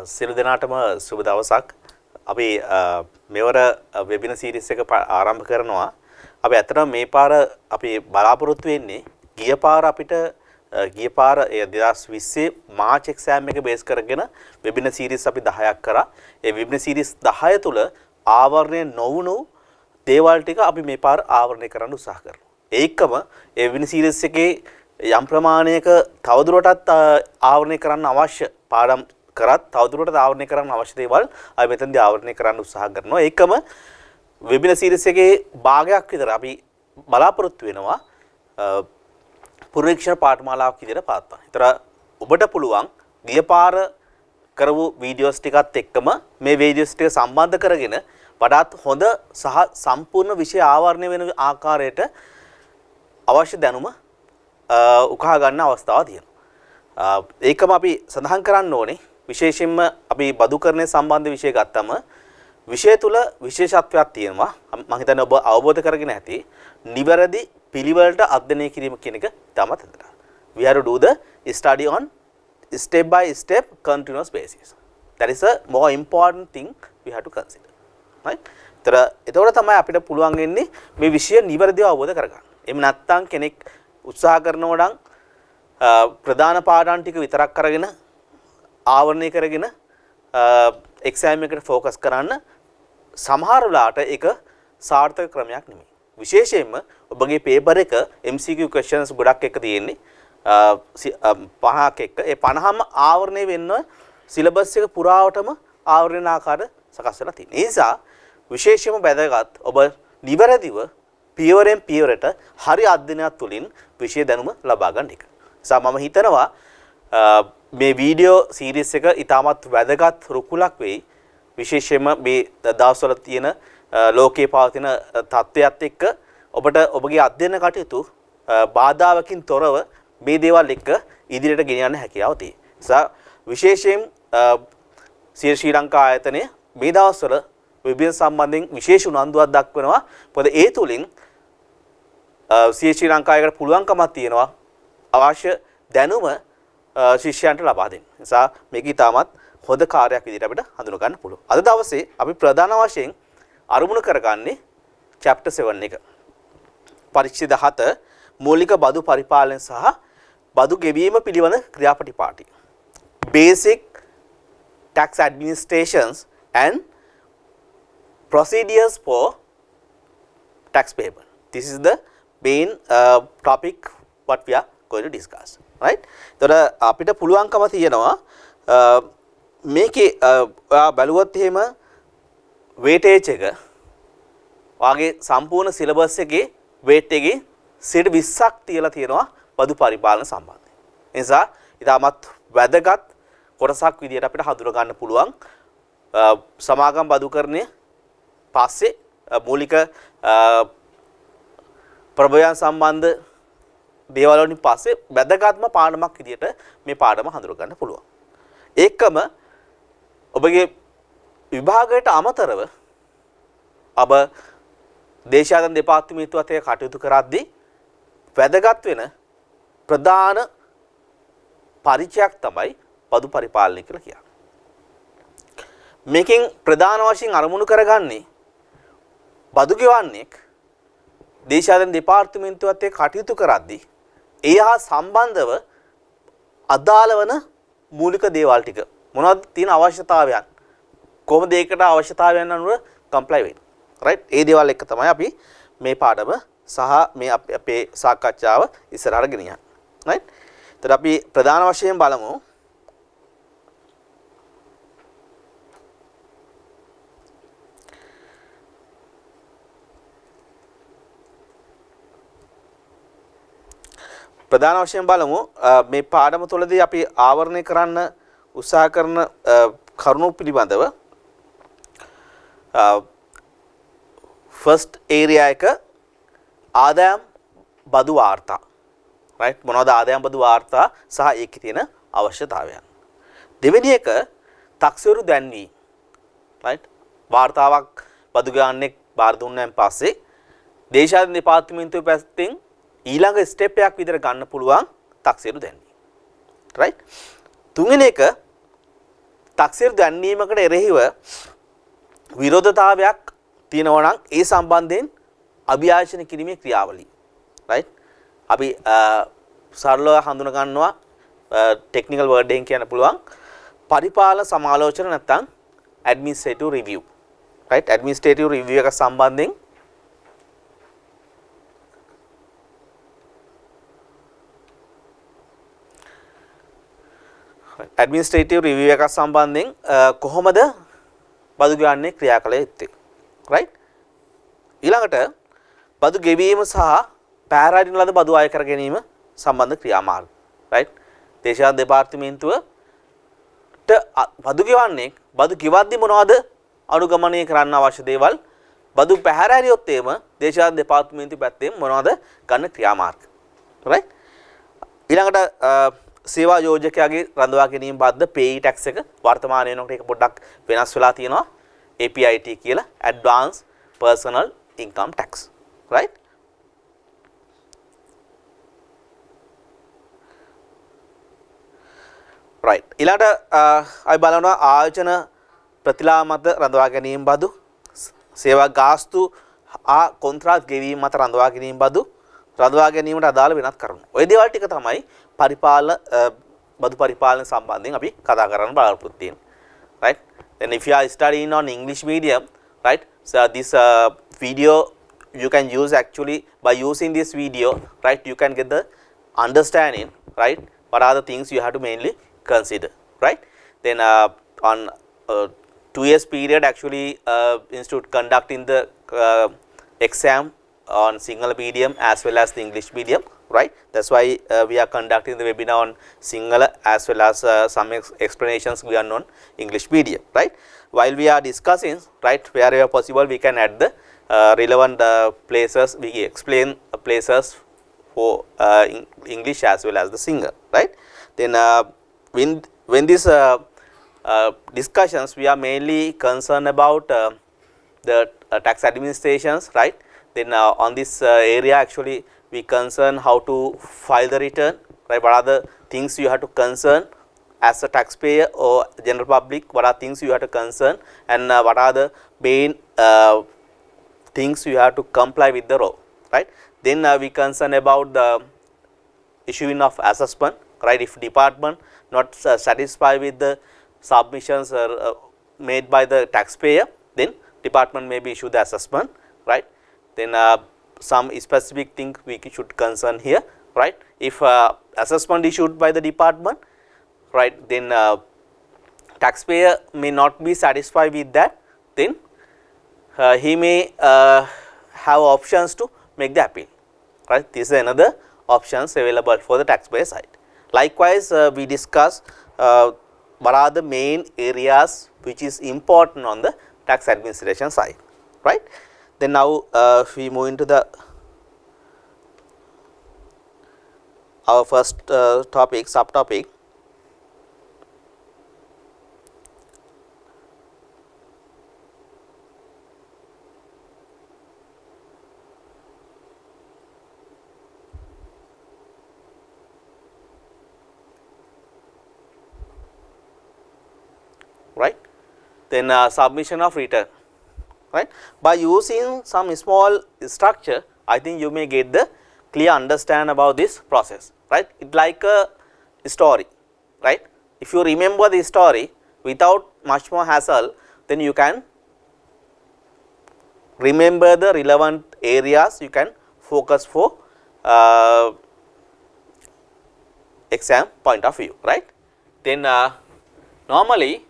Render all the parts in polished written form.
සියලු දෙනාටම සුබ දවසක්. අපි මෙවර වෙබිනාර් සීරීස් එක ආරම්භ කරනවා. අපි ඇත්තටම මේ පාර අපි බලාපොරොත්තු වෙන්නේ ගිය පාර අපිට ගිය පාර 2020 මාර්ච් එක්සෑම් එක බේස් කරගෙන වෙබිනාර් සීරීස් අපි 10ක් කරා. ඒ වෙබිනාර් සීරීස් 10 තුල ආවරණය නොවුණු දේවල් ටික අපි මේ පාර ආවරණය කරන්න උත්සාහ කරනවා. ඒකම ඒ වෙබිනාර් සීරීස් එකේ යම් ප්‍රමාණයක තවදුරටත් ආවරණය කරන්න අවශ්‍ය පාඩම් කරත් තවදුරටත් ආවරණය කරන්න අවශ්‍ය දේවල් අපි මෙතනදී ආවරණය කරන්න උත්සාහ කරනවා. ඒකම වෙබිනාර් සීරීස් එකේ භාගයක් විතර අපි බලාපොරොත්තු වෙනවා පුරවීක්ෂණ පාඨමාලාවක් විදිහට පාත්තා. ඒතර ඔබට පුළුවන් ගිය පාර කරපු වීඩියෝස් ටිකත් එක්කම මේ වීඩියෝස් ටික සම්බන්ධ කරගෙන වඩාත් හොඳ සහ සම්පූර්ණ විෂය ආවරණය වෙන ආකාරයට අවශ්‍ය දැනුම උකහා ගන්න අවස්ථාවක් තියෙනවා. ඒකම අපි සඳහන් කරන්න ඕනේ විශේෂයෙන්ම අපි බදුකරණය සම්බන්ධ විෂය ගත්තම විෂය තුල විශේෂත්වයක් තියෙනවා. මම හිතන්නේ ඔබ අවබෝධ කරගෙන ඇති. නිවැරදි පිළිවෙලට අධ්‍යයනය කිරීම කියන එක තමයි හිතන්න. We have to do the study on step by step continuous basis. That is a more important thing we have to consider. Right? එතකොට තමයි අපිට පුළුවන් වෙන්නේ මේ විෂය නිවැරදිව අවබෝධ කරගන්න. එහෙම නැත්නම් කෙනෙක් උත්සාහ කරනවා නම් ප්‍රධාන පාඩම් ටික විතරක් කරගෙන ආවරණය කරගෙන එක්සෑම් එකට ફોකස් කරන්න සමහර වෙලාවට ඒක සාර්ථක ක්‍රමයක් නෙමෙයි. විශේෂයෙන්ම ඔබගේ පේපර් එක MCQ questions ගොඩක් එක තියෙන්නේ 50ක් එක්ක. ඒ 50ම ආවරණය වෙන්න සිලබස් එක පුරාවටම ආවරණ ආකාර සකස් වෙලා තියෙනවා. ඒ නිසා විශේෂයෙන්ම වැදගත් ඔබ නිවැරදිව පියවරෙන් පියවරට හරි අධ්‍යයනයක් තුළින් විෂය දැනුම ලබා ගන්න එක. නිසා මම හිතනවා මේ වීඩියෝ සීරීස් එක ඉතාමත් වැදගත් රුකුලක් වෙයි. විශේෂයෙන්ම මේ දවස්වල තියෙන ලෝකයේ පවතින තත්ත්වයක් එක්ක ඔබට ඔබගේ අධ්‍යයන කටයුතු බාධාවකින් තොරව මේ දේවල් එක්ක ඉදිරියට ගෙන යන්න හැකියාව තියෙනවා. නිසා විශේෂයෙන් ශ්‍රී ලංකා ආයතනය මේ දවස්වල වෙබිනාර් සම්බන්ධයෙන් විශේෂ උනන්දුවක් දක්වනවා. මොකද ඒ තුලින් ශ්‍රී ලංකාවේකට පුළුවන්කමක් තියෙනවා අවශ්‍ය දැනුම ශිෂ්‍යයන්ට ලබා දෙන්න. නිසා මේක ඉතාමත් හොඳ කාර්යයක් විදිහට අපිට හඳුන ගන්න පුළුවන්. අද දවසේ අපි ප්‍රධාන වශයෙන් අරමුණු කරගන්නේ chapter 7 එක. පරිච්ඡේද 7 මූලික බදු පරිපාලන සහ බදු ගෙවීම පිළිබඳ ක්‍රියාපටිපාටි. Basic tax administrations and procedures for tax payment. This is the main topic what we are going to discuss. Right? එතකොට අපිට පුළුවන්කම තියෙනවා මේකේ බලුවොත් එහෙම weightage එක වාගේ සම්පූර්ණ සිලබස් එකේ weight එකේ 20ක් තියලා තියෙනවා බදු පරිපාලන සම්බන්ධයෙන්. ඒ නිසා ඉතාමත් වැදගත් කොටසක් විදියට අපිට හඳුනා ගන්න පුළුවන් සමාගම් බදුකරණය පස්සේ මූලික ප්‍රබෝධයන් සම්බන්ධ දේවල් වලින් පස්සේ වැදගත්ම පාඩමක් විදියට මේ පාඩම හඳුනා ගන්න පුළුවන්. ඒකම ඔබගේ විභාගයට අමතරව ඔබ දේශාධන දෙපාර්තමේන්තුවත් එක්ක කටයුතු කරද්දී වැදගත් වෙන ප්‍රධාන පරිචයක් තමයි බදු පරිපාලනය කියලා කියන්නේ. මේකෙන් ප්‍රධාන වශයෙන් අරමුණු කරගන්නේ බදු ගෙවන්නේ දේශාධන දෙපාර්තමේන්තුවත් එක්ක කටයුතු කරද්දී ඒ හා සම්බන්ධව අදාළ වන මූලික දේවල් ටික මොනවද තියෙන අවශ්‍යතාවයන් කොහොමද ඒකට අවශ්‍යතාවයන් අනුව කම්ප්ලයි වෙන්නේ. රයිට්? ඒ දේවල් එක තමයි අපි මේ පාඩම සහ මේ අපේ සාකච්ඡාව ඉස්සරහට ගෙනියන්නේ. රයිට්? එතකොට අපි ප්‍රධාන වශයෙන් බලමු ප්‍රධාන වශයෙන් බලමු මේ පාඩම තුළදී අපි ආවරණය කරන්න උත්සාහ කරන කරුණු පිළිබඳව ෆස්ට් ඒරියා එක ආදායම් බදු වාර්තා. රයිට්? මොනවද ආදායම් බදු වාර්තා සහ ඒකේ තියෙන අවශ්‍යතාවයන්. දෙවෙනි එක taxවරු දැන්වීම. රයිට්? වාර්තාවක් බදු ගාන්නේ බාර දුන්නාන් පස්සේ දේශාධන දෙපාර්තමේන්තුව පැත්තෙන් ඊළඟ ස්ටෙප් එකක් විතර ගන්න පුළුවන් taxවරු දැන්වීම. රයිට්? තුන්වෙනි එක තක්සේරු දැන්වීමකට එරෙහිව විරෝධතාවයක් තියෙනවා නම් ඒ සම්බන්ධයෙන් අභියාචන කිරීමේ ක්‍රියාවලිය. right? අපි සරලව හඳුන ගන්නවා ටෙක්නිකල් වර්ඩ් එකෙන් කියන්න පුළුවන් පරිපාලන සමාලෝචන නැත්නම් administrative review. right? administrative review එක සම්බන්ධයෙන් administrative review එක සම්බන්ධයෙන් කොහොමද බදු ගන්නේ ක්‍රියා කළ යුත්තේ. right? ඊළඟට බදු ගෙවීම සහ පැහැරාරින ලද බදු අය කර ගැනීම සම්බන්ධ ක්‍රියාමාර්ග. right? දේශපාලන දෙපාර්තමේන්තුවට බදු ගෙවන්නේ බදු ගෙවද්දි මොනවද අනුගමනය කරන්න අවශ්‍ය දේවල් බදු පැහැරාරියොත් එම දේශපාලන දෙපාර්තමේන්තුව පැත්තෙන් මොනවද ගන්න ක්‍රියාමාර්ග. right? ඊළඟට සේවා යෝජකයාගේ රඳවා ගැනීම බද්ද pay tax එක වර්තමානයේ වෙනකොට ඒක පොඩ්ඩක් වෙනස් වෙලා තියෙනවා APIT කියලා advanced personal income tax. right? right. ඊළඟට අපි බලනවා ආයෝජන ප්‍රතිලාභ මත රඳවා ගැනීම බදු සේවා ගාස්තු කොන්ත්‍රාත් ගෙවීම මත රඳවා ගැනීම බදු රඳවා ගැනීමට අදාළ වෙනත් කරුණු. ওই දේවල් ටික තමයි පරිපාලන බදු පරිපාලන සම්බන්ධයෙන් අපි කතා කරන්න බලාපොරොත්තු වෙන්නේ. right? then if you are studying on English medium, right? so this video you can use actually by using this video, right? you can get the understanding, right? what are the things you have to mainly consider. right? then on 2 years period actually institute conducting the exam on Sinhala medium as well as the English medium. right? that's why we are conducting the webinar on Sinhala as well as some explanations given on English medium. right? while we are discussing, right, wherever possible we can add the relevant places, we explain places for English as well as the Sinhala. right? then when this discussions we are mainly concerned about the tax administrations. right? then on this area actually we concern how to file the return. right? what are the things you have to concern as a taxpayer or general public, what are things you have to concern, and what are the main things you have to comply with the law. right? then we concern about the issuing of assessment. right? if department not satisfied with the submissions made by the taxpayer, then department may be issue the assessment. right? then some specific thing we should concern here. right? if assessment issued by the department, right, then taxpayer may not be satisfied with that, then he may have options to make the appeal. right? this is another options available for the taxpayer side. likewise we discuss what are the main areas which is important on the tax administration side. right? then now we move into the our first topic, subtopic. right? then submission of return. right? by using some small structure, I think you may get the clear understand about this process. right? it like a story. right? if you remember the story without much more hassle, then you can remember the relevant areas you can focus for exam point of view. right? then normally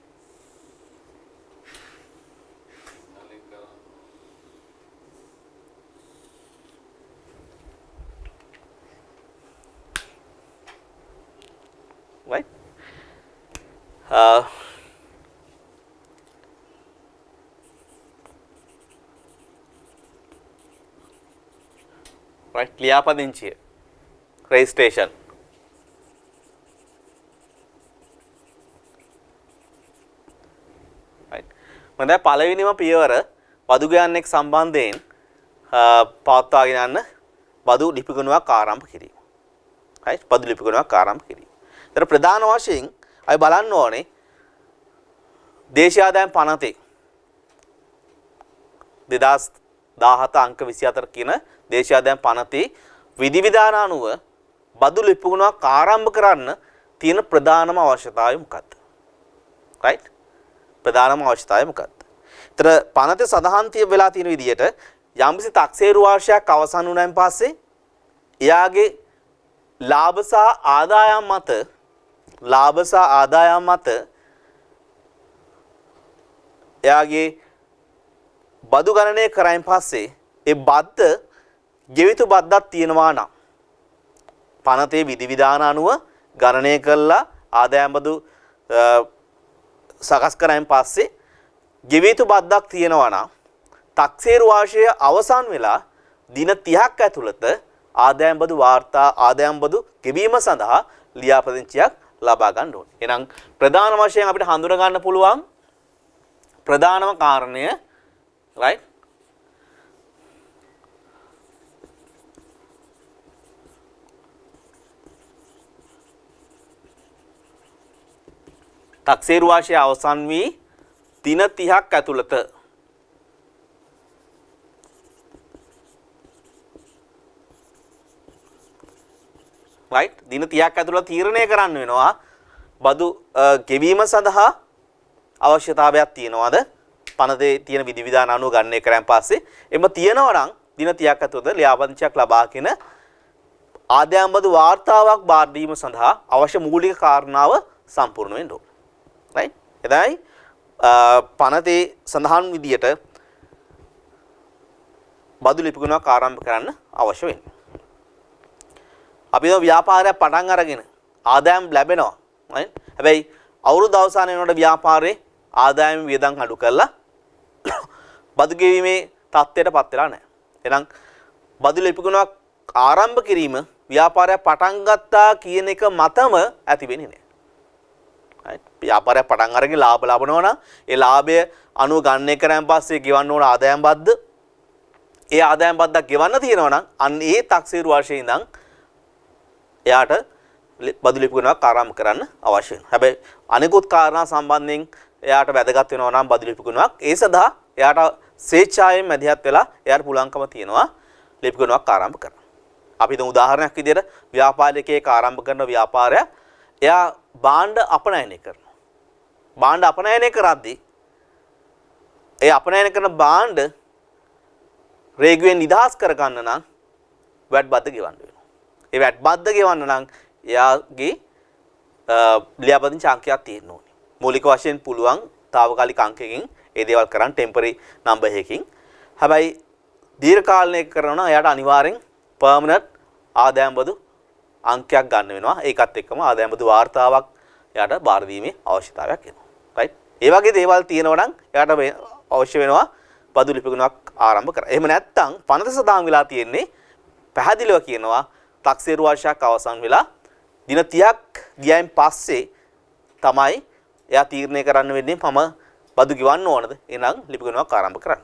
right? right? ලියාපදිංචිය registration. right? මම දැන් පළවෙනිම පියවර බදු ගණනක් සම්බන්ධයෙන් පවත්වාගෙන යන්න බදු ලිපිගණුවක් ආරම්භ කිරීම. right? බදු ලිපිගණුවක් ආරම්භ කිරීම. ඒතර ප්‍රධාන වශයෙන් අපි බලන්න ඕනේ දේශීය ආදායම් පනතේ 2017 අංක 24 කියන දේශීය ආදායම් පනතේ විධිවිධාන අනුව බදු ලිපුණක් ආරම්භ කරන්න තියෙන ප්‍රධානම අවශ්‍යතාවය මොකක්ද? right? ප්‍රධානම අවශ්‍යතාවය මොකක්ද? ඒතර පනතේ සඳහන් වෙලා තියෙන විදිහට යම්කිසි 탁සේරු වර්ෂයක් අවසන් වුණාන් පස්සේ එයාගේ ලාභ සහ ආදායම් මත එයාගේ බදු ගණනය කරයින් පස්සේ ඒ බද්ද ගෙවිතු බද්දක් තියෙනවා නම් පනතේ විධිවිධාන අනුව ගණනය කළා ආදායම් බදු සකස් කරයින් පස්සේ ගෙවිතු බද්දක් තියෙනවා නම් 탁සේරු වාර්ෂය අවසන් වෙලා දින 30ක් ඇතුළත ආදායම් බදු ගෙවීම සඳහා ලියාපදිංචියක් ලබා ගන්න ඕනේ. එහෙනම් ප්‍රධාන වශයෙන් අපිට හඳුනා ගන්න පුළුවන් ප්‍රධානම කාරණය right 탁සේරු වාර්ෂය අවසන් වී දින 30ක් ඇතුළත right දින 30ක් ඇතුළත තීරණය කරන්න වෙනවා බදු ගෙවීම සඳහා අවශ්‍යතාවයක් තියනවාද පනතේ තියෙන විධිවිධාන අනුව ගණනය කරන් පස්සේ එම තියෙනවා නම් දින 30ක් ඇතුළත ලියාපදිංචියක් ලබාගෙන ආදායම් බදු වාර්තාවක් බාර දීම සඳහා අවශ්‍ය මූලික කාරණාව සම්පූර්ණ වෙන්න ඕන right එදායි පනතේ සඳහන් විදියට බදු ලිපිගුණයක් ආරම්භ කරන්න අවශ්‍ය වෙන්නේ අපි දැන් ව්‍යාපාරයක් පටන් අරගෙන ආදායම් ලැබෙනවා right හැබැයි අවුරුදු අවසානයේ වෙනකොට ව්‍යාපාරේ ආදායම් වියදම් අඩු කරලා බදු ගෙවීමේ තත්ත්වයටපත් වෙලා නැහැ. එහෙනම් බදු ලිපිගුණයක් ආරම්භ කිරීම ව්‍යාපාරයක් පටන් ගත්තා කියන එක මතම ඇති වෙන්නේ නැහැ. right ව්‍යාපාරයක් පටන් අරගෙන ලාභ ලබනවා නම් ඒ ලාභය අනුව ගණනය කරන් පස්සේ ගෙවන්න ඕන ආදායම් බද්ද ඒ ආදායම් බද්දක් ගෙවන්න තියෙනවා නම් අන්න ඒ 탁සීරු වර්ෂයේ ඉඳන් එයාට බදු ලිපිගුණයක් ආරම්භ කරන්න අවශ්‍ය වෙනවා. හැබැයි අනිකුත් කාරණා සම්බන්ධයෙන් එයාට වැදගත් වෙනවා නම් බදු ලිපිගුණයක් ඒ සඳහා එයාට ස්වේච්ඡාවෙන් මැදිහත් වෙලා එයාට පුළුවන්කම තියෙනවා ලිපිගුණයක් ආරම්භ කරන්න. අපි දැන් උදාහරණයක් විදිහට ව්‍යාපාරිකයෙක් ආරම්භ කරන ව්‍යාපාරය එයා භාණ්ඩ අපනයනය කරනවා. භාණ්ඩ අපනයනය කරද්දී ඒ අපනයනය කරන භාණ්ඩ රේගුවෙන් නිදහස් කරගන්න නම් වැට් බද්ද ගෙවන්න වෙනවා. ඒ වැට් බද්ද ගෙවන්න නම් එයාගේ ලියාපදිංචි අංකයක් තියෙන්න ඕනේ. මූලික වශයෙන් පුළුවන් తాවකාලික අංකයකින් ඒ දේවල් කරන්න ටෙම්පරරි නම්බර් එකකින්. හැබැයි දීර්ඝ කාලයක කරනවා එයාට අනිවාර්යෙන් පර්මනන්ට් ආදායම් බදු අංකයක් ගන්න වෙනවා. ඒකත් එක්කම ආදායම් බදු වාර්තාවක් එයාට බාර දීමේ අවශ්‍යතාවයක් එනවා. right? ඒ වගේ දේවල් තියෙනවා නම් එයාට අවශ්‍ය වෙනවා බදු ලිපිගුණයක් ආරම්භ කරන්න. එහෙම නැත්නම් පනත සදාම් වෙලා තියෙන්නේ පැහැදිලිව කියනවා 탁සීරු වර්ෂයක් අවසන් වෙලා දින 30ක් ගියයින් පස්සේ තමයි එයා තීරණය කරන්න වෙන්නේ මම බදු ගෙවන්න ඕනද එහෙනම් ලිපිගුණයක් ආරම්භ කරන්න.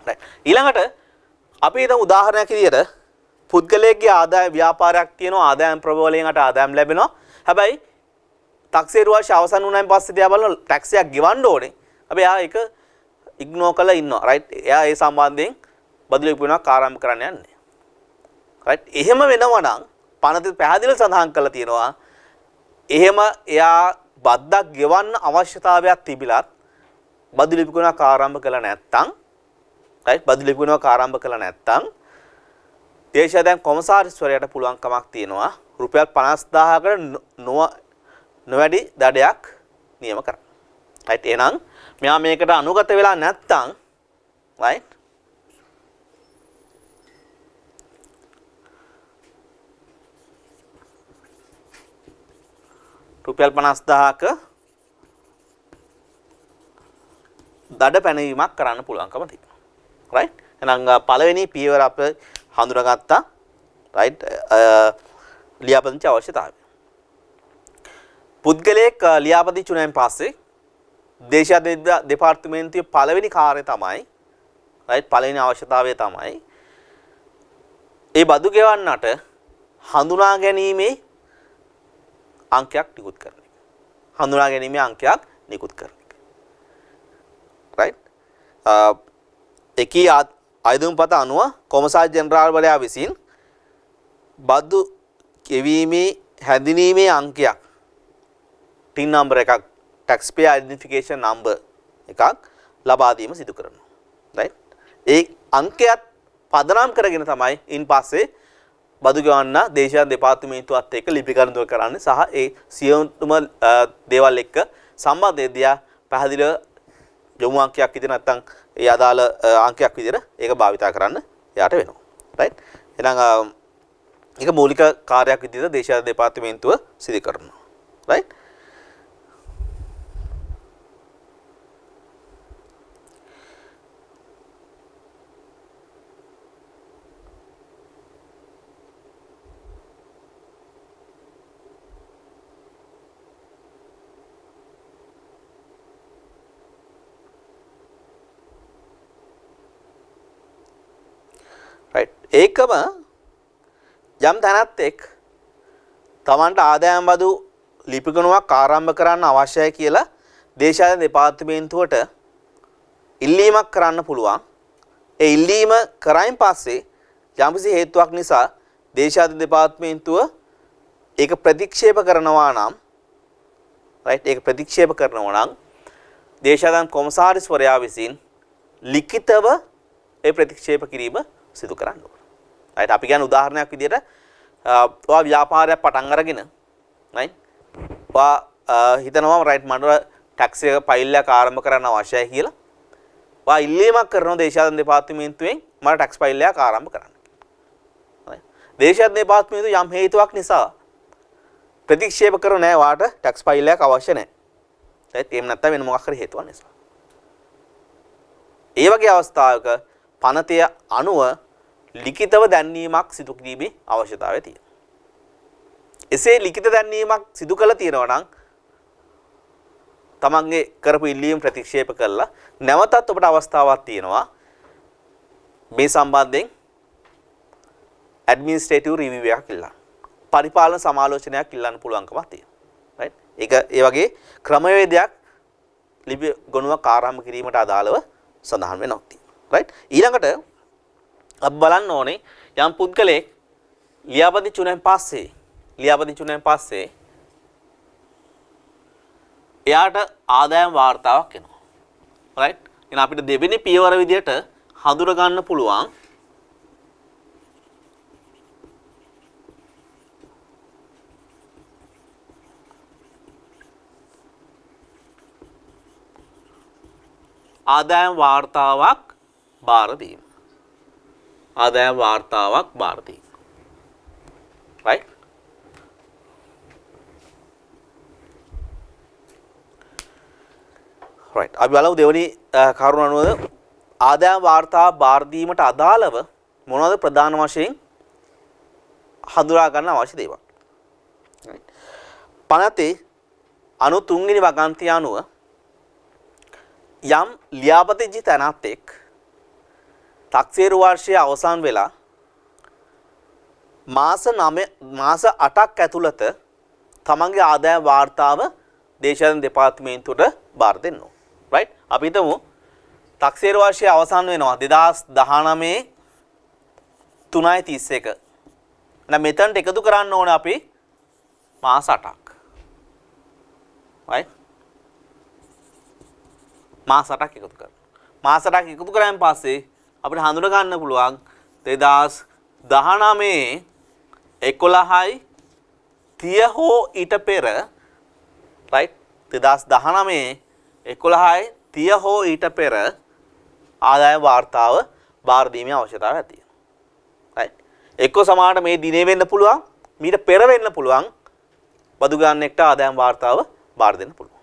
right ඊළඟට අපි හිතමු උදාහරණයක් විදියට පුද්ගලයෙක්ගේ ආදාය ව්‍යාපාරයක් තියෙනවා ආදායම් ප්‍රබලයෙන් අට ආදායම් ලැබෙනවා. හැබැයි 탁සීරු වර්ෂය අවසන් වුණාන් පස්සේ තියා බලන ටැක්ස් එකක් ගෙවන්න ඕනේ. හැබැයි එයා ඒක ඉග්නෝර් කරලා ඉන්නවා. right එයා ඒ සම්බන්ධයෙන් බදු ලිපිගුණයක් ආරම්භ කරන්න යන්නේ. right එහෙම වෙනවා නම් පනතේ පැහැදිලිව සඳහන් කරලා තියෙනවා එහෙම එයා බද්දක් ගෙවන්න අවශ්‍යතාවයක් තිබිලත් බදු ලිපිගුණයක් ආරම්භ කළා නැත්නම් right බදු ලිපිගුණයක් ආරම්භ කළා නැත්නම් දේශීය ආදායම් කොමසාරිස්වරයාට පුළුවන්කමක් තියෙනවා රුපියල් 50000කට නොවැඩි දඩයක් නියම කරන්න. right එහෙනම් මෙයා මේකට අනුගත වෙලා නැත්නම් right රුපියල් 50000ක දඩ පැනවීමක් කරන්න පුළුවන්කම තියෙනවා. right එහෙනම් පළවෙනි පියවර අප හඳුනාගත්තා right ලියාපදිංචි අවශ්‍යතාවය. පුද්ගලයෙක් ලියාපදිංචි වුණාන් පස්සේ දේශීය දෙපාර්තමේන්තුවේ පළවෙනි කාර්යය තමයි right පළවෙනි අවශ්‍යතාවය තමයි ඒ බදු ගෙවන්නට හඳුනා ගැනීමේ අංකයක් නිකුත් කරන එක. හඳුනා ගැනීමේ අංකයක් නිකුත් කරන එක. එකී අයදුම්පත අනුව කොමසාර් ජෙනරාල්වරයා විසින් බදු ගෙවීමේ හැඳිනීමේ අංකයක් ටින් නම්බර් එකක් tax payer identification number එකක් ලබා දීම සිදු කරනවා. right? ඒ අංකයත් පදනම් කරගෙන තමයි ඉන් පස්සේ බදු ගෙවන්න දේශීය දෙපාර්තමේන්තුවත් එක්ක ලිපිකරණය කරන්නේ සහ ඒ සියලුම දේවල් එක්ක සම්බන්ධය පැහැදිලිව යොමු අංකයක් විදිහට නැත්නම් ඒ අදාළ අංකයක් විදිහට ඒක භාවිතා කරන්න යාට වෙනවා. right? එහෙනම් ඒක මූලික කාර්යයක් විදිහට දේශීය දෙපාර්තමේන්තුව සිදු කරනවා. right? ඒකම යම් තැනත් එක් තමන්ට ආදායම් බදු ලිපිගණුවක් ආරම්භ කරන්න අවශ්‍යයි කියලා දේශාධන දෙපාර්තමේන්තුවට ඉල්ලීමක් කරන්න පුළුවන්. ඒ ඉල්ලීම කරයින් පස්සේ යම්කිසි හේතුවක් නිසා දේශාධන දෙපාර්තමේන්තුව ඒක ප්‍රතික්ෂේප කරනවා නම් right ඒක ප්‍රතික්ෂේප කරනවා නම් දේශාධන කොමසාරිස්වරයා විසින් ලිඛිතව ඒ ප්‍රතික්ෂේප කිරීම සිදු කරන්න ඕන. right අපි කියන්නේ උදාහරණයක් විදිහට ඔයා ව්‍යාපාරයක් පටන් අරගෙන right ඔයා හිතනවා right මට ටැක්ස් එක ෆයිල් එකක් ආරම්භ කරන්න අවශ්‍යයි කියලා. ඔයා ඉල්ලීමක් කරනවා දේශාධන දෙපාර්තමේන්තුවෙන් මට ටැක්ස් ෆයිල් එකක් ආරම්භ කරන්න. right දේශාධන දෙපාර්තමේන්තුව යම් හේතුවක් නිසා ප්‍රතික්ෂේප කරු නෑ වාට ටැක්ස් ෆයිල් එකක් අවශ්‍ය නෑ. right එහෙම නැත්නම් වෙන මොකක් හරි හේතුවක් නිසා. ඒ වගේ අවස්ථාවක පනතය අනුව ලිඛිතව දැන්වීමක් සිදු කිරීමේ අවශ්‍යතාවය තියෙනවා. එසේ ලිඛිත දැන්වීමක් සිදු කළ තියෙනවා නම් තමන්ගේ කරපු ඉල්ලීම ප්‍රතික්ෂේප කළා නැවතත් ඔබට අවස්ථාවක් තියෙනවා මේ සම්බන්ධයෙන් ඇඩ්මිනිස්ට්‍රේටිව් රිවිව් එකක් ඉල්ලන්න. පරිපාලන සමාලෝචනයක් ඉල්ලන්න පුළුවන්කමක් තියෙනවා. right ඒක ඒ වගේ ක්‍රමවේදයක් ලිපි ගොනුවක් ආරම්භ කිරීමට අදාළව සඳහන් වෙනවා. right ඊළඟට අපි බලන්න ඕනේ යම් පුද්ගලයෙක් ලියාපදිංචි වුණාන් පස්සේ එයාට ආදායම් වාර්තාවක් එනවා. right එහෙනම් අපිට දෙවෙනි පියවර විදියට හඳුනා ගන්න පුළුවන් ආදායම් වාර්තාවක් බාර දීම. ආදායම් වාර්තාවක් බාර දීම. right right අපි බලමු දෙවෙනි කරුණ අනුව ආදායම් වාර්තාව බාර දීමට අදාළව මොනවද ප්‍රධාන වශයෙන් හඳුනා ගන්න අවශ්‍ය දේවල්. right පනතේ 93 වෙනි වගන්තිය අනුව යම් ලියාපදිංචි තැනත් එක් තක්සේරු වර්ෂය අවසන් වෙලා මාස 8ක් ඇතුළත තමන්ගේ ආදායම් වාර්තාව දේශාධන දෙපාර්තමේන්තුවට බාර දෙන්න ඕන. right අපි හිතමු තක්සේරු වර්ෂය අවසන් වෙනවා 2019 3:31. එහෙනම් මෙතනට එකතු කරන්න ඕනේ අපි මාස 8ක්. right මාස 8ක් එකතු කරනවා. මාස 8ක් එකතු කරාන් පස්සේ අපිට හඳුනා ගන්න පුළුවන් 2019 11යි 30 හෝ ඊට පෙර right 2019 11යි 30 හෝ ඊට පෙර ආදායම් වාර්තාව බාර දීමේ අවශ්‍යතාවයක් තියෙනවා. right එක්ක සමානට මේ දිනේ වෙන්න පුළුවන් මීට පෙර වෙන්න පුළුවන් බදු ගන්නෙක්ට ආදායම් වාර්තාව බාර දෙන්න පුළුවන්.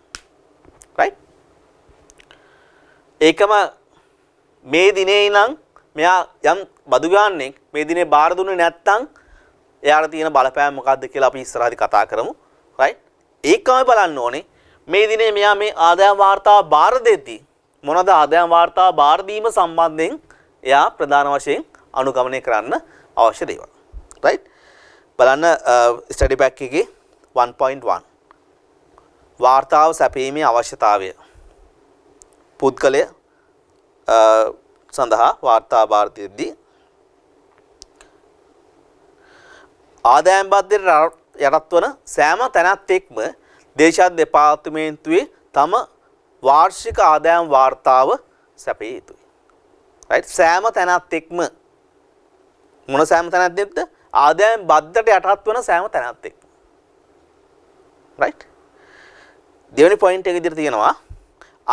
right ඒකම මේ දිනේ ඉඳන් මෙයා යම් බදු ගන්නෙක් මේ දිනේ බාර දුන්නේ නැත්නම් එයාට තියෙන බලපෑම මොකක්ද කියලා අපි ඉස්සරහදී කතා කරමු. right ඒකම බලන්න ඕනේ මේ දිනේ මෙයා මේ ආදායම් වාර්තාව බාර දෙද්දී මොනවද ආදායම් වාර්තාව බාර දීම සම්බන්ධයෙන් එයා ප්‍රධාන වශයෙන් අනුගමනය කරන්න අවශ්‍ය දේවල්. right බලන්න ස්ටඩි පැක් එකේ 1.1 වාර්තාව සැපීමේ අවශ්‍යතාවය. පුද්ගලය සඳහා වාර්තා භාර දෙද්දී ආදායම් බද්දට යටත් වන සෑම තැනැත්තෙක්ම දේශාධ්‍ය දෙපාර්තමේන්තුවේ තම වාර්ෂික ආදායම් වාර්තාව සැපිය යුතුයි. රයිට්, සෑම තැනැත්තෙක්ම මොන සෑම තැනැත්තෙක්ද? ආදායම් බද්දට යටත් වන සෑම තැනැත්තෙක්. රයිට්. දෙවෙනි පොයින්ට් එක විදිහට තියෙනවා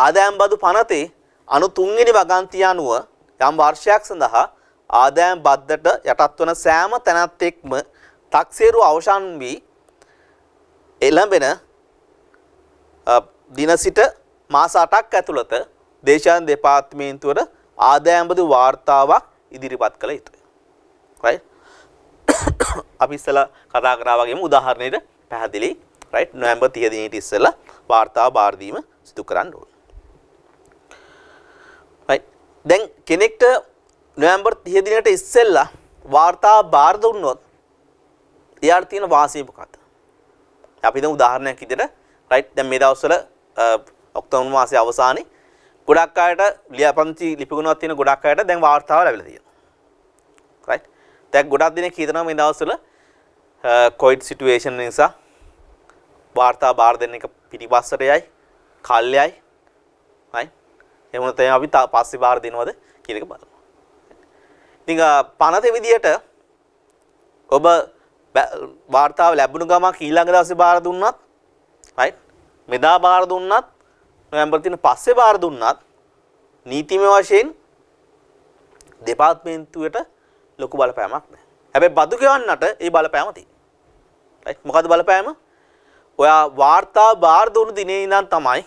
ආදායම් බදු පනතේ 93 වෙනි වගන්තිය අනුව යම් වර්ෂයක් සඳහා ආදායම් බද්දට යටත් වන සෑම තැනැත්තෙක්ම තක්සේරු අවසන් වී එළඹෙන දින සිට මාස 8ක් ඇතුළත දේශාධ්‍ය දෙපාර්තමේන්තුවට ආදායම් බදු වාර්තාවක් ඉදිරිපත් කළ යුතුයි. රයිට්. අපි ඉස්සලා කතා කරා වගේම උදාහරණයකට පැහැදිලි. රයිට්, නොවැම්බර් 30 දිනේට ඉස්සලා වාර්තාව බාර දීම සිදු කරන්න ඕන. රයිට්. දැන් කෙනෙක්ට නොවැම්බර් 30 දිනේට ඉස්සෙල්ලා වාර්තාව බාර දුන්නොත් එයාට තියෙන වාසිය මොකක්ද? අපි දැන් උදාහරණයක් විදිහට රයිට්, දැන් මේ දවස්වල ඔක්තෝබර් මාසයේ අවසානයේ ගොඩක් අයට ලියාපදිංචි ලිපිගුණාවක් තියෙන ගොඩක් අයට දැන් වාර්තාව ලැබිලා තියෙනවා. රයිට්. දැන් ගොඩක් දිනක් හිතනවා මේ දවස්වල කොවිඩ් සිටුේෂන් නිසා වාර්තා බාර දෙන්න එක පිටිපස්සට යයි, කල්යයි. right? එහෙම නැත්නම් අපි පස්සේ බාර දෙනවද කියන එක බලමු. ඉතින් පනතේ විදියට ඔබ වාර්තාව ලැබුණු ගමන් ඊළඟ දවසේ බාර දුන්නත්, right? මෙදා බාර දුන්නත්, නොවැම්බර් 3 පස්සේ බාර දුන්නත් නීතිමය වශයෙන් දෙපාර්තමේන්තුවට ලොකු බලපෑමක් නැහැ. හැබැයි බදු ගෙවන්නට ඒ බලපෑම තියෙනවා. right? මොකද්ද බලපෑම? ඔයා වාර්තා බාර දුන්නු දිනේ ඉඳන් තමයි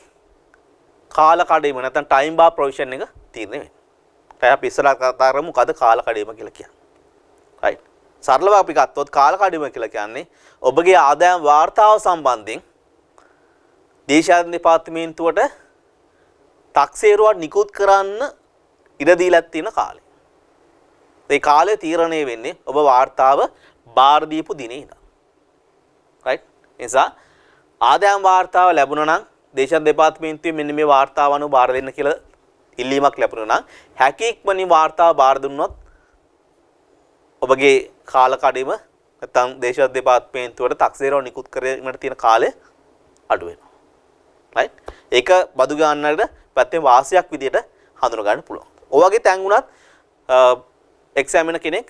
කාල කඩේම නැත්නම් ටයිම් බාර් ප්‍රොවිෂන් එක තීරණය වෙන්නේ. දැන් අපි ඉස්සරහ කතා කරමු මොකද කාල කඩේම කියලා කියන්නේ. right? සරලව අපි ගත්තොත් කාල කඩේම කියලා කියන්නේ ඔබගේ ආදායම් වාර්තාව සම්බන්ධයෙන් දේශාධ්‍ය දෙපාර්තමේන්තුවට තක්සේරුවක් නිකුත් කරන්න ඉඩ දීලා තියෙන කාලය. ඒ කාලය තීරණය වෙන්නේ ඔබ වාර්තාව බාර දීපු දිනේ ඉඳන්. right? නිසා ආදායම් වාර්තාව ලැබුණා නම් දේශාධ්‍ය දෙපාර්තමේන්තුවේ මෙන්න මේ වාර්තාව අනුව බාර දෙන්න කියලා ඉල්ලීමක් ලැබුණා නම් හැකි ඉක්මනින් වාර්තාව බාර දුන්නොත් ඔබගේ කාල කඩේම නැත්නම් දේශාධ්‍ය දෙපාර්තමේන්තුවට තක්සේරුවක් නිකුත් කිරීමට තියෙන කාලය අඩු වෙනවා. right? ඒක බදු ගන්නට පැත්තෙන් වාසියක් විදියට හඳුනා ගන්න පුළුවන්. ඔයගේ තැන් උනත් එක්සැමිනර් කෙනෙක්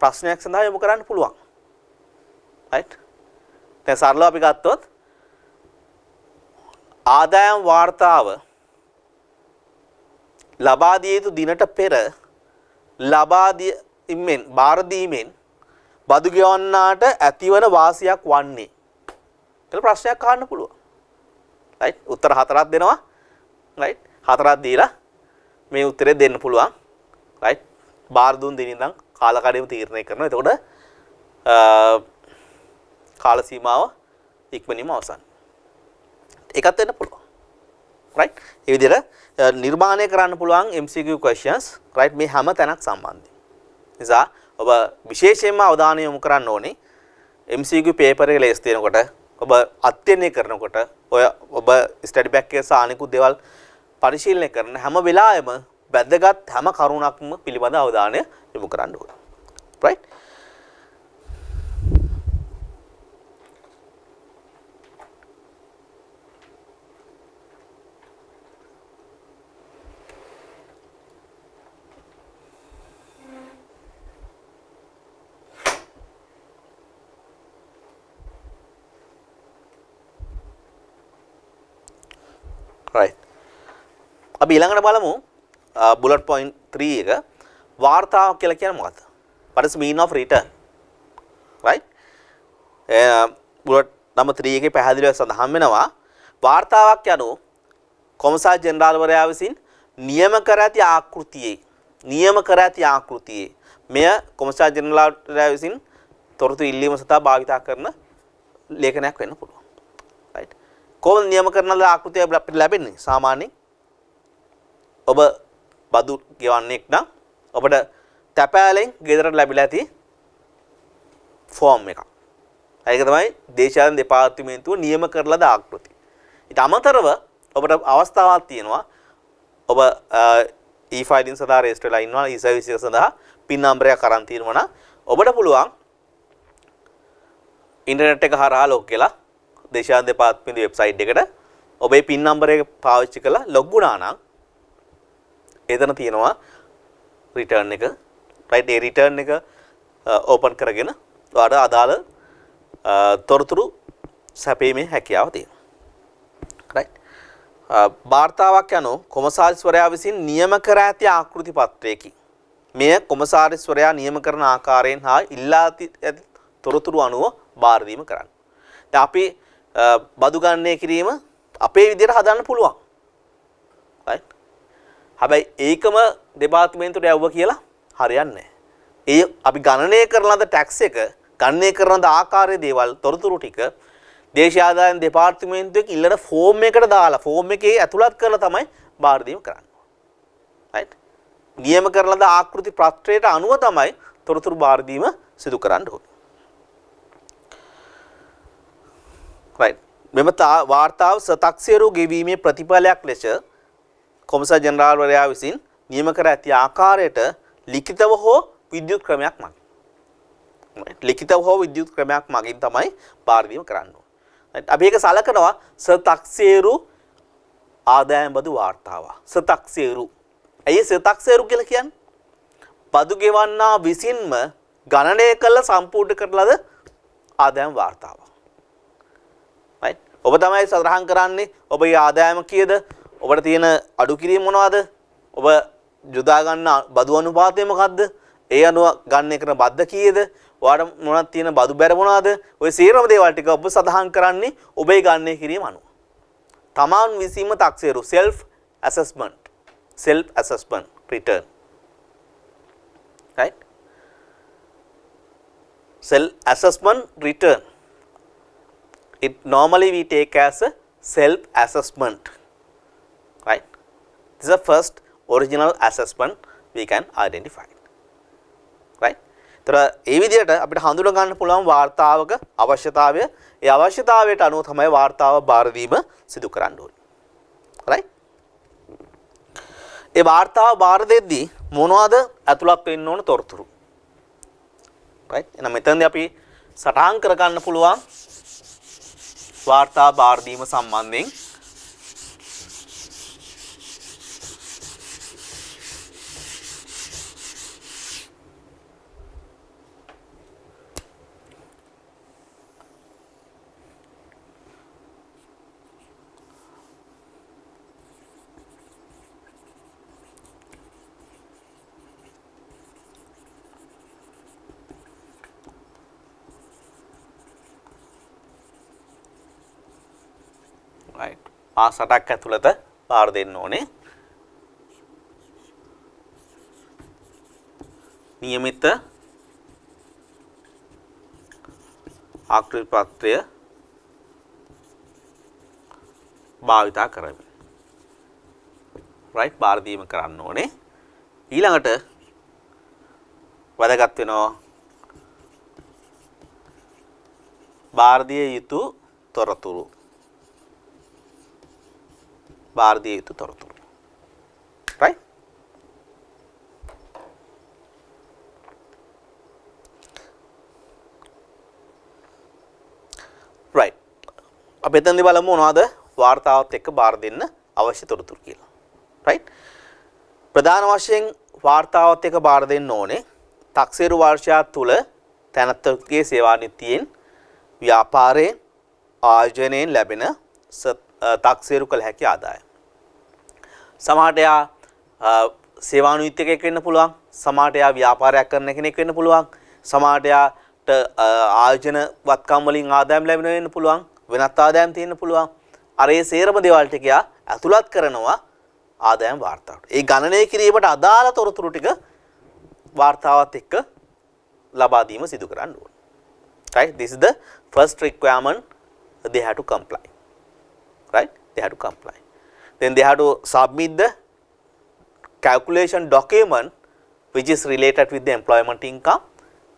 ප්‍රශ්නයක් සඳහා යොමු කරන්න පුළුවන්. right? දැන් සරලව අපි ගත්තොත් ආදායම් වාර්තාව ලබා දිය යුතු දිනට පෙර ලබා දීමෙන් බාර දීමෙන් බදු ගෙවන්නාට ඇතිවන වාසියක් වන්නේ කියලා ප්‍රශ්නයක් අහන්න පුළුවන්. right? උත්තර 4ක් දෙනවා. right? 4ක් දීලා මේ උත්තරේ දෙන්න පුළුවන්. right? බාර දුන් දින ඉඳන් කාල කඩේම තීරණය කරනවා. එතකොට කාල සීමාව ඉක්මනින්ම අවසන්. ඒකත් වෙන්න පුළුවන්. right? මේ විදිහට නිර්මාණය කරන්න පුළුවන් MCQ questions right මේ හැම තැනක් සම්බන්ධයෙන්. නිසා ඔබ විශේෂයෙන්ම අවධානය යොමු කරන්න ඕනේ MCQ paper එක ලේස් දෙනකොට ඔබ අධ්‍යයනය කරනකොට ඔබ ස්ටඩි බැක් එකේ සානිකුත් දේවල් පරිශීලනය කරන හැම වෙලාවෙම වැදගත් හැම කරුණක්ම පිළිබඳ අවධානය යොමු කරන්න ඕනේ. right? right. අපි ඊළඟට බලමු bullet point 3 එක වාර්තාව කියලා කියන්නේ මොකක්ද? What is the meaning of return? right? bullet number 3 එකේ පැහැදිලිව සඳහන් වෙනවා වාර්තාවක් යනු කොමසාර් ජෙනරාල්වරයා විසින් නියම කර ඇති ආකෘතියේ මෙය කොමසාර් ජෙනරාල්වරයා විසින් තොරතුරු ඉල්ලීම සඳහා භාවිතා කරන ලේඛනයක් වෙන්න පුළුවන්. right? කොහොමද නියම කරන ආකෘතිය අපිට ලැබෙන්නේ? සාමාන්‍යයෙන් ඔබ බදු ගෙවන්නෙක් නම් ඔබට තැපෑලෙන් ගෙදරට ලැබිලා ඇති ෆෝම් එකක්. ඒක තමයි දේශාධ්‍ය දෙපාර්තමේන්තුව නියම කරලා ද ආකෘතිය. ඊට අමතරව ඔබට අවස්ථාවක් තියෙනවා ඔබ e-filing සඳහා රෙජිස්ටර් වෙලා ඉන්නවා e-service එක සඳහා PIN නම්බරයක් අරන් තියෙනවා නම් ඔබට පුළුවන් ඉන්ටර්නෙට් එක හරහා ලොග් වෙලා දේශාන් දෙපාර්තමේන්තුවේ වෙබ්සයිට් එකට ඔබේ PIN නම්බර එක පාවිච්චි කරලා ලොග් වුණා නම් එතන තියෙනවා රිටර්න් එක රයිට් ඒ රිටර්න් එක ඕපන් කරගෙන ඔයාලට අදාළ තොරතුරු සැපීමේ හැකියාව තියෙනවා රයිට් වාර්තාවක් යනෝ කොමසාරිස්වරයා විසින් නියම කර ඇති ආකෘති පත්‍රයකි මෙය කොමසාරිස්වරයා නියම කරන ආකාරයෙන් හා ඉල්ලා ඇති තොරතුරු අනුව බාර දීම කරන්න. දැන් අපි බදු ගණනය කිරීම අපේ විදිහට හදන්න පුළුවන්. right? හැබැයි ඒකම දෙපාර්තමේන්තුවට යවුවා කියලා හරියන්නේ නැහැ. ඒ අපි ගණනය කරන ලද ටැක්ස් එක ගණනය කරන ලද ආකාරයේ දේවල් තොරතුරු ටික දේශීය ආදායම් දෙපාර්තමේන්තුවේ ඉල්ලන ෆෝම් එකට දාලා ෆෝම් එකේ ඇතුළත් කරලා තමයි බාර දීම කරන්නේ. right? නියම කරන ලද ආකෘති පත්‍රයට අනුව තමයි තොරතුරු බාර දීම සිදු කරන්න ඕනේ. right මෙම වාර්තාව සතක්සේරු ගෙවීමේ ප්‍රතිඵලයක් ලෙස කොමසාර් ජෙනරාල්වරයා විසින් නියම කර ඇති ආකාරයට ලිඛිතව හෝ විද්‍යුත් ක්‍රමයක් මගින් ලිඛිතව හෝ විද්‍යුත් ක්‍රමයක් මගින් තමයි බාර දීම කරන්න ඕනේ. right අපි ඒක සලකනවා සතක්සේරු ආදායම් බදු වාර්තාව. සතක්සේරු. ඇයි සතක්සේරු කියලා කියන්නේ? බදු ගෙවන්නා විසින්ම ගණනය කළ සම්පූර්ණ කරලද ආදායම් වාර්තාව. right ඔබ තමයි සඳහන් කරන්නේ ඔබේ ආදායම කීයද? ඔබට තියෙන අඩු කිරීම මොනවද? ඔබ යොදා ගන්න බදු අනුපාතය මොකද්ද? ඒ අනුව ගන්න කරන බද්ද කීයද? ඔයාලට මොනවද තියෙන බදු බැර මොනවද? ඔය සියලුම දේවල් ටික ඔබ සඳහන් කරන්නේ ඔබේ ගණනය කිරීම අනුව. තමන් විසීම තක්සේරු self assessment return. right self assessment return. It normally we take as a self assessment. right this is the first original assessment we can identify. right තර ඒ විදිහට අපිට හඳුනා ගන්න පුළුවන් වාර්තාවක අවශ්‍යතාවය ඒ අවශ්‍යතාවයට අනුව තමයි වාර්තාව බාර දීම සිදු කරන්න ඕනේ. right ඒ වාර්තාව බාර දෙද්දී මොනවද ඇතුළත් වෙන්න ඕන තොරතුරු? right එහෙනම් මෙතනදී අපි සටහන් කර ගන්න පුළුවන් වාර්තා බාර දීම සම්බන්ධයෙන් right ආසටක් ඇතුළත බාර දෙන්න ඕනේ. නියමිත ආකෘති පත්‍රය භාවිතා කරමි. right බාර දීම කරන්න ඕනේ. ඊළඟට වැදගත් වෙනවා බාර දිය යුතු තොරතුරු. බාර දිය යුතු තොරතුරු. right right අපි එතනදී බලමු මොනවද වාර්තාවත් එක්ක බාර දෙන්න අවශ්‍ය තොරතුරු කියලා. right ප්‍රධාන වශයෙන් වාර්තාවත් එක්ක බාර දෙන්න ඕනේ තක්සේරු වර්ෂය තුල තැනැත්තෙකුගේ සේවා නිතියෙන් ව්‍යාපාරයෙන් ආයෝජනයෙන් ලැබෙන තක්සේරු කළ හැකි ආදායම. සමහරට යා සේවානුවිතයෙක් වෙන්න පුළුවන්. සමහරට යා ව්‍යාපාරයක් කරන කෙනෙක් වෙන්න පුළුවන්. සමහරට යාට ආයෝජන වත්කම් වලින් ආදායම් ලැබෙන වෙන්න පුළුවන්. වෙනත් ආදායම් තියෙන්න පුළුවන්. අර ඒ සේරම දේවල් ටික යා ඇතුළත් කරනවා ආදායම් වාර්තාවට. ඒ ගණනය කිරීමට අදාළ තොරතුරු ටික වාර්තාවත් එක්ක ලබා දීම සිදු කරන්න ඕනේ. right this is the first requirement they have to comply. right they have to comply. Then they have to submit the calculation document which is related with the employment income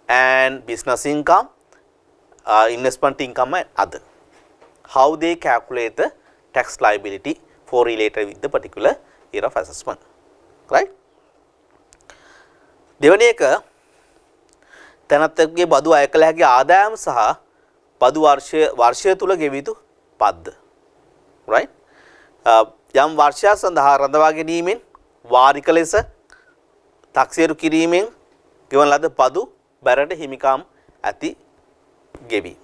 and business income, investment income and other. How they calculate the tax liability for related with the particular year of assessment. Right? දෙවැනි එක තැනැත්තෙකුගේ බදු අය කළ හැකි ආදායම් සහ බදු වර්ෂය තුල ගෙවිය යුතු පද්ද. Right? යම් වර්ෂයක් සඳහා රඳවා ගැනීමෙන් වාරික ලෙස taksiru කිරීමෙන් ගෙවන ලද බදු බැරට හිමිකම් ඇති ගෙවි.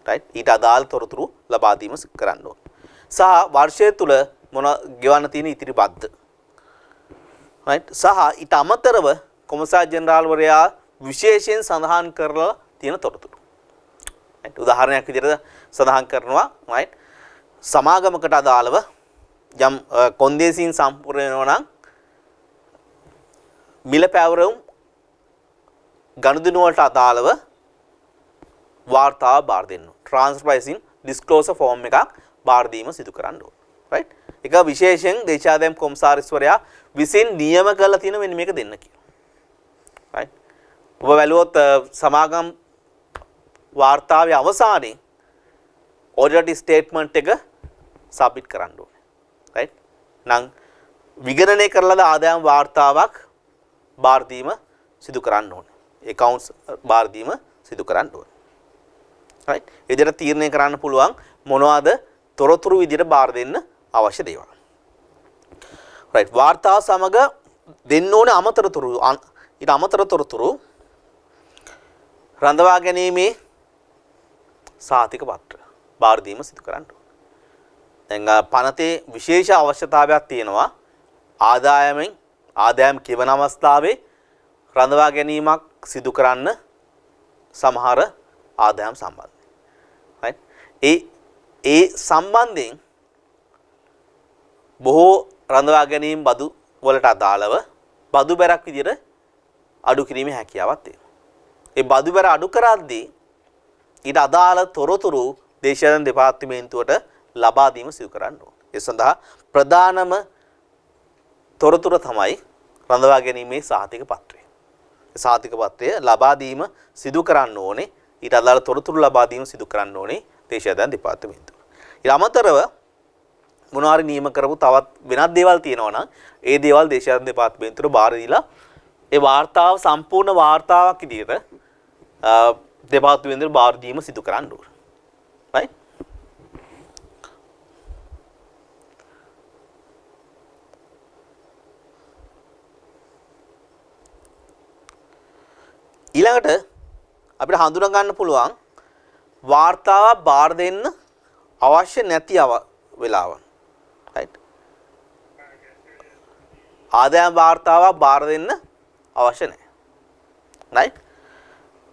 Right? ඊට අදාළ තොරතුරු ලබා දීම කරන්න ඕන. සහ වර්ෂය තුල මොන ගෙවන්න තියෙන ඉතිරි බද්ද. Right? සහ ඊට අමතරව කොමසාර් ජෙනරාල්වරයා විශේෂයෙන් සඳහන් කරලා තියෙන තොරතුරු. right? උදාහරණයක් විදිහට සඳහන් කරනවා right? සමාගමකට අදාළව යම් කොන්දේසීන් සම්පූර්ණ වෙනවා නම් මිල පැවරුම් ගනුදෙනු වලට අදාළව වාර්තාව බාර දෙන්න. transfer pricing disclosure form එකක් බාර දීම සිදු කරන්න ඕන. right? ඒක විශේෂයෙන් දේශීය ආදායම් කොමසාරිස්වරයා විසින් නියම කරලා තියෙන මෙන්න මේක දෙන්න කියලා. right? ඔබ වැළුවොත් සමාගම් වාර්තාවේ අවසානයේ audited statement එක සබ්මිට් කරන්න ඕනේ. right? නම් විගණනය කරලා ආදායම් වාර්තාවක් බාර දීම සිදු කරන්න ඕනේ. accounts බාර දීම සිදු කරන්න ඕනේ. right? ඒ විදිහට තීරණය කරන්න පුළුවන් මොනවාද තොරතුරු විදිහට බාර දෙන්න අවශ්‍ය දේවල්. right? වාර්තාව සමග දෙන්න ඕනේ අමතර තොරතුරු. ඊට අමතර තොරතුරු රඳවා ගැනීමේ සාතික පත්‍ර බාර දීම සිදු කරන්න ඕනේ. දැන් පනතේ විශේෂ අවශ්‍යතාවයක් තියෙනවා ආදායම් කියවන අවස්ථාවේ රඳවා ගැනීමක් සිදු කරන්න සමහර ආදායම් සම්බන්ධයෙන්. right? ඒ සම්බන්ධයෙන් බොහෝ රඳවා ගැනීම බදු වලට අදාළව බදු බැරක් විදිහට අඩු කිරීමේ හැකියාවක් තියෙනවා. ඒ බදු බැර අඩු කරද්දී ඊට අදාළ තොරතුරු දේශීය දෙපාර්තමේන්තුවට ලබා දීම සිදු කරන්න ඕනේ. ඒ සඳහා ප්‍රධානම තොරතුර තමයි රඳවා ගැනීමේ සහතික පත්‍රය. සහතික පත්‍රය ලබා දීම සිදු කරන්න ඕනේ. ඊට අදාළ තොරතුරු ලබා දීම සිදු කරන්න ඕනේ දේශීය දෙපාර්තමේන්තුව. ඊට අමතරව මොනවාරි නියම කරපු තවත් වෙනත් දේවල් තියෙනවා නම් ඒ දේවල් දේශීය දෙපාර්තමේන්තුවට බාර දීලා ඒ වාර්තාව සම්පූර්ණ වාර්තාවක් විදිහට දෙපාර්තමේන්තුවට බාර දීම සිදු කරන්න ඕනේ. right? ඊළඟට අපිට හඳුනා ගන්න පුළුවන් වාර්තාව බාර දෙන්න අවශ්‍ය නැති වෙලාව. right? ආදායම් වාර්තාව බාර දෙන්න අවශ්‍ය නැහැ. right?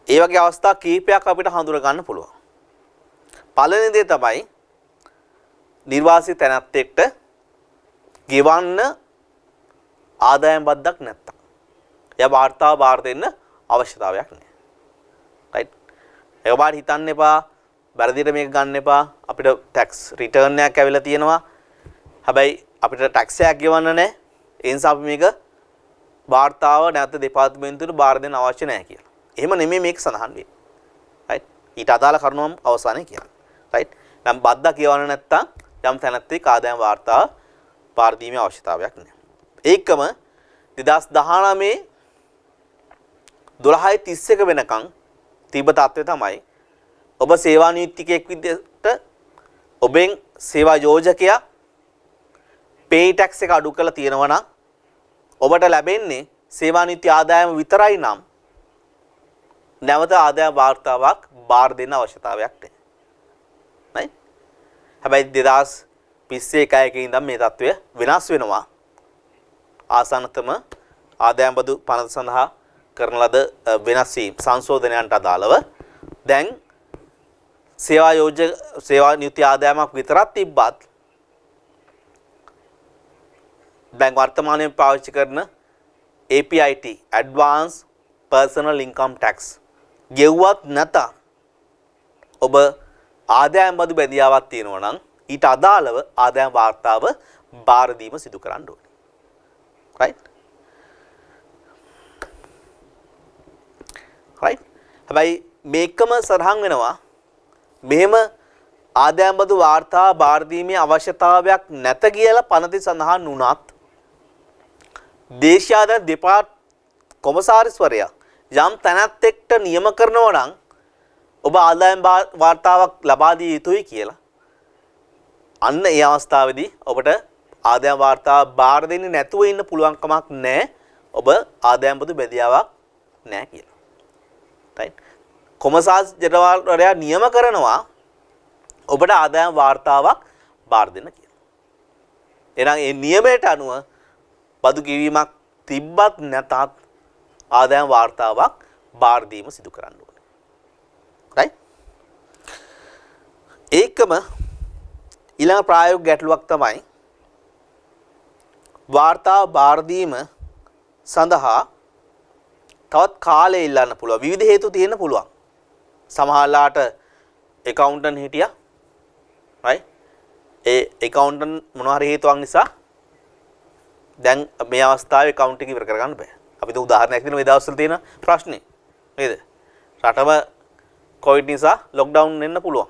ඒ වගේ අවස්ථා කීපයක් අපිට හඳුනා ගන්න පුළුවන්. පළවෙනි දේ තමයි නිර්වාසිත තැනැත්තෙක්ට ගෙවන්න ආදායම් බද්දක් නැත්තම්. එයා වාර්තාව බාර දෙන්න අවශ්‍යතාවයක් නැහැ. right? ඒක බාර හිතන්න එපා. වැරදියට මේක ගන්න එපා. අපිට ටැක්ස් රිටර්න් එකක් ඇවිල්ලා තියෙනවා. හැබැයි අපිට ටැක්ස් එකක් ගෙවන්න නැහැ. ඒ නිසා අපි මේක වාර්තාව නැවත දෙපාර්තමේන්තුවට බාර දෙන්න අවශ්‍ය නැහැ කියලා. එහෙම නෙමෙයි මේක සඳහන් වෙන්නේ. right? ඊට අදාළ කරුණුවම අවසානයේ කියන්නේ. right? නම් බද්දා කියවන්න නැත්තම් යම් තැනැත්තෙක් ආදායම් වාර්තාව බාර දීමේ අවශ්‍යතාවයක් නැහැ. ඒකම 2019 12:31 වෙනකන් තිබ තත්ත්වය තමයි ඔබ සේවා නීතිකයෙක් විදිහට ඔබෙන් සේවා යෝජකයා pay tax එක අඩු කරලා තියෙනවා නම් ඔබට ලැබෙන්නේ සේවා නීති ආදායම විතරයි නම් නැවත ආදායම් වාර්තාවක් බාර දෙන්න අවශ්‍යතාවයක් නැහැ. right? හැබැයි 2021 ඉඳන් මේ තත්ත්වය වෙනස් වෙනවා. ආසන්නතම ආදායම් බදු පනත සඳහා කරන ලද වෙනස් වීම් සංශෝධනයන්ට අදාළව දැන් සේවා නීති ආදායමක් විතරක් තිබ්බත් දැන් වර්තමානයේ පාවිච්චි කරන APIT Advanced Personal Income Tax ගෙව්වත් නැත ඔබ ආදායම් බදු බැඳියාවක් තියෙනවා නම් ඊට අදාළව ආදායම් වාර්තාව බාර දීම සිදු කරන්න ඕනේ. right? right? හැබැයි මේකම සරහන් වෙනවා මෙහෙම ආදායම් බදු වාර්තාව බාර දීමේ අවශ්‍යතාවයක් නැත කියලා පනතේ සඳහන් වුණත් දේශීය ආදායම් කොමසාරිස්වරයා යම් තැනත් එක්ක නියම කරනවා නම් ඔබ ආදායම් වාර්තාවක් ලබා දිය යුතුයි කියලා. අන්න ඒ අවස්ථාවේදී ඔබට ආදායම් වාර්තාව බාර දෙන්නේ නැතුව ඉන්න පුළුවන් කමක් නැහැ. ඔබ ආදායම් බදු බැදියාවක් නැහැ කියලා. right? කොමසාස් ජනවාරයා නියම කරනවා ඔබට ආදායම් වාර්තාවක් බාර දෙන්න කියලා. එහෙනම් ඒ නියමයට අනුව බදු ගෙවීමක් තිබ්බත් නැතත් ආදායම් වාර්තාවක් බාර දීම සිදු කරන්න ඕනේ. right? ඒකම ඊළඟ ප්‍රායෝගික ගැටලුවක් තමයි වාර්තාව බාර දීම සඳහා තවත් කාලය ඉල්ලන්න පුළුවන්. විවිධ හේතු තියෙන්න පුළුවන්. සමහරලාට accountant හිටියා. right? ඒ accountant මොනවා හරි හේතුවක් නිසා දැන් මේ අවස්ථාවේ accounting ඉවර කරගන්න බෑ. අපි දුක උදාහරණයක් දෙන්න මේ දවස්වල තියෙන ප්‍රශ්නේ. නේද? රටම කොවිඩ් නිසා ලොක්ඩවුන් වෙන්න පුළුවන්.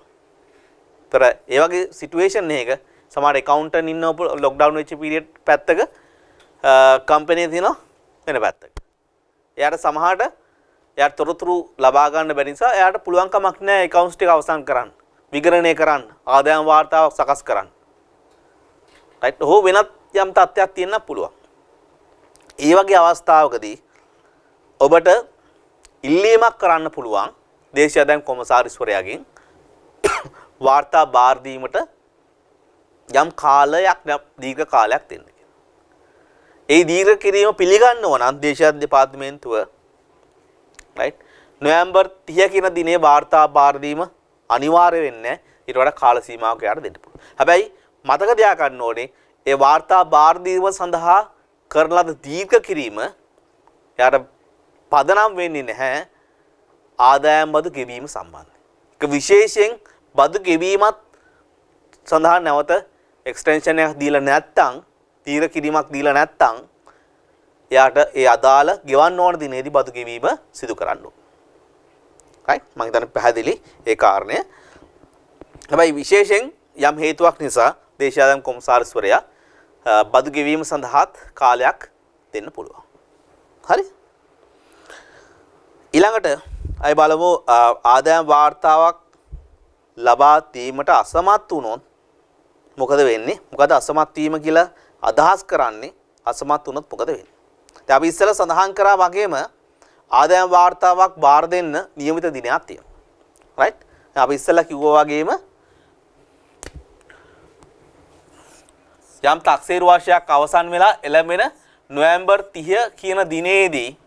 ඒතර ඒ වගේ සිටුේෂන් එකක සමහර accountant ඉන්න ලොක්ඩවුන් වෙච්ච පීරියඩ් පැත්තක කම්පැනි තියෙනවා වෙන පැත්තක. එයාට සමහරට එයාට තොරතුරු ලබා ගන්න බැරි නිසා එයාට පුළුවන් කමක් නැහැ accounts ටික අවසන් කරන්න. විගණනය කරන්න, ආදායම් වාර්තාවක් සකස් කරන්න. right? ඔහු වෙනත් යම් තත්ත්වයක් තියෙන්න පුළුවන්. ඒ වගේ අවස්ථාවකදී ඔබට ඉල්ලීමක් කරන්න පුළුවන් දේශීය ආදායම් කොමසාරිස්වරයාගෙන් වාර්තා බාර දීමට යම් කාලයක් දීර්ඝ කාලයක් දෙන්න කියලා. ඒ දීර්ඝ කිරීම පිළිගන්නව නම් දේශීය දෙපාර්තමේන්තුව right නොවැම්බර් 30 කියන දිනේ වාර්තා බාර දීම අනිවාර්ය වෙන්නේ ඊට වඩා කාල සීමාවක් යාට දෙන්න පුළුවන්. හැබැයි මතක තියාගන්න ඕනේ ඒ වාර්තා බාර දීම සඳහා කරන ලද දීර්ඝ කිරීම යාට පදනම් වෙන්නේ නැහැ ආදායම් බදු ගෙවීම සම්බන්ධයෙන්. ඒක විශේෂයෙන් බදු ගෙවීමත් සඳහා නැවත එක්ස්ටෙන්ෂන් එකක් දීලා නැත්නම් දීර්ඝ කිරීමක් දීලා නැත්නම් එයාට ඒ අදාළ ගෙවන්න ඕන දිනේදී බදු ගෙවීම සිදු කරන්න ඕන. right? මම හිතන්නේ පැහැදිලි ඒ කාරණය. හැබැයි විශේෂයෙන් යම් හේතුවක් නිසා දේශීය ආදායම් කොමසාරිස්වරයා බදු ගෙවීම සඳහාත් කාලයක් දෙන්න පුළුවන්. හරි? ඊළඟට අය බලමු ආදායම් වාර්තාවක් ලබා දීමට අසමත් වුණොත් මොකද වෙන්නේ? මොකද අසමත් වීම කියලා අදහස් කරන්නේ අසමත් වුණොත් මොකද වෙන්නේ? දැන් අපි ඉස්සෙල්ලා සඳහන් කරා වගේම ආදායම් වාර්තාවක් බාර දෙන්න නියමිත දිනයක් තියෙනවා. right? අපි ඉස්සෙල්ලා කිව්වා වගේම යම් තාක්ෂේරු වර්ෂයක් අවසන් වෙලා එළඹෙන නොවැම්බර් 30 කියන දිනේදී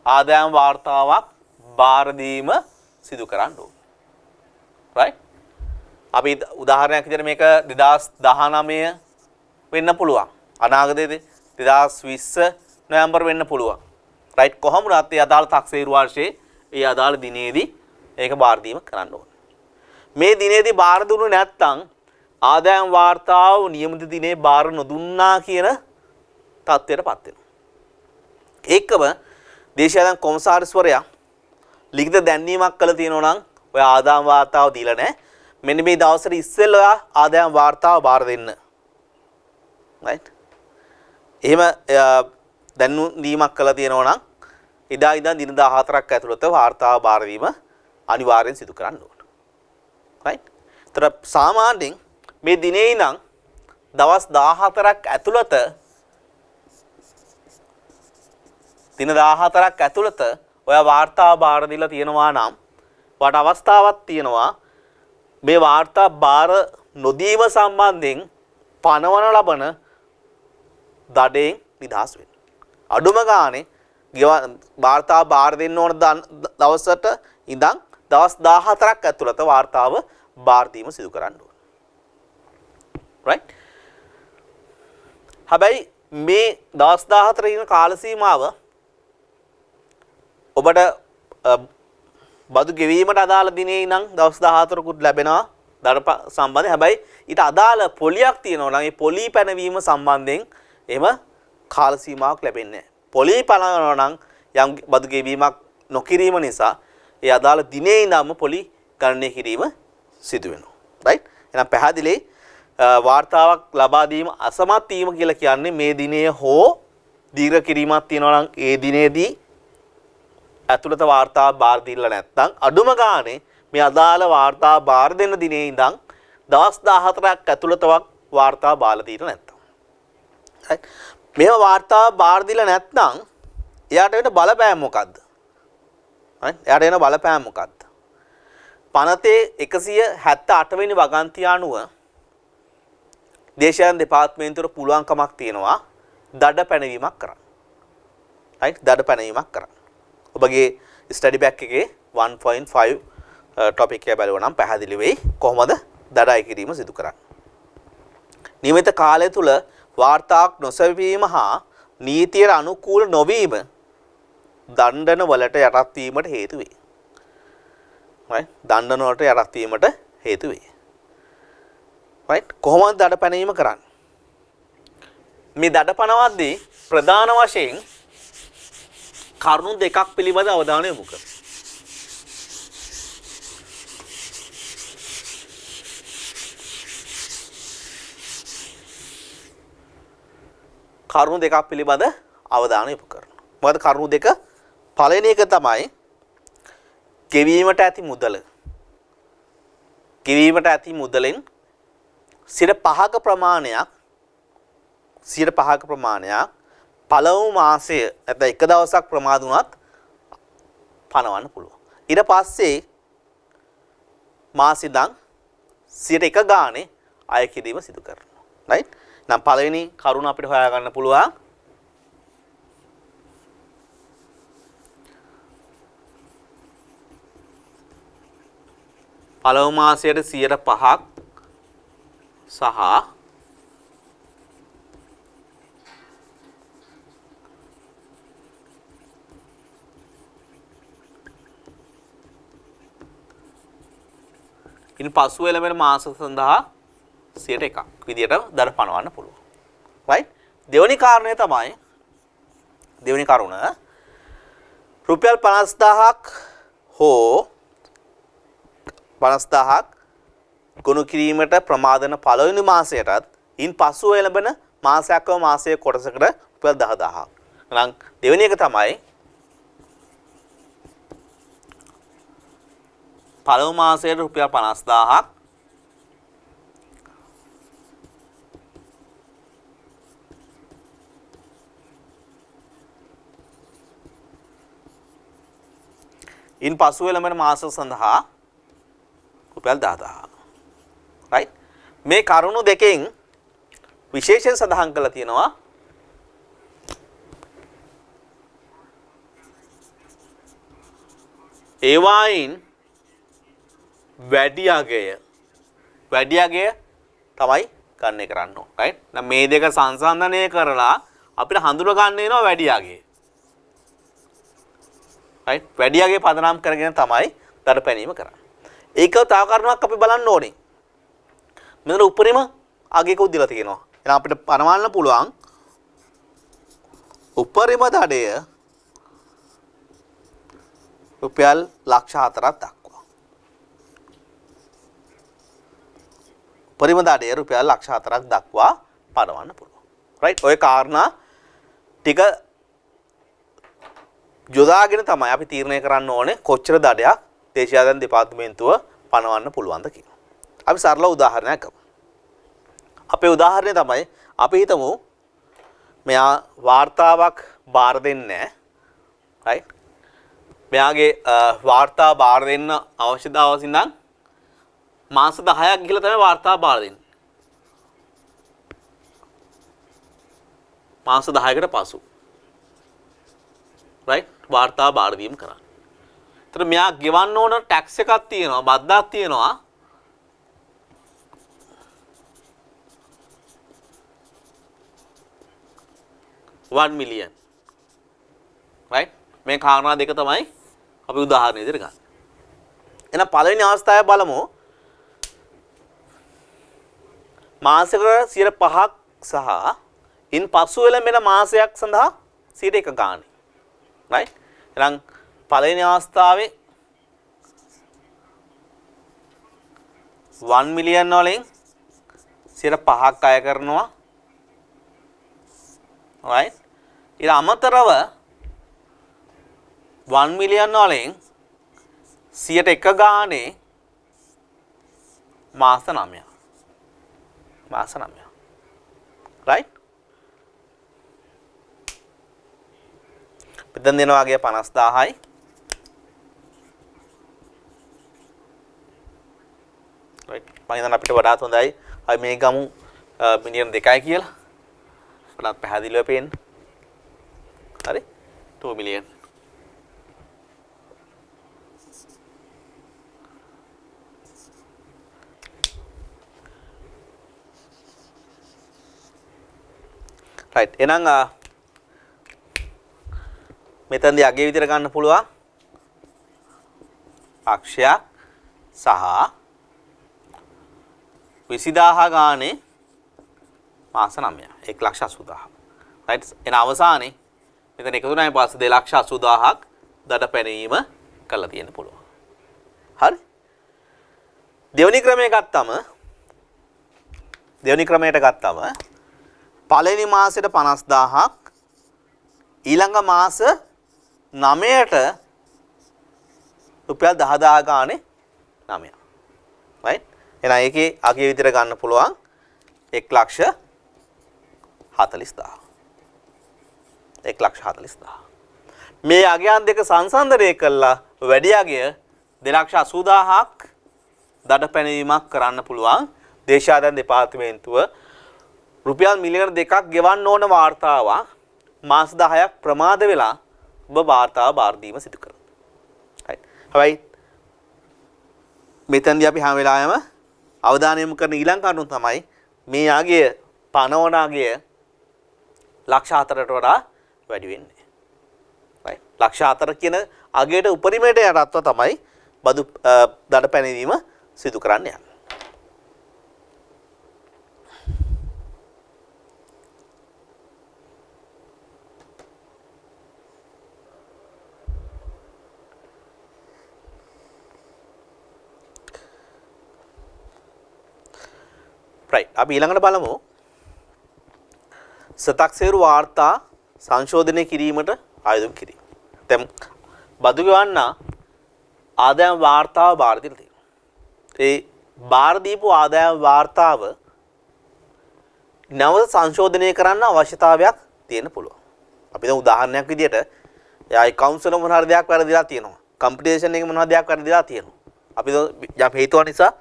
ආදායම් වාර්තාවක් බාර දීම සිදු කරන්න ඕනේ. right? අපි උදාහරණයක් විදිහට මේක 2019 වෙන්න පුළුවන්. අනාගතයේදී 2020 නොවැම්බර් වෙන්න පුළුවන්. right? කොහොම වුණත් ඒ අදාළ තාක්ෂේරු වර්ෂයේ ඒ අදාළ දිනේදී ඒක බාර දීම කරන්න ඕනේ. මේ දිනේදී බාර දුන්නු නැත්නම් ආදායම් වාර්තාව නියමිත දිනේ බාර නොදුන්නා කියන තත්ත්වයටපත් වෙනවා. ඒකම දේශීය ආදායම් කොමසාරිස්වරයා ලිඛිත දැන්වීමක් කළ තියෙනවා නම් ඔය ආදායම් වාර්තාව දීලා නැහැ. මෙන්න මේ දවසට ඉස්සෙල්ලා ආදායම් වාර්තාව බාර දෙන්න. right? එහෙම දැන්වීමක් කළ තියෙනවා නම් එදා ඉඳන් දින 14ක් ඇතුළත වාර්තාව බාර දීම අනිවාර්යෙන් සිදු කරන්න ඕන. right? ඒතර සාමාන්‍යයෙන් මේ දිනේ ඉඳන් දවස් 14ක් ඇතුළත දින 14ක් ඇතුළත ඔය වාර්තාව බාර දීලා තියෙනවා නම් වට අවස්ථාවක් තියෙනවා මේ වාර්තා බාර නොදීම සම්බන්ධයෙන් පනවන ලබන දඩයෙන් නිදහස් වෙන්න. අඩුම ගානේ වාර්තාව බාර දෙන්න ඕන දවසට ඉඳන් දවස් 14ක් ඇතුළත වාර්තාව බාර දීම සිදු කරන්න ඕන. right? හැබැයි මේ දවස් 14 ඉන්න කාල සීමාව ඔබට බදු ගෙවීමට අදාළ දිනේ ඉඳන් දවස් 14කුත් ලැබෙනවා දර සම්බන්ධයෙන්. හැබැයි ඊට අදාළ පොලියක් තියෙනවා නම් ඒ පොලි පැනවීම සම්බන්ධයෙන් එහෙම කාල සීමාවක් ලැබෙන්නේ නැහැ. පොලි පැනවනවා නම් යම් බදු ගෙවීමක් නොකිරීම නිසා ඒ අදාළ දිනේ ඉඳන්ම පොලි ගණනය කිරීම සිදු වෙනවා. right? එහෙනම් පැහැදිලි වාර්තාවක් ලබා දීම අසමත් වීම කියලා කියන්නේ මේ දිනේ හෝ දීර්ඝ කිරීමක් තියෙනවා නම් ඒ දිනේදී ඇතුළත වාර්තා බාර දීලා නැත්නම් අඩුම ගානේ මේ අදාළ වාර්තා බාර දෙන දිනේ ඉඳන් දවස් 14ක් ඇතුළතවත් වාර්තා බාර දීලා නැත්නම්. right මේව වාර්තා බාර දීලා නැත්නම් එයාට වෙන බලපෑම මොකද්ද? right එයාට වෙන බලපෑම මොකද්ද? පනතේ 178 වෙනි වගන්තිය අනුව දේශායන දෙපාර්තමේන්තුවට පුළුවන්කමක් තියෙනවා දඩ පැනවීමක් කරන්න. right දඩ පැනවීමක් කරන්න. ඔබගේ ස්ටඩි බැක් එකේ 1.5 ටොපික් එක බලුවා නම් පැහැදිලි වෙයි කොහොමද දඩයි කිරීම සිදු කරන්නේ. නියමිත කාලය තුල වාර්තාවක් නොසැපීම හා නීතියට අනුකූල නොවීම දණ්ඩන වලට යටත් වීමට හේතු වේ. right දණ්ඩන වලට යටත් වීමට හේතු වේ. right කොහොමද දඩ පැනවීම කරන්නේ? මේ දඩ පනවද්දී ප්‍රධාන වශයෙන් කරුණු දෙකක් පිළිබඳ අවධානය යොමු කරමු. කරුණු දෙකක් පිළිබඳ අවධානය යොමු කරනවා. මොකද කරුණු දෙක පළවෙනි එක තමයි ගෙවීමට ඇති මුදල. ගෙවීමට ඇති මුදලෙන් 5% ප්‍රමාණයක් පළමු මාසය නැත්නම් එක දවසක් ප්‍රමාද වුණත් පනවන්න පුළුවන්. ඊට පස්සේ මාසෙ ඉඳන් 100% ගානේ අය කිරීම සිදු කරනවා. right නම් පළවෙනි කරුණ අපිට හොයා ගන්න පුළුවන් පළමු මාසයට 5% සහ ඉන් පසුව එළඹෙන මාස සඳහා 100% විදියට දඩ පනවන්න පුළුවන්. right දෙවෙනි කාරණය තමයි දෙවෙනි කරුණ රුපියල් 50000ක් හෝ 50000ක් ගොනු කිරීමට ප්‍රමාදන පළවෙනි මාසයටත් ඉන් පසුව එළඹෙන මාසයක්ව මාසයේ කොටසකට රුපියල් 10000ක්. එහෙනම් දෙවෙනි එක තමයි පළමු මාසයට රුපියල් 50000ක් ඉන් පසුව එළඹෙන මාස සඳහා රුපියල් 10000ක්. right මේ කරුණු දෙකෙන් විශේෂයෙන් සඳහන් කරලා තියෙනවා ඒවායින් වැඩි අගය තමයි ගන්න කරන්න ඕන. right දැන් මේ දෙක සංසන්දනය කරලා අපිට හඳුනා ගන්න වෙනවා වැඩි අගය. right වැඩි අගය පදනම් කරගෙන තමයි දඩ පැනීම කරන්නේ. ඒක තව කාරණාවක් අපි බලන්න ඕනේ. මෙතන උපරිම අගයක උදලා තියෙනවා. එහෙනම් අපිට පනවන්න පුළුවන් උපරිම දඩය රුපියල් 4ක් දක්වා. උපරිම දඩය රුපියල් 4ක් දක්වා පනවන්න පුළුවන්. right ඔය කාරණා ටික යොදාගෙන තමයි අපි තීරණය කරන්න ඕනේ කොච්චර දඩයක් දේශීය දෙපාර්තමේන්තුව පනවන්න පුළුවන්ද කියලා. අපි සරල උදාහරණයක් ගමු. අපේ උදාහරණය තමයි අපි හිතමු මෙයා වාර්තාවක් බාර දෙන්නේ නැහැ. right මෙයාගේ වාර්තා බාර දෙන්න අවශ්‍යතාවය ඉඳන් මාස 10ක් ගිහලා තමයි වාර්තා බාර දෙන්නේ. මාස 10කට පසු right වාර්තා බාර දීම කරන්න. ඒතර මෙයා ගෙවන්න ඕන ටැක්ස් එකක් තියෙනවා, බද්දක් තියෙනවා. $1 million. right මේ කාරණා දෙක තමයි අපි උදාහරණ විදිහට ගන්න. එහෙනම් පළවෙනි අවස්ථාවේ බලමු මාසෙකට 5% සහ ඉන් පසු එළඹෙන මාසයක් සඳහා 1% ගානේ. right එහෙනම් පළවෙනි අවස්ථාවේ 1 million වලින් 5% අය කරනවා. right ඊට අමතරව 1 මිලියන් වලින් 101 ගානේ මාස 9ක්. මාස 9ක්. right? මෙතන දෙනවා වගේ 50000යි. right? මම හිතන්නේ අපිට වඩාත් හොඳයි. අපි මේ ගමු මිලියන් 2යි කියලා. වඩාත් පැහැදිලිව පේන්න. හරි? 2 මිලියන්. right එහෙනම් මෙතනදී අගේ විදිහට ගන්න පුළුවන් අක්ෂයක් සහ 20000 ගානේ මාස 9ක් 1,80,000 right එන අවසානයේ මෙතන එකතු වුණායින් පස්සේ 2,80,000ක් දඩ පැනීම කරලා තියෙන්න පුළුවන් හරි දෙවෙනි ක්‍රමයට ගත්තම පළවෙනි මාසෙට 50000ක් ඊළඟ මාස 9ට රුපියල් 10000 ගානේ 9ක් right එහෙනම් ඒකේ අගේ විදිහට ගන්න පුළුවන් 1,40,000 මේ අගයන් දෙක සංසන්දනය කළා වැඩි අගය 2,80,000ක් දඩ පැනවීමක් කරන්න පුළුවන් දේශාධන දෙපාර්තමේන්තුව රුපියල් මිලියන 2ක් ගෙවන්න ඕන වාර්තාවක් මාස 10ක් ප්‍රමාද වෙලා ඔබ වාර්තාව බාර දීම සිදු කරනවා. right. හැබැයි මෙතනදී අපි හැම වෙලාවෙම අවධානය යොමු කරන ඊළඟ කරුණ තමයි මේ අගය පනවන අගය 4,00,000ට වඩා වැඩි වෙන්නේ. right. 4,00,000 කියන අගයට උපරිමයට යටත්ව තමයි බදු දඩ පැනවීම සිදු කරන්න යන්නේ. right අපි ඊළඟට බලමු සතක්සේරු වාර්තා සංශෝධනය කිරීමට ආයෝජන කිරීම. දැන් බදු ගෙවන්න ආදායම් වාර්තාව බාර දීලා තියෙනවා. ඒ බාර දීපු ආදායම් වාර්තාව නව සංශෝධනය කරන්න අවශ්‍යතාවයක් තියෙන පුළුවන්. අපි දැන් උදාහරණයක් විදිහට එයා accounts වල මොන හරි දෙයක් වැරදිලා තියෙනවා. computation එකේ මොන හරි දෙයක් වැරදිලා තියෙනවා. අපි යම් හේතුවක් නිසා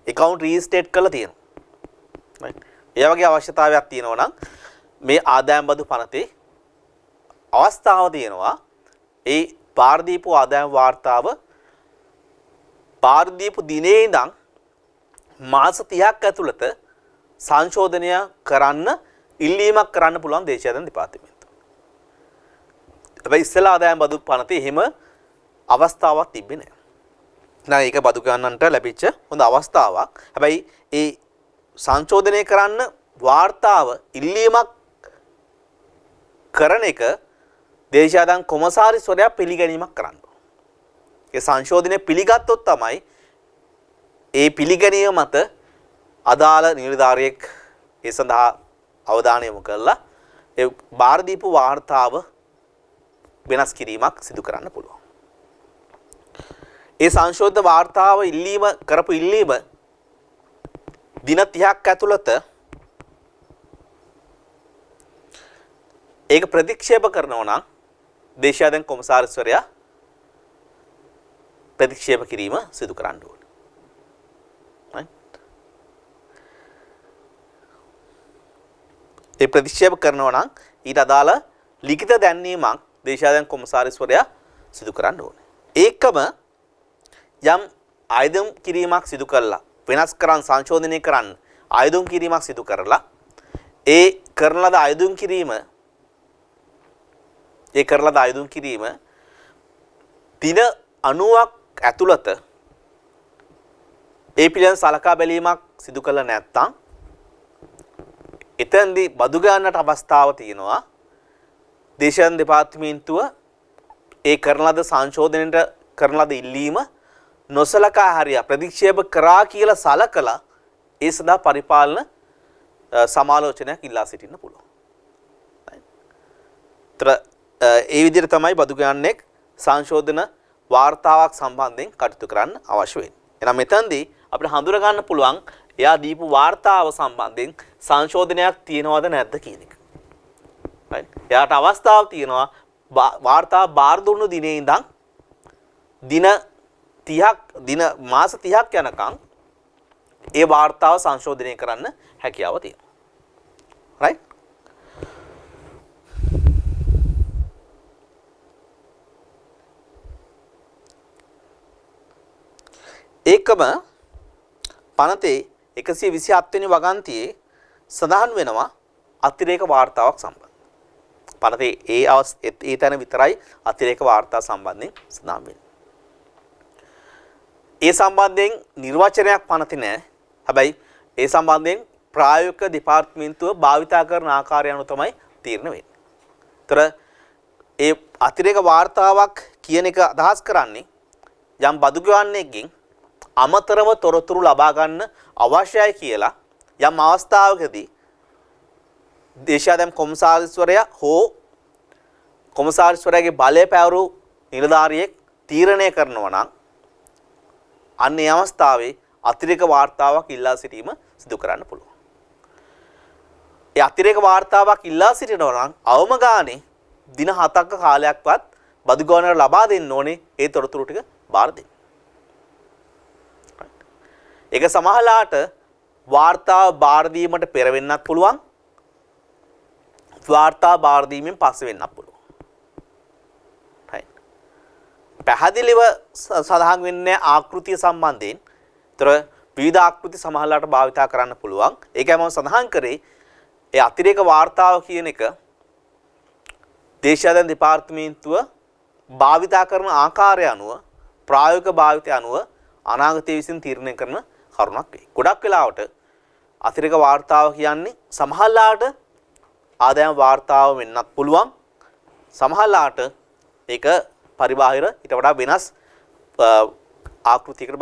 account restate කරලා තියෙනවා. ඒ වගේ අවශ්‍යතාවයක් තියෙනවා නම් මේ ආදායම් බදු පනතේ අවස්ථාව තියෙනවා ඒ බාර දීපු ආදායම් වාර්තාව බාර දීපු දිනේ ඉඳන් මාස 30ක් ඇතුළත සංශෝධනය කරන්න ඉල්ලීමක් කරන්න පුළුවන් දේශාධන දෙපාර්තමේන්තුව. හැබැයි ඉස්සෙල්ලා ආදායම් බදු පනතේ එහෙම අවස්ථාවක් තිබ්බේ නැහැ. නෑ ඒක බදු ගන්නන්ට ලැබිච්ච හොඳ අවස්ථාවක්. හැබැයි ඒ සංශෝධනය කරන්න වාර්තාව ඉල්ලීමක් කරන එක දේශාධන කොමසාරිස්වරයා පිළිගැනීමක් කරන්න ඕන. ඒ සංශෝධනය පිළිගත්තොත් තමයි ඒ පිළිගැනීම මත අදාළ නිලධාරියෙක් ඒ සඳහා අවධානය යොමු කරලා ඒ බාර දීපු වාර්තාව වෙනස් කිරීමක් සිදු කරන්න පුළුවන්. ඒ සංශෝධිත වාර්තාව කරපු ඉල්ලීම දින 30ක් ඇතුළත ඒක ප්‍රතික්ෂේප කරනවා නම් දේශාධන කොමසාරිස්වරයා ප්‍රතික්ෂේප කිරීම සිදු කරන්න ඕනේ. ඒ ප්‍රතික්ෂේප කරනවා නම් ඊට අදාළ ලිඛිත දැන්වීමක් දේශාධන කොමසාරිස්වරයා සිදු කරන්න ඕනේ. ඒකම යම් ආයෝජන කිරීමක් සිදු කළා වෙනස් කරන් සංශෝධනය කරන්න ආයෝජන කිරීමක් සිදු කරලා ඒ කරන ලද ආයෝජන කිරීම දින 90ක් ඇතුළත ඒ පිළිබඳ සලකා බැලීමක් සිදු කළ නැත්නම් එතෙන්දී බදු ගන්නට අවස්ථාව තියෙනවා දේශාධන දෙපාර්තමේන්තුව ඒ කරන ලද සංශෝධනයට කරන ලද ඉල්ලීම නොසලකා හරිය ප්‍රතික්ෂේප කරා කියලා සලකලා ඒ සඳහා පරිපාලන සමාලෝචනයක් ඉල්ලා සිටින්න පුළුවන්. ඒ විදිහට තමයි බදු ගාන්නෙක් සංශෝධන වාර්තාවක් සම්බන්ධයෙන් කටයුතු කරන්න අවශ්‍ය වෙන්නේ. එහෙනම් මෙතනදී අපිට හඳුනා ගන්න පුළුවන් එයා දීපු වාර්තාව සම්බන්ධයෙන් සංශෝධනයක් තියෙනවද නැද්ද කියන එක. right? එයාට අවස්ථාවක් තියෙනවා වාර්තාව බාර දුන්නු දිනේ ඉඳන් දින 30ක් මාස 30ක් යනකම් ඒ වාර්තාව සංශෝධනය කරන්න හැකියාව තියෙනවා. right? ඒකම පනතේ 127 වෙනි වගන්තියේ සඳහන් වෙනවා අතිරේක වාර්තාවක් සම්බන්ධ. පනතේ ඒ තැන විතරයි අතිරේක වාර්තා සම්බන්ධයෙන් සඳහන් වෙන්නේ. ඒ සම්බන්ධයෙන් නිර්වචනයක් පනතේ නැහැ. හැබැයි ඒ සම්බන්ධයෙන් ප්‍රායෝගික දෙපාර්තමේන්තුව භාවිතා කරන ආකාරය අනුව තමයි තීරණය වෙන්නේ. ඒතර ඒ අතිරේක වාර්තාවක් කියන එක අදහස් කරන්නේ යම් බදු ගෙවන්නෙක්ගෙන් අමතරව තොරතුරු ලබා ගන්න අවශ්‍යයි කියලා යම් අවස්ථාවකදී දේශාධම කොමසාරිස්වරයා හෝ කොමසාරිස්වරයාගේ බලය පැවරු නිලධාරියෙක් තීරණය කරනවා නම් අන්න ඒ අවස්ථාවේ අතිරේක වාර්තාවක් ඉල්ලා සිටීම සිදු කරන්න පුළුවන්. ඒ අතිරේක වාර්තාවක් ඉල්ලා සිටිනවා නම් අවම ගානේ දින 7ක කාලයක්වත් බදු ගානට ලබා දෙන්න ඕනේ ඒ තොරතුරු ටික බාර දෙන්න. ඒක සමහරලාට වාර්තාව බාර දීමට පෙර වෙන්නත් පුළුවන්. වාර්තා බාර දීමෙන් පස්සේ වෙන්නත් පුළුවන්. right. පැහැදිලිව සඳහන් වෙන්නේ ආකෘතිය සම්බන්ධයෙන්. ඒතර විවිධ ආකෘති සමහරලාට භාවිතා කරන්න පුළුවන්. ඒකයි මම සඳහන් කරේ ඒ අතිරේක වාර්තාව කියන එක දේශාධන දෙපාර්තමේන්තුව භාවිතා කරන ආකාරය අනුව ප්‍රායෝගික භාවිතය අනුව අනාගතයේ විසින් තීරණය කරන කරුණක් වේ. ගොඩක් වෙලාවට අතිරේක වාර්තාව කියන්නේ සමහරලාට ආදායම් වාර්තාව වෙන්නත් පුළුවන්. සමහරලාට ඒක පරිබාහිර ඊට වඩා වෙනස් ආකෘතියකට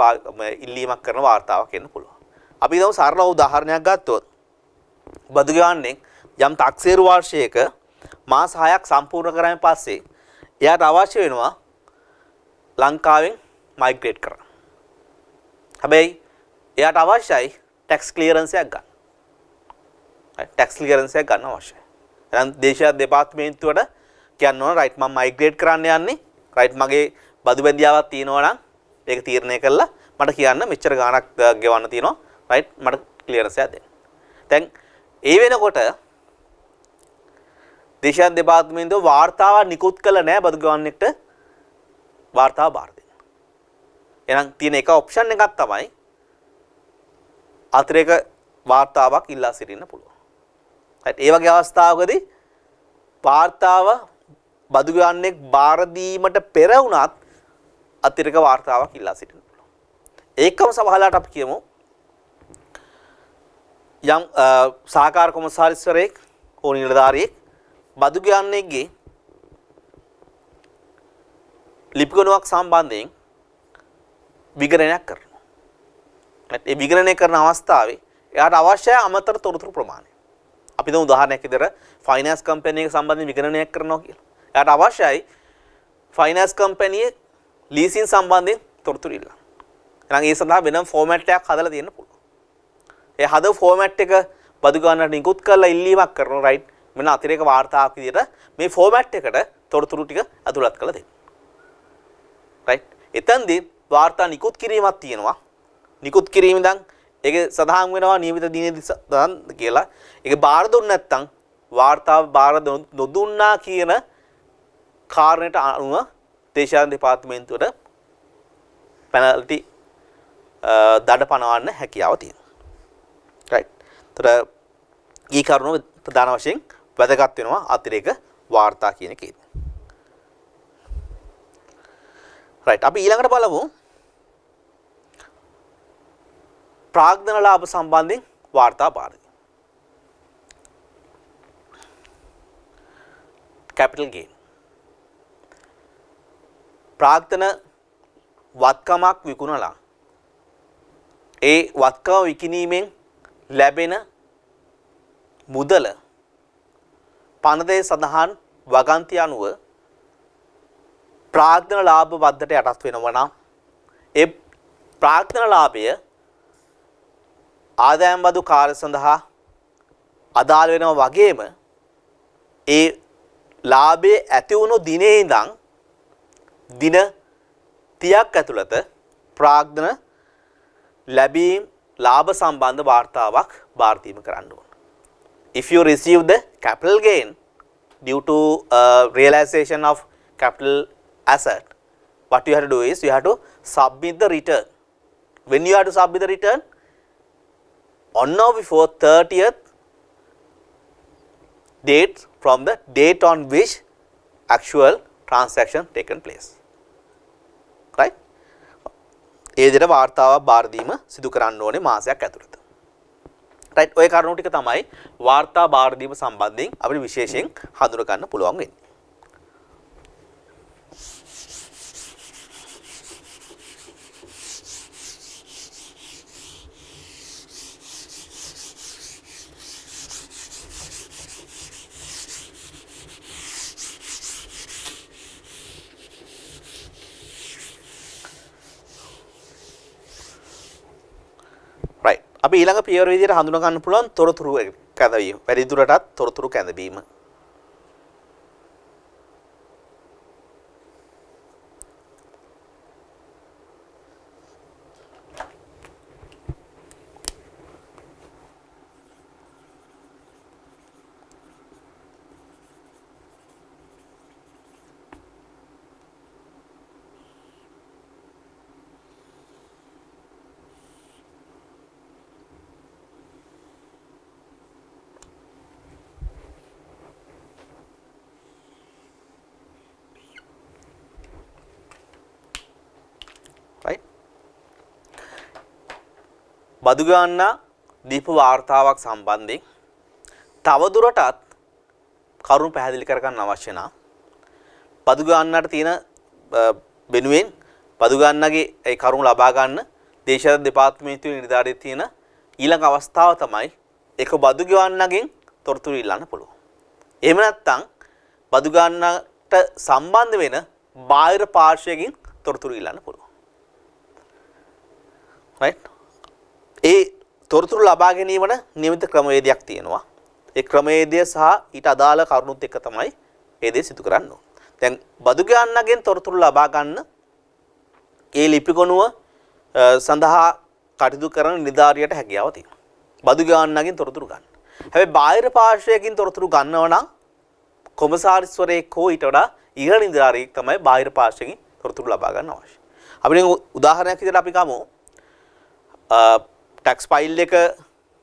ඉල්ලීමක් කරන වාර්තාවක් වෙන්න පුළුවන්. අපි හිතමු සරල උදාහරණයක් ගත්තොත් බදු ගෙවන්නේ යම් තාක්සේරු වර්ෂයක මාස 6ක් සම්පූර්ණ කරායින් පස්සේ එයාට අවශ්‍ය වෙනවා ලංකාවෙන් මයිග්‍රේට් කරන්න. හැබැයි එයාට අවශ්‍යයි ටැක්ස් ක්ලියරන්ස් එකක් ගන්න. ටැක්ස් ක්ලියරන්ස් එකක් ගන්න අවශ්‍යයි. එහෙනම් දේශීය දෙපාර්තමේන්තුවට කියන්න ඕන රයිට් මම මයිග්‍රේට් කරන්න යන්නේ. රයිට් මගේ බදු බැඳියාවක් තියෙනවා නම් ඒක තීරණය කළා මට කියන්න මෙච්චර ගාණක් ගෙවන්න තියෙනවා. රයිට් මට ක්ලියරන්ස් එකක් දෙන්න. දැන් ඒ වෙනකොට දේශීය දෙපාර්තමේන්තුව වාර්තාවක් නිකුත් කළ නැහැ බදු ගෙවන්නෙක්ට වාර්තාව බාර දෙන්න. එහෙනම් තියෙන එක ඔප්ෂන් එකක් තමයි අතිරේක වාර්තාවක් ඉල්ලා සිටින්න පුළුවන්. right ඒ වගේ අවස්ථාවකදී වාර්තාව බදු ගෙවන්නෙක් බාර දීමට පෙර වුණත් අතිරේක වාර්තාවක් ඉල්ලා සිටින්න පුළුවන්. ඒකම සමහරලාට අපි කියමු යම් සහකාර කොමසාරිස්වරයෙක් හෝ නිලධාරියෙක් බදු ගෙවන්නෙක්ගේ ලිපිගොනුවක් සම්බන්ධයෙන් විගණනයක් කරනවා. ඒ විගණනය කරන අවස්ථාවේ එයාට අවශ්‍ය අමතර තොරතුරු ප්‍රමාණය. අපි දැන් උදාහරණයක් විදිහට ෆයිනෑන්ස් කම්පැනි එක සම්බන්ධයෙන් විගණනයක් කරනවා කියලා. එයාට අවශ්‍යයි ෆයිනෑන්ස් කම්පැනියේ ලීසින් සම්බන්ධයෙන් තොරතුරු ඉල්ලන්න. එහෙනම් ඒ සඳහා වෙනම ෆෝමැට් එකක් හදලා තියෙන්න පුළුවන්. ඒ හදව ෆෝමැට් එක බදු ගන්නට නිකුත් කරලා ඉල්ලීමක් කරනවා රයිට්. මෙන්න අතිරේක වාර්තාවක් විදිහට මේ ෆෝමැට් එකට තොරතුරු ටික ඇතුළත් කරලා දෙන්න. රයිට්. එතෙන්දී වාර්තා නිකුත් කිරීමක් තියෙනවා. නිකුත් කිරීම ඉඳන් ඒක සඳහන් වෙනවා නියමිත දිනේදී සඳහන් කියලා. ඒක බාර දුන්නේ නැත්නම් වාර්තාව බාර නොදුන්නා කියන කාරණයට අනුව දේශාධන දෙපාර්තමේන්තුවට පෙනල්ටි දඩ පනවන්න හැකියාව තියෙනවා. රයිට්. ඒතර ඊ කරුණ ප්‍රධාන වශයෙන් වැදගත් වෙනවා අතිරේක වාර්තා කියන එකේ. රයිට්. අපි ඊළඟට බලමු ප්‍රාග්ධන ලාභ සම්බන්ධයෙන් වාර්තා බාර දීම. capital gain. ප්‍රාග්ධන වත්කමක් විකුණලා ඒ වත්කම විකිණීමෙන් ලැබෙන මුදල පනතේ සඳහන් වගන්ති අනුව ප්‍රාග්ධන ලාභ වද්දට යටත් වෙනවා නම් ඒ ප්‍රාග්ධන ලාභය ආදායම් බදු කාර්ය සඳහා අදාළ වෙනවා වගේම ඒ ලාභයේ ඇති වුණු දිනේ ඉඳන් දින 30ක් ඇතුළත ප්‍රාග්ධන ලැබීම් ලාභ සම්බන්ධ වාර්තාවක් බාර දීම කරන්න ඕන. If you receive the capital gain due to realization of capital asset, what you have to do is you have to submit the return. When you have to submit the return, on or before 30th date from the date on which actual transaction taken place. Right? ඒ විදිහට වාර්තාවක් බාර දීම සිදු කරන්න ඕනේ මාසයක් ඇතුළත. right ඔය කාරණු ටික තමයි වාර්තා බාර දීම සම්බන්ධයෙන් අපිට විශේෂයෙන් හඳුනා ගන්න පුළුවන් වෙන්නේ. අපි ඊළඟ පියවර විදිහට හඳුනා ගන්න පුළුවන් තොරතුරු කැඳවීම. වැඩි දුරටත් තොරතුරු කැඳවීම. බදු ගන්න දීප වාර්තාවක් සම්බන්ධයෙන් තවදුරටත් කරුණු පැහැදිලි කර ගන්න අවශ්‍ය නම් බදු ගන්නට තියෙන වෙනුවෙන් බදු ගන්නගේ ඒ කරුණු ලබා ගන්න දේශාධිපති දෙපාර්තමේන්තුවේ නිලධාරියෙක් තියෙන ඊළඟ අවස්ථාව තමයි ඒක බදු ගන්නගෙන් තොරතුරු ඉල්ලන්න පුළුවන්. එහෙම නැත්නම් බදු ගන්නට සම්බන්ධ වෙන බාහිර පාර්ශ්වයකින් තොරතුරු ඉල්ලන්න පුළුවන්. right ඒ තොරතුරු ලබා ගැනීමන නියමිත ක්‍රමවේදයක් තියෙනවා. ඒ ක්‍රමවේදය සහ ඊට අදාළ කරුණුත් එක්ක තමයි ඒ දේ සිදු කරන්න ඕන. දැන් බදු ගන්නගෙන් තොරතුරු ලබා ගන්න ඒ ලිපි ගොනුව සඳහා කටයුතු කරන නිලධාරියට හැකියාව තියෙනවා. බදු ගන්නගෙන් තොරතුරු ගන්න. හැබැයි බාහිර පාර්ශ්වයකින් තොරතුරු ගන්නව නම් කොමසාරිස්වරයෙක් හෝ ඊට වඩා ඉහළ නිලධාරියෙක් තමයි බාහිර පාර්ශ්වයකින් තොරතුරු ලබා ගන්න අවශ්‍ය. අපි දැන් උදාහරණයක් විදිහට අපි ගමු. ටැක්ස් ෆයිල් එක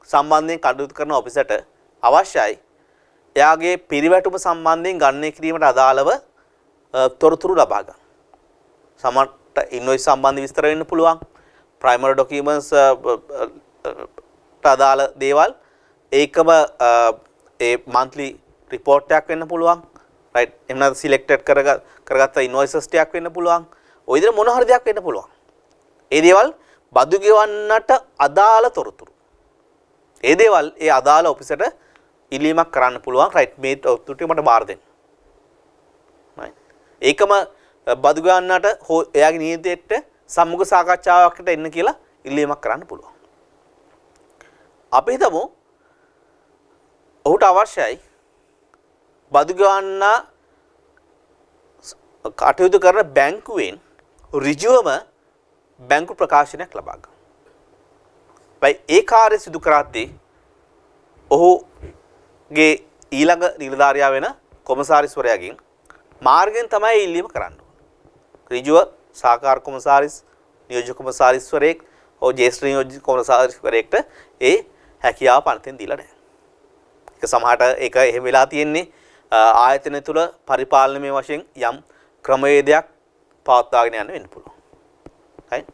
සම්බන්ධයෙන් කටයුතු කරන ඔෆිසර්ට අවශ්‍යයි එයාගේ පිරිවැටුම සම්බන්ධයෙන් ගණනය කිරීමට අදාළව තොරතුරු ලබා ගන්න. සමහරට ඉන්වොයිස් සම්බන්ධ විස්තර වෙන්න පුළුවන්. ප්‍රයිමරි ඩොකියුමන්ට්ස් අදාළ දේවල් ඒකම ඒ මන්ත්ලි රිපෝට් එකක් වෙන්න පුළුවන්. රයිට් එහෙම නැත්නම් සිලෙක්ටඩ් කරගත්ත ඉන්වොයිසස් ටිකක් වෙන්න පුළුවන්. ওই විදිහට මොන හරි දෙයක් වෙන්න පුළුවන්. ඒ දේවල් බදු ගෙවන්නට අදාළ තොරතුරු. ඒ දේවල් ඒ අදාළ ඔෆිසට ඉල්ලීමක් කරන්න පුළුවන්. රයිට් මේ තොරතුරු ටික මට බාර දෙන්න. right ඒකම බදු ගන්නට හෝ එයාගේ නීතියට සම්මුඛ සාකච්ඡාවකට එන්න කියලා ඉල්ලීමක් කරන්න පුළුවන්. අපි හිතමු ඔහුට අවශ්‍යයි බදු ගන්න කටයුතු කරන බැංකුවෙන් ඍජුවම බැංකු ප්‍රකාශනයක් ලබා ගන්න. ඒ කාර්ය සිදු කරද්දී ඔහුගේ ඊළඟ නිලධාරියා වෙන කොමසාරිස්වරයාගෙන් මාර්ගයෙන් තමයි ඉල්ලීම කරන්න ඕනේ. ඍජුව සහකාර කොමසාරිස් නියෝජ්‍ය කොමසාරිස්වරයෙක් හෝ ජ්‍යෙෂ්ඨ නියෝජ්‍ය කොමසාරිස්වරයෙක්ට ඒ හැකියාව පනතෙන් දීලා නැහැ. ඒක සමහරට ඒක එහෙම වෙලා තියෙන්නේ ආයතනය තුළ පරිපාලනමය වශයෙන් යම් ක්‍රමවේදයක් පවත්වාගෙන යන්න වෙන්න පුළුවන්. right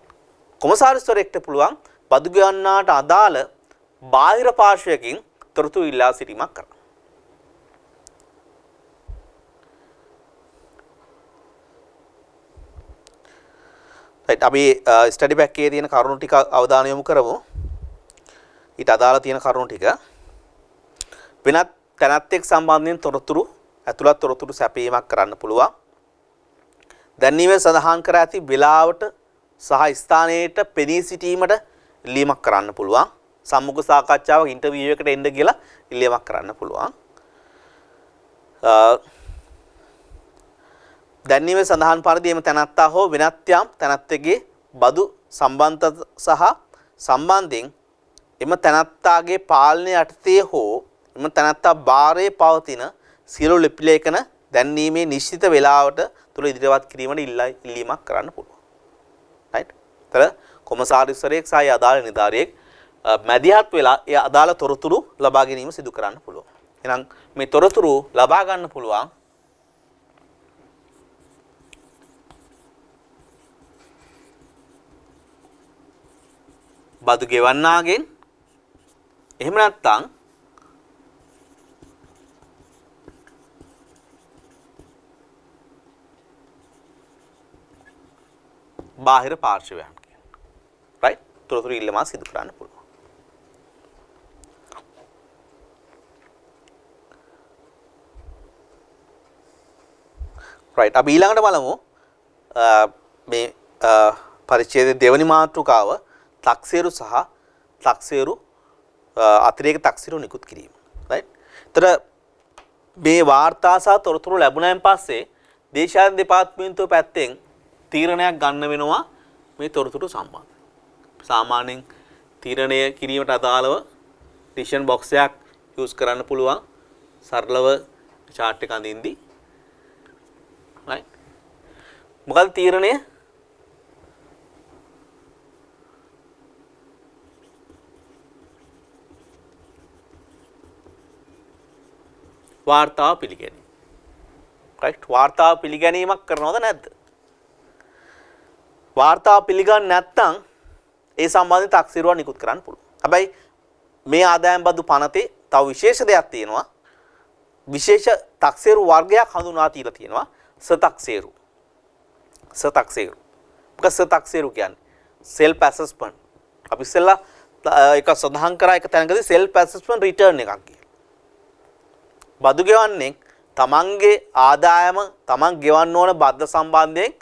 කොමසාරිස්වරයෙක්ට පුළුවන් බදු ගන්නාට අදාළ බාහිර පාර්ශ්වයකින් තොරතුරු ඉල්ලා සිටීමක් කරන්න. right අපි ස්ටඩි පැක් එකේ තියෙන කරුණු ටික අවධානය යොමු කරමු. ඊට අදාළ තියෙන කරුණු ටික වෙනත් තැනත් එක්ක සම්බන්ධයෙන් තොරතුරු ඇතුළත් තොරතුරු සැපීමක් කරන්න පුළුවන්. දැන්වීමේ සඳහන් කර ඇති වේලාවට සහ ස්ථානයට පෙනී සිටීමට ඉල්ලීමක් කරන්න පුළුවන්. සම්මුඛ සාකච්ඡාවක් ඉන්ටර්විව් එකකට එන්න කියලා ඉල්ලීමක් කරන්න පුළුවන්. දැන්වීමේ සඳහන් පරිදි එම තැනැත්තා හෝ වෙනත් යම් තැනැත්තෙකුගේ බදු සම්බන්ධ සහ සම්බන්ධයෙන් එම තැනැත්තාගේ පාලනය යටතේ හෝ එම තැනැත්තා භාරයේ පවතින සියලු ලිපි ලේඛන දැන්වීමේ නිශ්චිත වේලාවට තුල ඉදිරිපත් කිරීමට ඉල්ලීමක් කරන්න පුළුවන්. රයිට්. තර කොමසාරිස්වරයෙක් සහ අදාළ නිලධාරියෙක් මැදිහත් වෙලා ඒ අදාළ තොරතුරු ලබා ගැනීම සිදු කරන්න පුළුවන්. එහෙනම් මේ තොරතුරු ලබා ගන්න පුළුවන් බදු ගෙවන්නාගෙන්, එහෙම නැත්නම් බාහිර පාර්ශවයන්ගෙන්. රයිට්. තොරතුරු ඉල්ලීම සිදු කරන්න පුළුවන්. රයිට්. අපි ඊළඟට බලමු මේ පරිච්ඡේදයේ දෙවනි මාතෘකාව තක්සේරු සහ තක්සේරු අතිරේක තක්සේරු නිකුත් කිරීම. රයිට්. ඒතර මේ වාර්තා සහ තොරතුරු ලැබුණාන් පස්සේ දේශායන දෙපාර්තමේන්තුව පැත්තෙන් තීරණයක් ගන්න වෙනවා මේ තොරතුරු සම්බන්ධව. සාමාන්‍යයෙන් තීරණය කිරීමට අදාළව ඩිසිෂන් බොක්ස් එකක් යූස් කරන්න පුළුවන්. සරලව chart එක අඳින්දි. right. මොකද තීරණය වාර්තාව පිළිගැනීම. right. වාර්තාව පිළිගැනීමක් කරනවද නැද්ද? වාර්තාව පිළිගන්නේ නැත්නම් ඒ සම්බන්ධ තක්සේරුවක් නිකුත් කරන්න පුළුවන්. හැබැයි මේ ආදායම් බදු පනතේ තව විශේෂ දෙයක් තියෙනවා. විශේෂ තක්සේරු වර්ගයක් හඳුන්වා තියලා තියෙනවා. සතක්සේරු. සතක්සේරු. මොකද සතක්සේරු කියන්නේ? self assessment. අපි ඉස්සෙල්ලා එක සඳහන් කරා එක තැනකදී self assessment return එකක් කියලා. බදු ගෙවන්නේ තමන්ගේ ආදායම තමන් ගෙවන්න ඕන බද්ද සම්බන්ධයෙන්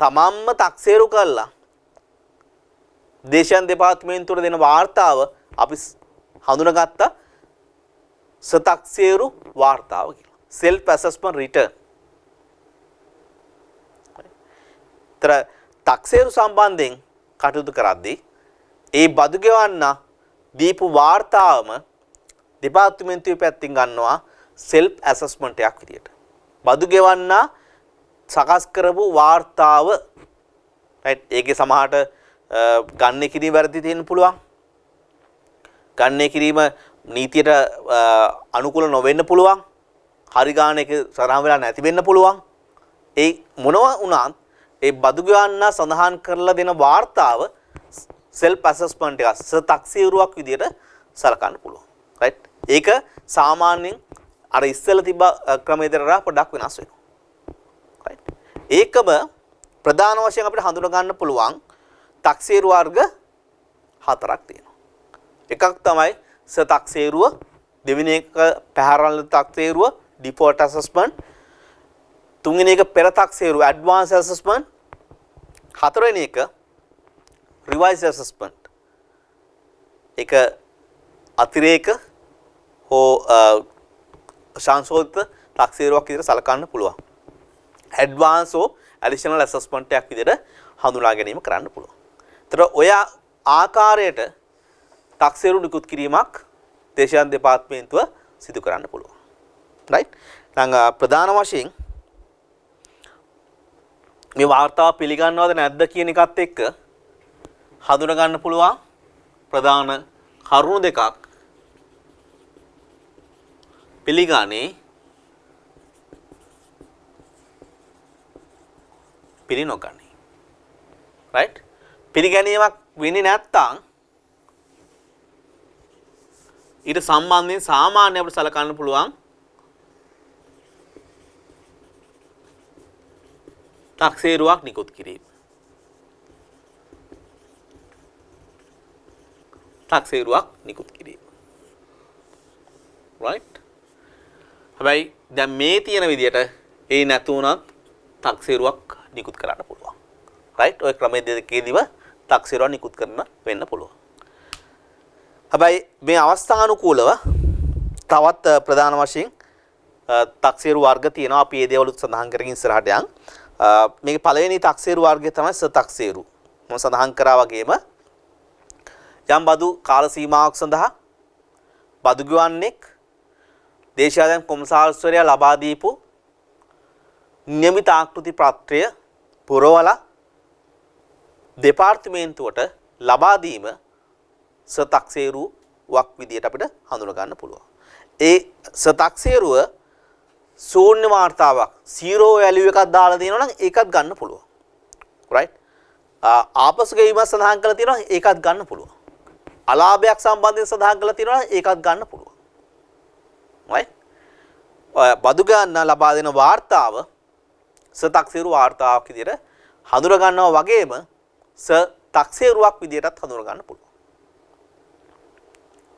තමන්ම තක්සේරු කළා. දේශායන දෙපාර්තමේන්තුවට දෙන වාර්තාව අපි හඳුනාගත්ත සතක්සේරු වාර්තාව කියලා. self assessment return. තර තක්සේරු සම්බන්ධයෙන් කටයුතු කරද්දී ඒ බදු ගෙවන්න දීපු වාර්තාවම දෙපාර්තමේන්තුවේ පැත්තෙන් ගන්නවා self assessment එකක් විදියට. බදු ගෙවන්න සකස් කරපු වාර්තාව right ඒකේ සමහරට ගණනය කිරීම වැරදි තියෙන්න පුළුවන්. ගණනය කිරීම නීතියට අනුකූල නොවෙන්න පුළුවන්. හරි ගාන එක සරහන් වෙලා නැති වෙන්න පුළුවන්. ඒ මොනවා වුණත් ඒ බදු ගෙවන්න සඳහන් කරලා දෙන වාර්තාව self assessment එක සතක්සේරුවක් විදියට සලකන්න පුළුවන්. right ඒක සාමාන්‍යයෙන් අර ඉස්සෙල්ලා තිබ්බ ක්‍රමයකට වඩා පොඩ්ඩක් වෙනස් වෙනවා. right ඒකම ප්‍රධාන වශයෙන් අපිට හඳුනා ගන්න පුළුවන් තක්සේරු වර්ග හතරක් තියෙනවා. එකක් තමයි සතක්සේරුව, දෙවෙනි එක පැහැරවල් තක්සේරුව default assessment, තුන්වෙනි එක පෙර තක්සේරුව advanced assessment, හතරවෙනි එක revised assessment. ඒක අතිරේක හෝ සංශෝධිත තක්සේරුවක් විදිහට සලකන්න පුළුවන්. advanced හෝ additional assessment එකක් විදිහට හඳුනා ගැනීම කරන්න පුළුවන්. ඒතර ඔය ආකාරයට තක්සේරු නිකුත් කිරීමක් දේශායන දෙපාර්තමේන්තුව සිදු කරන්න පුළුවන්. right නම් ප්‍රධාන වශයෙන් මේ වාර්තාව පිළිගන්නවද නැද්ද කියන එකත් එක්ක හඳුනා ගන්න පුළුවන් ප්‍රධාන කරුණු දෙකක්. පිළිගන්නේ පිළිනොගන්නේ. right පිළිගැනීමක් වෙන්නේ නැත්නම් ඊට සම්බන්ධයෙන් සාමාන්‍ය අපිට සලකන්න පුළුවන් තක්සේරුවක් නිකුත් කිරීම. තක්සේරුවක් නිකුත් කිරීම. right හැබැයි දැන් මේ තියෙන විදියට ඒ නැතුණත් තක්සේරුවක් නිකුත් කරන්න පුළුවන්. රයිට්? ඔය ක්‍රම දෙකේදීම තක්සේරුවක් නිකුත් කරන්න වෙන්න පුළුවන්. හැබැයි මේ අවස්ථානුකූලව තවත් ප්‍රධාන වශයෙන් තක්සේරු වර්ග තියෙනවා. අපි ඒ දේවලුත් සඳහන් කරගෙන ඉස්සරහට යන්. මේකේ පළවෙනි තක්සේරු වර්ගය තමයි සතක්සේරු. මම සඳහන් කරා වගේම යම් බදු කාල සීමාවක් සඳහා බදු ගෙවන්නෙක් දේශාධන කොමසාරිස්වරයා ලබා දීපු නියමිත ආකෘති පත්‍රය පුරවලා දෙපාර්තමේන්තුවට ලබා දීම සතක්සේරුවක් විදියට අපිට හඳුන ගන්න පුළුවන්. ඒ සතක්සේරුව ශූන්‍ය වාර්තාවක් 0 වැලියු එකක් දාලා තියෙනවා නම් ඒකත් ගන්න පුළුවන්. රයිට්? ආපසු ගෙවීම සඳහන් කරලා තියෙනවා ඒකත් ගන්න පුළුවන්. අලාභයක් සම්බන්ධයෙන් සඳහන් කරලා තියෙනවා නම් ඒකත් ගන්න පුළුවන්. right? බදු ගන්න ලබා දෙන වාර්තාව සතක්සේරු වාර්තාවක් විදියට හඳුනා ගන්නවා වගේම සතක්සේරුවක් විදියටත් හඳුනා ගන්න පුළුවන්.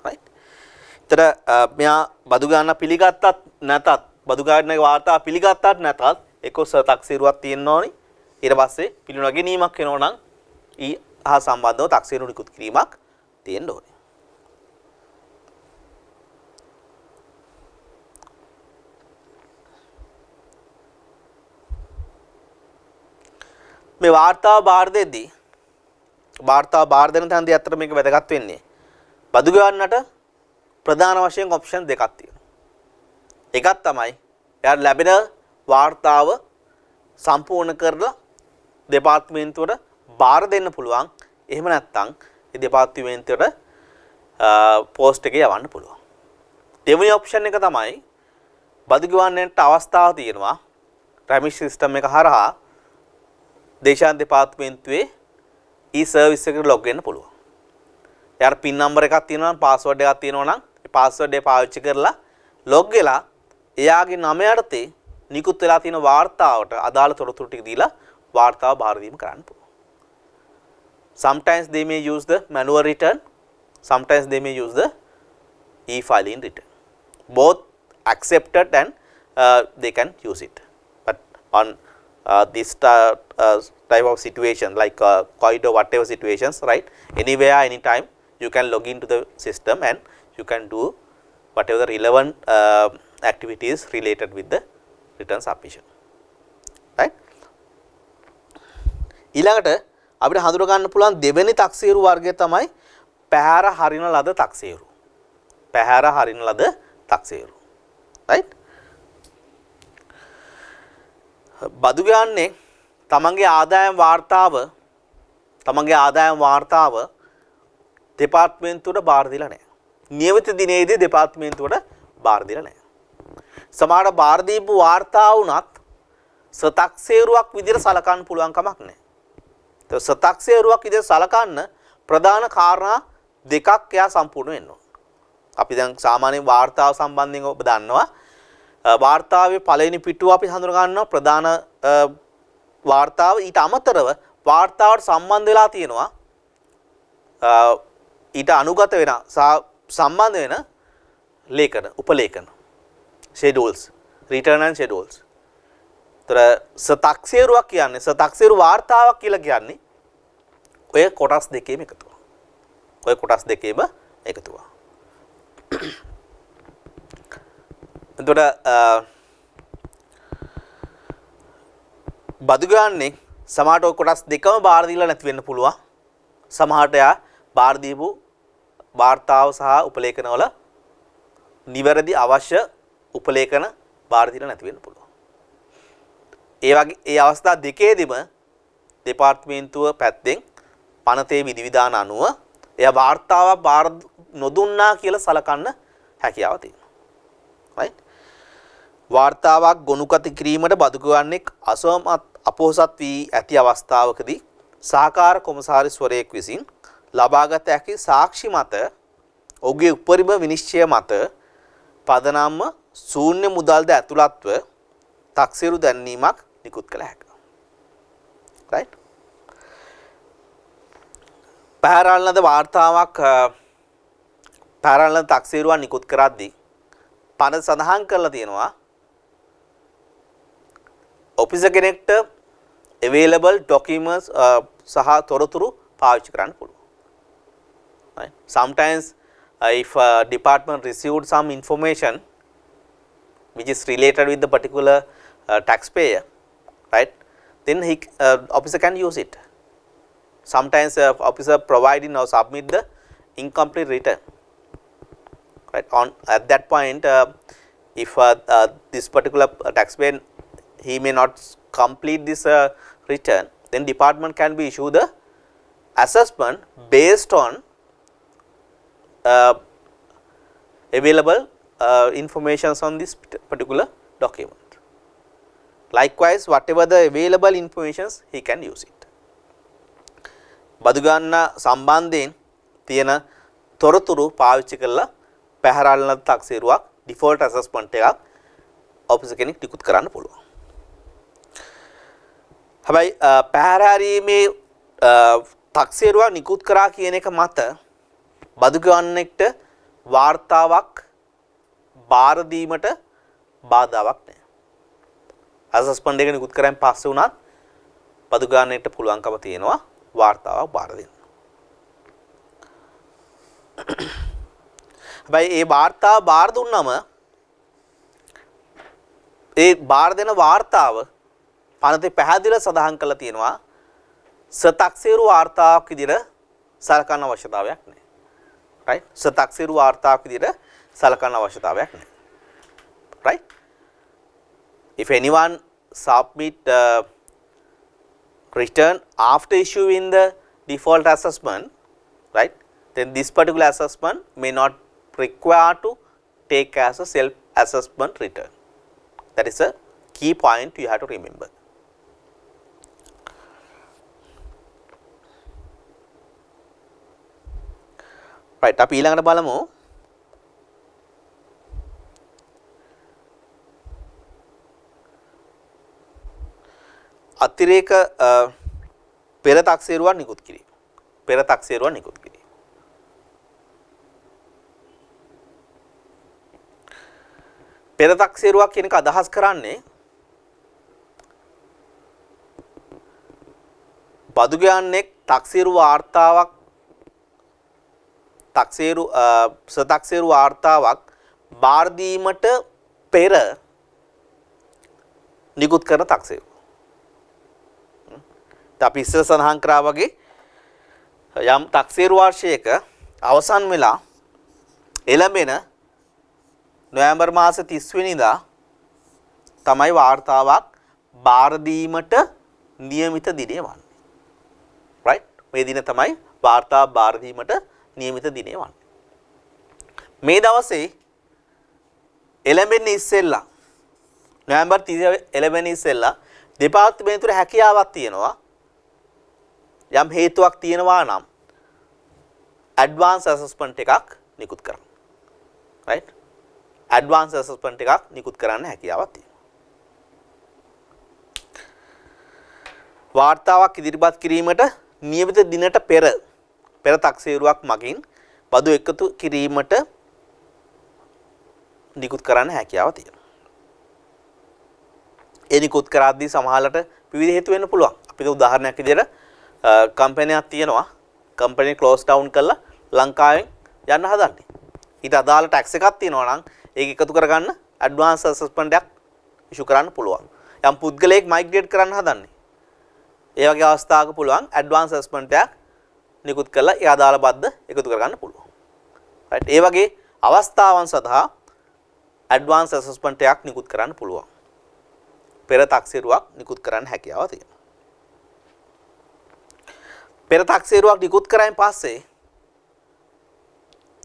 right? ඒතර මෙයා බදු ගන්න පිළිගත්තත් නැතත් බදු ගන්නගේ වාර්තාව පිළිගත්තත් නැතත් ඒක සතක්සේරුවක් තියෙන්න ඕනි. ඊට පස්සේ පිළිනුව ගැනීමක් වෙනවා නම් ඊ හා සම්බන්ධව තක්සේරු නිකුත් කිරීමක් තියෙන්න ඕනේ. මේ වාර්තාව බාර දෙද්දී වාර්තාව බාර දෙන තැනදී අතර මේක වැදගත් වෙන්නේ බදු ගන්නට ප්‍රධාන වශයෙන් ඔප්ෂන් දෙකක් තියෙනවා. එකක් තමයි එයාට ලැබෙන වාර්තාව සම්පූර්ණ කරලා දෙපාර්තමේන්තුවට බාර දෙන්න පුළුවන්. එහෙම නැත්නම් ඒ දෙපාර්තමේන්තුවට පෝස්ට් එකේ යවන්න පුළුවන්. දෙවෙනි ඔප්ෂන් එක තමයි බදු ගෙවන්නට අවස්ථාව තියෙනවා රැමිෂ් සිස්ටම් එක හරහා දේශාන් දෙපාර්තමේන්තුවේ සර්විස් එකට ලොග් වෙන්න පුළුවන්. එයාට පින් නම්බර් එකක් තියෙනවා නම් පාස්වර්ඩ් එකක් තියෙනවා නම් ඒ පාස්වර්ඩ් එක පාවිච්චි කරලා ලොග් වෙලා එයාගේ නම යටතේ නිකුත් වෙලා තියෙන වාර්තාවට අදාළ තොරතුරු ටික දීලා වාර්තාව බාර දීම කරන්න පුළුවන්. Sometimes they may use the manual return, sometimes they may use the e-filing return. Both accepted and they can use it. But on this type of situation like quite or whatever situations, right? Anywhere, anytime, you can log into the system and you can do whatever the relevant activities related with the return submission, right? ඊළඟට අපිට හඳුනා ගන්න පුළුවන් දෙවෙනි තක්සේරු වර්ගය තමයි පැහැර හරින ලද තක්සේරු. පැහැර හරින ලද තක්සේරු, right? බදු ගන්නේ තමන්ගේ ආදායම් වාර්තාව දෙපාර්තමේන්තුවට බාර දීලා නැහැ. නියමිත දිනේදී දෙපාර්තමේන්තුවට බාර දීලා නැහැ. සමහර බාර දීපු වාර්තාව වුණත් සතක්සේරුවක් විදිහට සලකන්න පුළුවන් කමක් නැහැ. ඒක සතක්සේරුවක් විදිහට සලකන්න ප්‍රධාන කාරණා දෙකක් එයා සම්පූර්ණ වෙන්න ඕන. අපි දැන් සාමාන්‍ය වාර්තාව සම්බන්ධයෙන් ඔබ දන්නවා වාර්තාවේ පළවෙනි පිටුව අපි හඳුනා ගන්නවා ප්‍රධාන වාර්තාව. ඊට අමතරව වාර්තාවට සම්බන්ධ වෙලා තියෙනවා ඊට අනුගත වෙන සම්බන්ධ වෙන ලේඛන උපලේඛන schedules, return and schedules. තර සතක්සේරුවක් කියන්නේ සතක්සේරු වාර්තාවක් කියලා කියන්නේ ඔය කොටස් දෙකේම එකතුව. ඔය කොටස් දෙකේම එකතුව. එතකොට බදු ගන්නේ සමහරට ඔය කොටස් දෙකම බාර දීලා නැති වෙන්න පුළුවන්. සමහරට යා බාර දීපු වාර්තාව සහ උපලේඛන වල නිවැරදි අවශ්‍ය උපලේඛන බාර දීලා නැති වෙන්න පුළුවන්. ඒ වගේ ඒ අවස්ථා දෙකේදීම දෙපාර්තමේන්තුව පැත්තෙන් පනතේ විධිවිධාන අනුව එයා වාර්තාවක් බාර නොදුන්නා කියලා සලකන්න හැකියාව තියෙනවා. right? වාර්තාවක් ගොනුගත කිරීමට බදු ගෙවන්නෙක් අසමත් අපොහසත් වී ඇති අවස්ථාවකදී සහකාර කොමසාරිස්වරයෙක් විසින් ලබාගත හැකි සාක්ෂි මත ඔහුගේ උපරිම විනිශ්චය මත පදනම්ම ශූන්‍ය මුදල්ද ඇතුළත්ව තක්සේරු දැන්වීමක් නිකුත් කළ හැකියි. right? පැහැරලනද වාර්තාවක් පැහැරලන තක්සේරුවක් නිකුත් කරද්දී පනත සඳහන් කරලා තියෙනවා ඔෆිසර් කෙනෙක්ට available documents සහ තොරතුරු පාවිච්චි කරන්න පුළුවන්. Right? Sometimes if department received some information which is related with the particular taxpayer, right, then he officer can use it. Sometimes officer providing or submit the incomplete return, right. On at that point if this particular taxpayer he may not complete this return, then department can be issued the assessment based on available informations on this particular document. Likewise, whatever the available informations, he can use it. බදු ගන්න සම්බන්ධයෙන් තියෙන තොරතුරු පාවිච්චි කරලා පැහැරල්න තක්සේරුවක් default assessment එකක් officer කෙනෙක් නිකුත් කරන්න පුළුවන්. හැබැයි පැහැරීමේ තක්සේරුවක් නිකුත් කරා කියන එක මත බදු ගන්නෙක්ට වාර්තාවක් බාර දීමට බාධාවක් නැහැ. ඇසස්මන්ට් එක නිකුත් කරාන් පස්සේ උනත් බදු ගන්නෙක්ට පුළුවන්කම තියෙනවා වාර්තාවක් බාර දෙන්න. හැබැයි ඒ වාර්තාව බාර දුන්නම ඒ බාර දෙන වාර්තාව පනතේ පැහැදිලිව සඳහන් කරලා තියෙනවා සතක්සේරු වාර්තාවක් විදිහට සලකන්න අවශ්‍යතාවයක් නැහැ. right? සතක්සේරු වාර්තාවක් විදිහට සලකන්න අවශ්‍යතාවයක් නැහැ. right? If anyone submit return after issuing the default assessment, right, then this particular assessment may not require to take as a self assessment return. That is a key point you have to remember. right, අපි ඊළඟට බලමු අතිරේක පෙර තක්සේරුවක් නිකුත් කිරීම. පෙර තක්සේරුවක් නිකුත් කිරීම. පෙර තක්සේරුවක් කියන එක අදහස් කරන්නේ බදු ගාන්නෙක් තක්සේරු වාර්තාවක් සතක්සේරු වාර්තාවක් බාර දීමට පෙර නිකුත් කරන තක්සේරුව. අපි ඉස්සර සඳහන් කරා වගේ යම් තක්සේරු වර්ෂයක අවසන් වෙලා එළඹෙන නොවැම්බර් මාස 30 වෙනිදා තමයි වාර්තාවක් බාර දීමට නියමිත දිනය වන්නේ. right? මේ දින තමයි වාර්තාව බාර දීමට නියමිත දිනය වන්නේ. මේ දවසේ එළඹෙන්නේ ඉස්සෙල්ලා නොවැම්බර් 30 එළඹෙන්නේ ඉස්සෙල්ලා දෙපාර්තමේන්තුවේ හැකියාවක් තියෙනවා යම් හේතුවක් තියෙනවා නම් ඇඩ්වාන්ස් ඇසස්මන්ට් එකක් නිකුත් කරන්න. right? ඇඩ්වාන්ස් ඇසස්මන්ට් එකක් නිකුත් කරන්න හැකියාවක් තියෙනවා. වාර්තාවක් ඉදිරිපත් කිරීමට නියමිත දිනට පෙර තක්සේරුවක් මගින් බදු එකතු කිරීමට නිකුත් කරන්න හැකියාව තියෙනවා. ඒ නිකුත් කරද්දී සමහරකට විවිධ හේතු වෙන්න පුළුවන්. අපිට උදාහරණයක් විදිහට කම්පැනියක් තියෙනවා. කම්පැනි ක්ලෝස් ඩවුන් කරලා ලංකාවෙන් යන්න හදන්නේ. ඊට අදාළ ටැක්ස් එකක් තියෙනවා නම් ඒක එකතු කරගන්න ඇඩ්වාන්ස් ඇසස්මන්ට් එකක් ඉෂු කරන්න පුළුවන්. යම් පුද්ගලයෙක් මයිග්‍රේට් කරන්න හදන්නේ. ඒ වගේ අවස්ථාවක පුළුවන් ඇඩ්වාන්ස් ඇසස්මන්ට් එකක් නිකුත් කරලා ඒ අදාළ බද්ද එකතු කරගන්න පුළුවන්. right? ඒ වගේ අවස්ථාවන් සඳහා ඇඩ්වාන්ස් ඇසස්මන්ට් එකක් නිකුත් කරන්න පුළුවන්. පෙර තක්සේරුවක් නිකුත් කරන්න හැකියාව තියෙනවා. පෙර තක්සේරුවක් නිකුත් කරායින් පස්සේ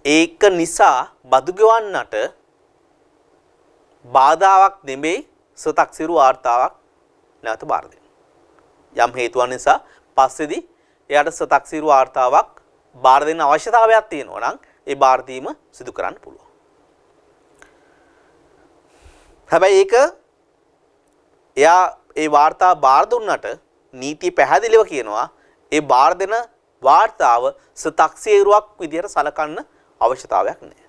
ඒක නිසා බදු ගෙවන්නට බාධාවක් නෙමෙයි සතක්සේරු වාර්තාවක් නැවත බාර දෙන්න. යම් හේතුවක් නිසා පස්සේදී එයාට සතක්සේරු වාර්තාවක් බාර දෙන්න අවශ්‍යතාවයක් තියෙනවා නම් ඒ බාර දීම සිදු කරන්න පුළුවන්. හැබැයි ඒක එයා ඒ වාර්තාව බාර දුන්නට නීතිය පැහැදිලිව කියනවා ඒ බාර දෙන වාර්තාව සතක්සේරුවක් විදිහට සලකන්න අවශ්‍යතාවයක් නැහැ.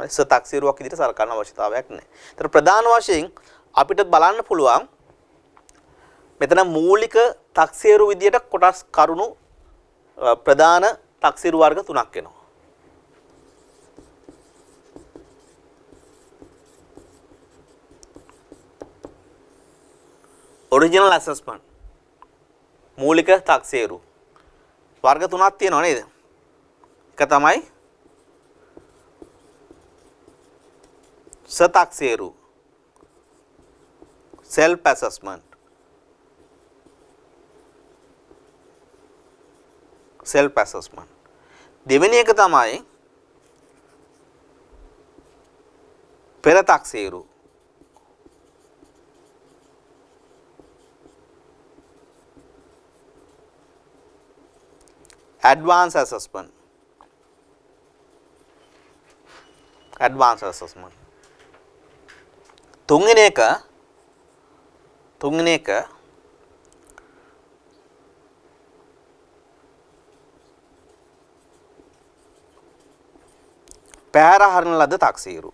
තක්සේරුවක් විදිහට සලකන්න අවශ්‍යතාවයක් නැහැ. ඒතර ප්‍රධාන වශයෙන් අපිට බලන්න පුළුවන් මෙතන මූලික තක්සේරු විදිහට කොටස් කරුණු ප්‍රධාන තක්සේරු වර්ග තුනක් එනවා. ඔරිජිනල් ඇසස්මන්ට් මූලික තක්සේරු වර්ග තුනක් තියෙනවා නේද? එක තමයි සතක්සේරු self assessment දෙවෙනි එක තමයි පෙර තක්සේරු advanced assessment තුන්වෙනි එක පැහැර හරින ලද තක්සේරු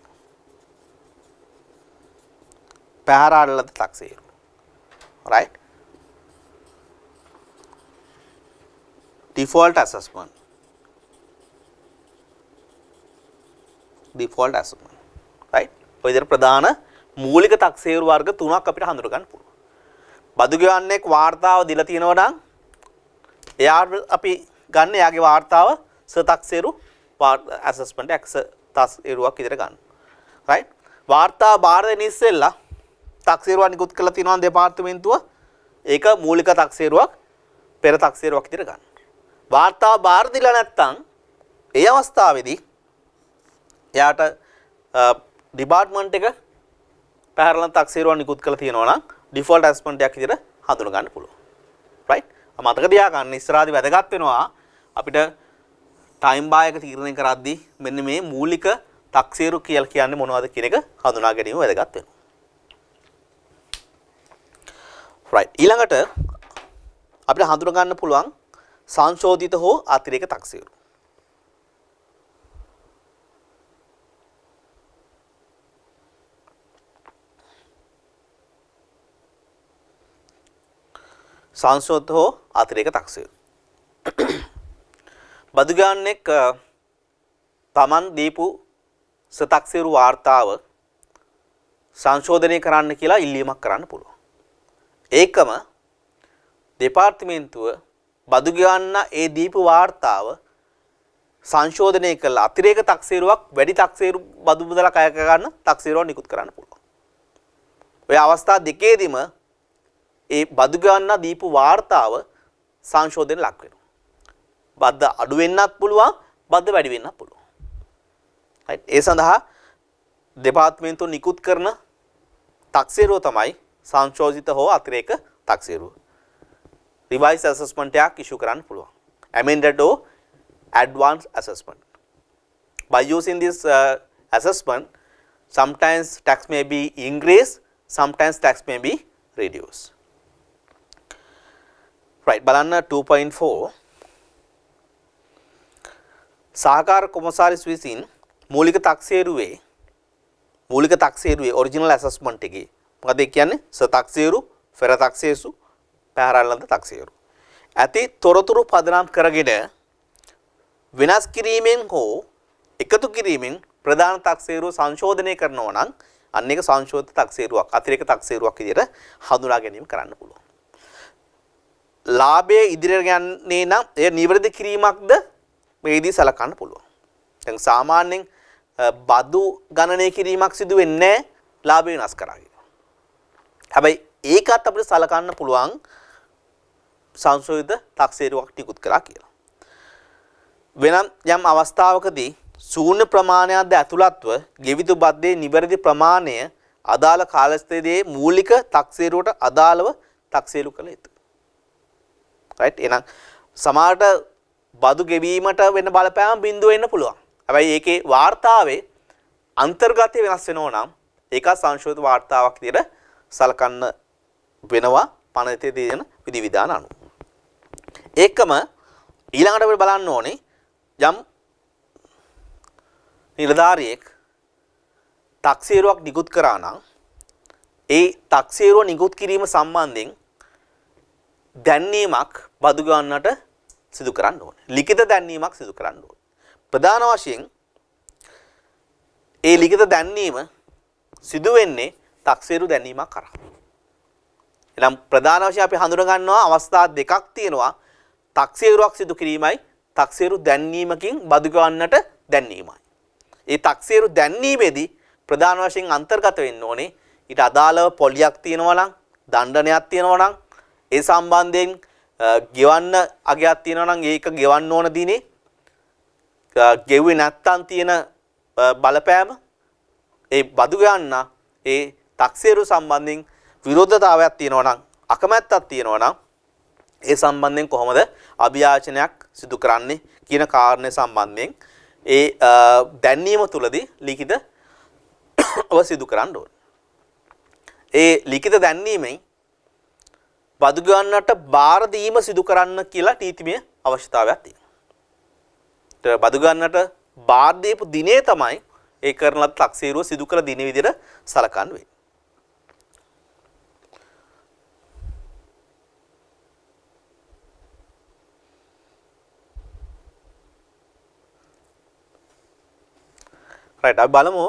right default assessment right ඔය විදිහට ප්‍රධාන මූලික තක්සේරු වර්ග තුනක් අපිට හඳුනා ගන්න පුළුවන්. බදු ගෙවන්නෙක් වාර්තාව දීලා තියෙනවා නම් එයාට අපි ගන්න එයාගේ වාර්තාව සතක්සේරු assessment තක්සේරුවක් විදිහට ගන්න. right වාර්තාව බාර දෙන්න ඉස්සෙල්ලා තක්සේරුවක් නිකුත් කරලා තියෙනවා දෙපාර්තමේන්තුව ඒක මූලික තක්සේරුවක් පෙර තක්සේරුවක් විදිහට ගන්න. වාර්තාව බාර දීලා නැත්නම් ඒ අවස්ථාවේදී එයාට ඩිපාර්ට්මන්ට් එක පැහැරලන තක්සේරුවක් නිකුත් කරලා තියෙනවා නම් ඩිෆෝල්ට් ඇසස්මන්ට් එකක් විදිහට හඳුනා ගන්න පුළුවන්. right මතක තියාගන්න ඉස්සරහදී වැදගත් වෙනවා අපිට ටයිම් බාර් එක තීරණය කරද්දී මෙන්න මේ මූලික තක්සේරු කියලා කියන්නේ මොනවද කියන එක හඳුනා ගැනීම වැදගත් වෙනවා. right ඊළඟට අපිට හඳුනා ගන්න පුළුවන් සංශෝධිත හෝ අතිරේක තක්සේරු. සංශෝධිත හෝ අතිරේක තක්සේරු. බදු ගන්නෙක් තමන් දීපු සතක්සේරු වාර්තාව සංශෝධනය කරන්න කියලා ඉල්ලීමක් කරන්න පුළුවන්. ඒකම දෙපාර්තමේන්තුව බදු ගන්න ඒ දීපු වාර්තාව සංශෝධනය කළ අතිරේක තක්සේරුවක් වැඩි තක්සේරු බදු මුදලක් අය ගන්න තක්සේරුවක් නිකුත් කරන්න පුළුවන්. ඔය අවස්ථා දෙකේදීම ඒ බදු ගන්න දීපු වාර්තාව සංශෝධනයට ලක් වෙනවා. බද්ද අඩු වෙන්නත් පුළුවන්, බද්ද වැඩි වෙන්නත් පුළුවන්. right ඒ සඳහා දෙපාර්තමේන්තුව නිකුත් කරන තක්සේරුව තමයි සංශෝධිත හෝ අතිරේක තක්සේරුව. revised assessment එකක් issue කරන්න පුළුවන්. amended or advanced assessment. By using this assessment, sometimes tax may be increased, sometimes tax may be reduced. right බලන්න 2.4 සහකාර කොමසාරිස් විසින් මූලික තක්සේරුවේ ඔරිජිනල් ඇසස්මන්ට් එකේ මොකද ඒ කියන්නේ සතක්සේරු, පෙර තක්සේරු, පැහැරලන තක්සේරු. ඇති තොරතුරු පදනම් කරගෙන වෙනස් කිරීමෙන් හෝ එකතු කිරීමෙන් ප්‍රධාන තක්සේරුව සංශෝධනය කරනවා නම් අන්න ඒක සංශෝධිත තක්සේරුවක්, අතිරේක තක්සේරුවක් විදිහට හඳුනා ගැනීම කරන්න පුළුවන්. ලාභයේ ඉදිරියට යන්නේ නම් එය නිවැරදි කිරීමක්ද මේදී සලකන්න පුළුවන්. දැන් සාමාන්‍යයෙන් බදු ගණනය කිරීමක් සිදු වෙන්නේ ලාභය වෙනස් කරාගෙන. හැබැයි ඒකත් අපිට සලකන්න පුළුවන් සංශෝධිත තක්සේරුවක් නිකුත් කරා කියලා. වෙනත් යම් අවස්ථාවකදී ශූන්‍ය ප්‍රමාණයක්ද ඇතුළත්ව ගෙවිතු බද්දේ නිවැරදි ප්‍රමාණය අදාළ කාලස්ථයේදී මූලික තක්සේරුවට අදාළව තක්සේරු කළ යුතුයි. right එහෙනම් සමහරට බදු ගෙවීමට වෙන බලපෑම බිඳුව වෙන්න පුළුවන්. හැබැයි ඒකේ වාර්තාවේ අන්තර්ගතය වෙනස් වෙනවා නම් ඒක සංශෝධිත වාර්තාවක් විදිහට සලකන්න වෙනවා පනතේ තියෙන විධිවිධාන අනුව. ඒකම ඊළඟට අපි බලන්න ඕනේ යම් නිලධාරියෙක් තක්සේරුවක් නිකුත් කරා නම් ඒ තක්සේරුව නිකුත් කිරීම සම්බන්ධයෙන් දැන්වීමක් බදු ගන්නට සිදු කරන්න ඕනේ. ලිඛිත දැන්වීමක් සිදු කරන්න ඕනේ. ප්‍රධාන වශයෙන් ඒ ලිඛිත දැන්වීම සිදු වෙන්නේ තක්සේරු දැන්වීමක් කරා. එනම් ප්‍රධාන වශයෙන් අපි හඳුනා ගන්නවා අවස්ථා දෙකක් තියෙනවා. තක්සේරුවක් සිදු කිරීමයි තක්සේරු දැන්වීමකින් බදු ගන්නට දැන්වීමයි. ඒ තක්සේරු දැන්වීමේදී ප්‍රධාන වශයෙන් අන්තර්ගත වෙන්න ඕනේ ඊට අදාළව පොලියක් තියෙනවා නම් දණ්ඩනයක් තියෙනවා නම් ඒ සම්බන්ධයෙන් ගෙවන්න අගයක් තියෙනවා නම් ඒක ගෙවන්න ඕන දිනේ ගෙව්වේ නැත්තම් තියෙන බලපෑම ඒ බදු ගන්න ඒ තක්සේරු සම්බන්ධයෙන් විරෝධතාවයක් තියෙනවා නම් අකමැත්තක් තියෙනවා නම් ඒ සම්බන්ධයෙන් කොහොමද අභියාචනයක් සිදු කරන්නේ කියන කාරණේ සම්බන්ධයෙන් ඒ දැන්වීම තුලදී ලිඛිත සිදු කරන්න ඕනේ. ඒ ලිඛිත දැන්වීමෙන් බදු ගන්නට බාර දීම සිදු කරන්න කියලා නීතිමය අවශ්‍යතාවයක් තියෙනවා. ඒතර බදු ගන්නට බාර දීපු දිනේ තමයි ඒ කරන ලද තක්සේරුව සිදු කළ දින විදිහට සලකන්න වෙන්නේ. right අපි බලමු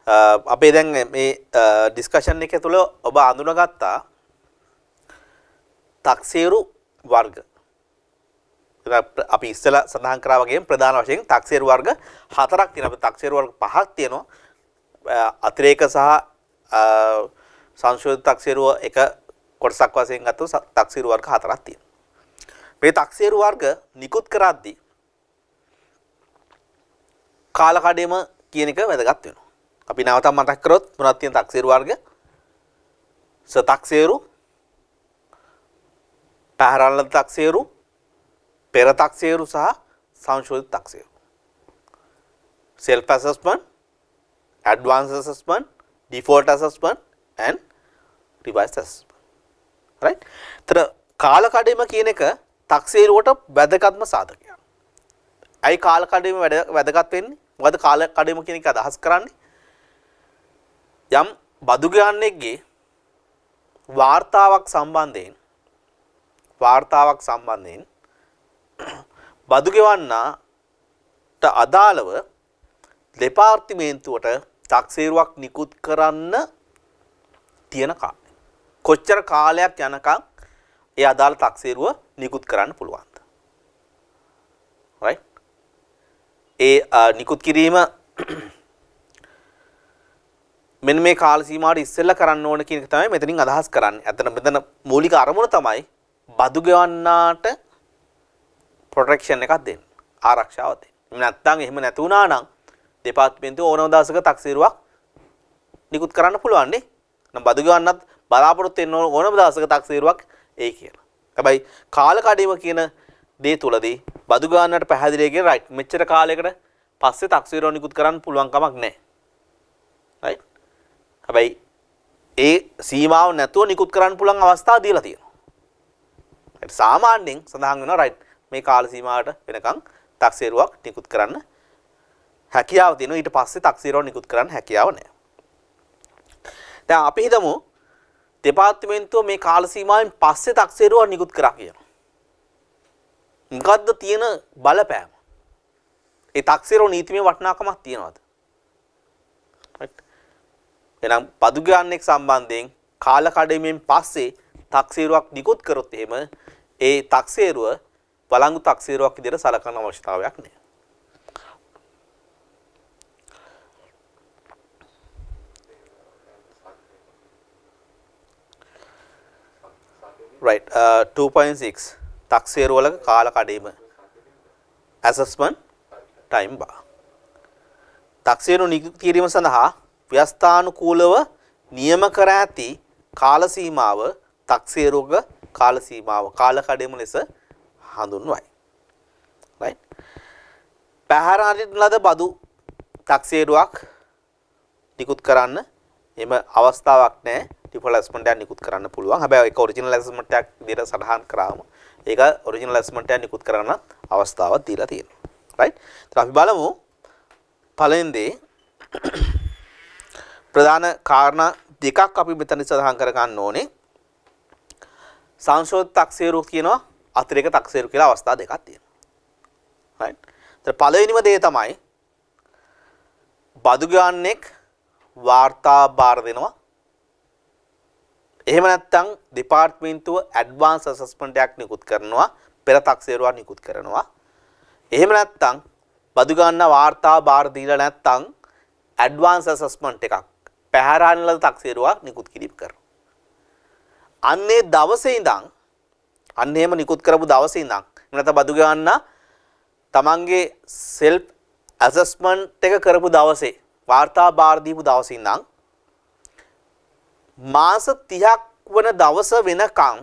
අපේ දැන් මේ ඩිස්කෂන් එක තුළ ඔබ අඳුනගත්තා තක්සේරු වර්ග. අපි ඉස්සෙල්ලා සඳහන් කරා වගේම ප්‍රධාන වශයෙන් තක්සේරු වර්ග 4ක් තියෙනවා. තක්සේරු වර්ග 5ක් තියෙනවා. අතිරේක සහ සංශෝධිත තක්සේරුව එක කොටසක් වශයෙන් ගත්තොත් තක්සේරු වර්ග 4ක් තියෙනවා. මේ තක්සේරු වර්ග නිකුත් කරද්දී කාලකඩේම කියන එක වැදගත් වෙනවා. අපි නැවතත් මතක් කරොත් මොනවද තියෙන තක්සේරු වර්ග? තක්සේරු, පැහැරලද තක්සේරු, පෙර තක්සේරු සහ සංශෝධිත තක්සේරු. self assessment, advanced assessment, default assessment and revised assessment. right? තර කාලකඩේම කියන එක තක්සේරුවට වැදගත්ම සාධකයක්. අයි කාලකඩේම වැදගත් වෙන්නේ? මොකද කාලකඩේම කියන එක අදහස් කරන්නේ යම් බදු ගන්නේගේ වාර්තාවක් සම්බන්ධයෙන් බදු ගෙවන්නට අදාළව දෙපාර්තමේන්තුවට තක්සේරුවක් නිකුත් කරන්න තියෙන කාලය. කොච්චර කාලයක් යනකම් ඒ අදාළ තක්සේරුව නිකුත් කරන්න පුළුවන්ද? right? ඒ නිකුත් කිරීම මෙන්න මේ කාල සීමාවට ඉස්සෙල්ලා කරන්න ඕන කියන එක තමයි මෙතනින් අදහස් කරන්නේ. අතන මෙතන මූලික අරමුණ තමයි බදු ගෙවන්නාට ප්‍රොටෙක්ෂන් එකක් දෙන්න. ආරක්ෂාව දෙන්න. එහෙම නැත්නම් එහෙම නැති වුණා නම් දෙපාර්තමේන්තුව ඕනම දවසක තක්සේරුවක් නිකුත් කරන්න පුළුවන් නේ. නම් බදු ගෙවන්නත් බලාපොරොත්තු වෙන්න ඕනම දවසක තක්සේරුවක් එයි කියලා. හැබැයි කාලකඩේම කියන දේ තුලදී බදු ගෙවන්නට පැහැදිලිය කියන රයිට් මෙච්චර කාලයකට පස්සේ තක්සේරුව නිකුත් කරන්න පුළුවන් කමක් නැහැ. right? හැබැයි ඒ සීමාව නැතුව නිකුත් කරන්න පුළුවන් අවස්ථා දීලා තියෙනවා. ඒත් සාමාන්‍යයෙන් සඳහන් වෙනවා රයිට් මේ කාල සීමාවට වෙනකන් තක්සේරුවක් නිකුත් කරන්න හැකියාව තියෙනවා. ඊට පස්සේ තක්සේරුවක් නිකුත් කරන්න හැකියාව නැහැ. දැන් අපි හිතමු දෙපාර්තමේන්තුව මේ කාල සීමාවෙන් පස්සේ තක්සේරුවක් නිකුත් කරා කියලා. මොකද්ද තියෙන බලපෑම? ඒ තක්සේරුව නීතිමය වටිනාකමක් තියනවද? එහෙනම් බදු ගන්නේක් සම්බන්ධයෙන් කාලකඩේමෙන් පස්සේ තක්සේරුවක් නිකුත් කරොත් එහෙම ඒ තක්සේරුව වළංගු තක්සේරුවක් විදිහට සලකන අවශ්‍යතාවයක් නැහැ. right 2.6 තක්සේරු වල කාලකඩේම assessment time bar. තක්සේරු නිකුත් කිරීම සඳහා ව්‍යවස්ථානුකූලව නියම කර ඇති කාල සීමාව තක්සේරුවක කාල සීමාව කාලකඩේම ලෙස හඳුන්වයි. right? පැහැරාරින් ලද බදු තක්සේරුවක් නිකුත් කරන්න එම අවස්ථාවක් නැහැ. ඩිෆෝල්ට් ඇසස්මන්ට් එකක් නිකුත් කරන්න පුළුවන්. හැබැයි ඒක ඔරිජිනල් ඇසස්මන්ට් එකක් විදිහට සටහන් කරාම ඒක ඔරිජිනල් ඇසස්මන්ට් එකක් නිකුත් කරන්න අවස්ථාවක් දීලා තියෙනවා. right? ඒත් අපි බලමු පළවෙනි දේ ප්‍රධාන කාරණා දෙකක් අපි මෙතන සඳහන් කර ගන්න ඕනේ. සංශෝධිත තක්සේරු කියනවා අතිරේක තක්සේරු කියලා අවස්ථා දෙකක් තියෙනවා. right. ඒතර පළවෙනිම දේ තමයි බදු ගාන්නෙක් වාර්තා බාර දෙනවා. එහෙම නැත්නම් දෙපාර්තමේන්තුව ඇඩ්වාන්ස් ඇසස්මන්ට් එකක් නිකුත් කරනවා, පෙර තක්සේරුවක් නිකුත් කරනවා. එහෙම නැත්නම් බදු ගන්න වාර්තා බාර දීලා නැත්නම් ඇඩ්වාන්ස් ඇසස්මන්ට් එකක් පැහැරාන ලද තක්සේරුවක් නිකුත් කිරීම කරනවා. අන්නේ දවසේ ඉඳන් අන්න එහෙම නිකුත් කරපු දවසේ ඉඳන් නැත්නම් බදු ගන්න තමන්ගේ සෙල්ෆ් ඇසස්මන්ට් එක කරපු දවසේ වාර්තා බාර දීපු දවසේ ඉඳන් මාස 30ක් වන දවස වෙනකන්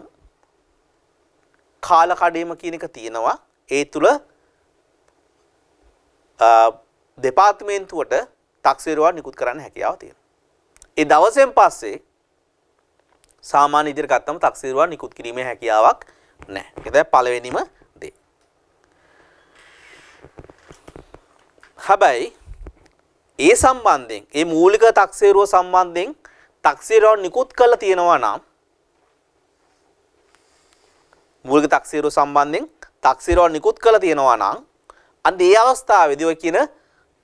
කාල කඩේම කියන එක තියෙනවා. ඒ තුල දෙපාර්තමේන්තුවට තක්සේරුවක් නිකුත් කරන්න හැකියාව තියෙනවා. ඒ දවසෙන් පස්සේ සාමාන්‍ය විදිහට ගත්තම තක්සේරුවක් නිකුත් කිරීමේ හැකියාවක් නැහැ. ඒක තමයි පළවෙනිම දේ. හැබැයි ඒ සම්බන්ධයෙන් ඒ මූලික තක්සේරුව සම්බන්ධයෙන් තක්සේරුව නිකුත් කරලා තියෙනවා නම් මූලික තක්සේරුව සම්බන්ධයෙන් තක්සේරුව නිකුත් කරලා තියෙනවා නම් අන්න ඒ අවස්ථාවේදී ඔය කියන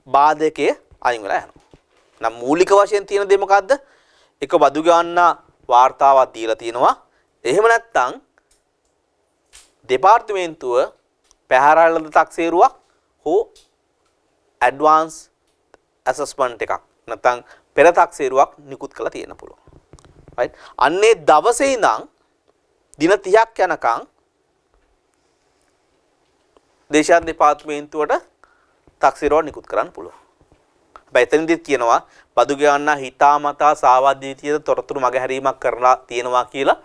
බාධකයේ අයින් වෙලා යනවා. නම් මූලික වශයෙන් තියෙන දේ මොකද්ද? එක බදු ගන්න වාර්තාවක් දීලා තියෙනවා. එහෙම නැත්නම් දෙපාර්තමේන්තුව පැහැරලද තක්සේරුවක් හෝ ඇඩ්වාන්ස් ඇසස්මන්ට් එකක් නැත්නම් පෙර තක්සේරුවක් නිකුත් කරලා තියෙන්න පුළුවන්. right. අන්නේ දවසේ ඉඳන් දින 30ක් යනකම් දේශාන් දෙපාර්තමේන්තුවට තක්සේරුවක් නිකුත් කරන්න පුළුවන්. හැබැයි එතනදිත් කියනවා බදු ගන්න හිතාමතා සාවද්දීතිය තොරතුරු මගහැරීමක් කරලා තියෙනවා කියලා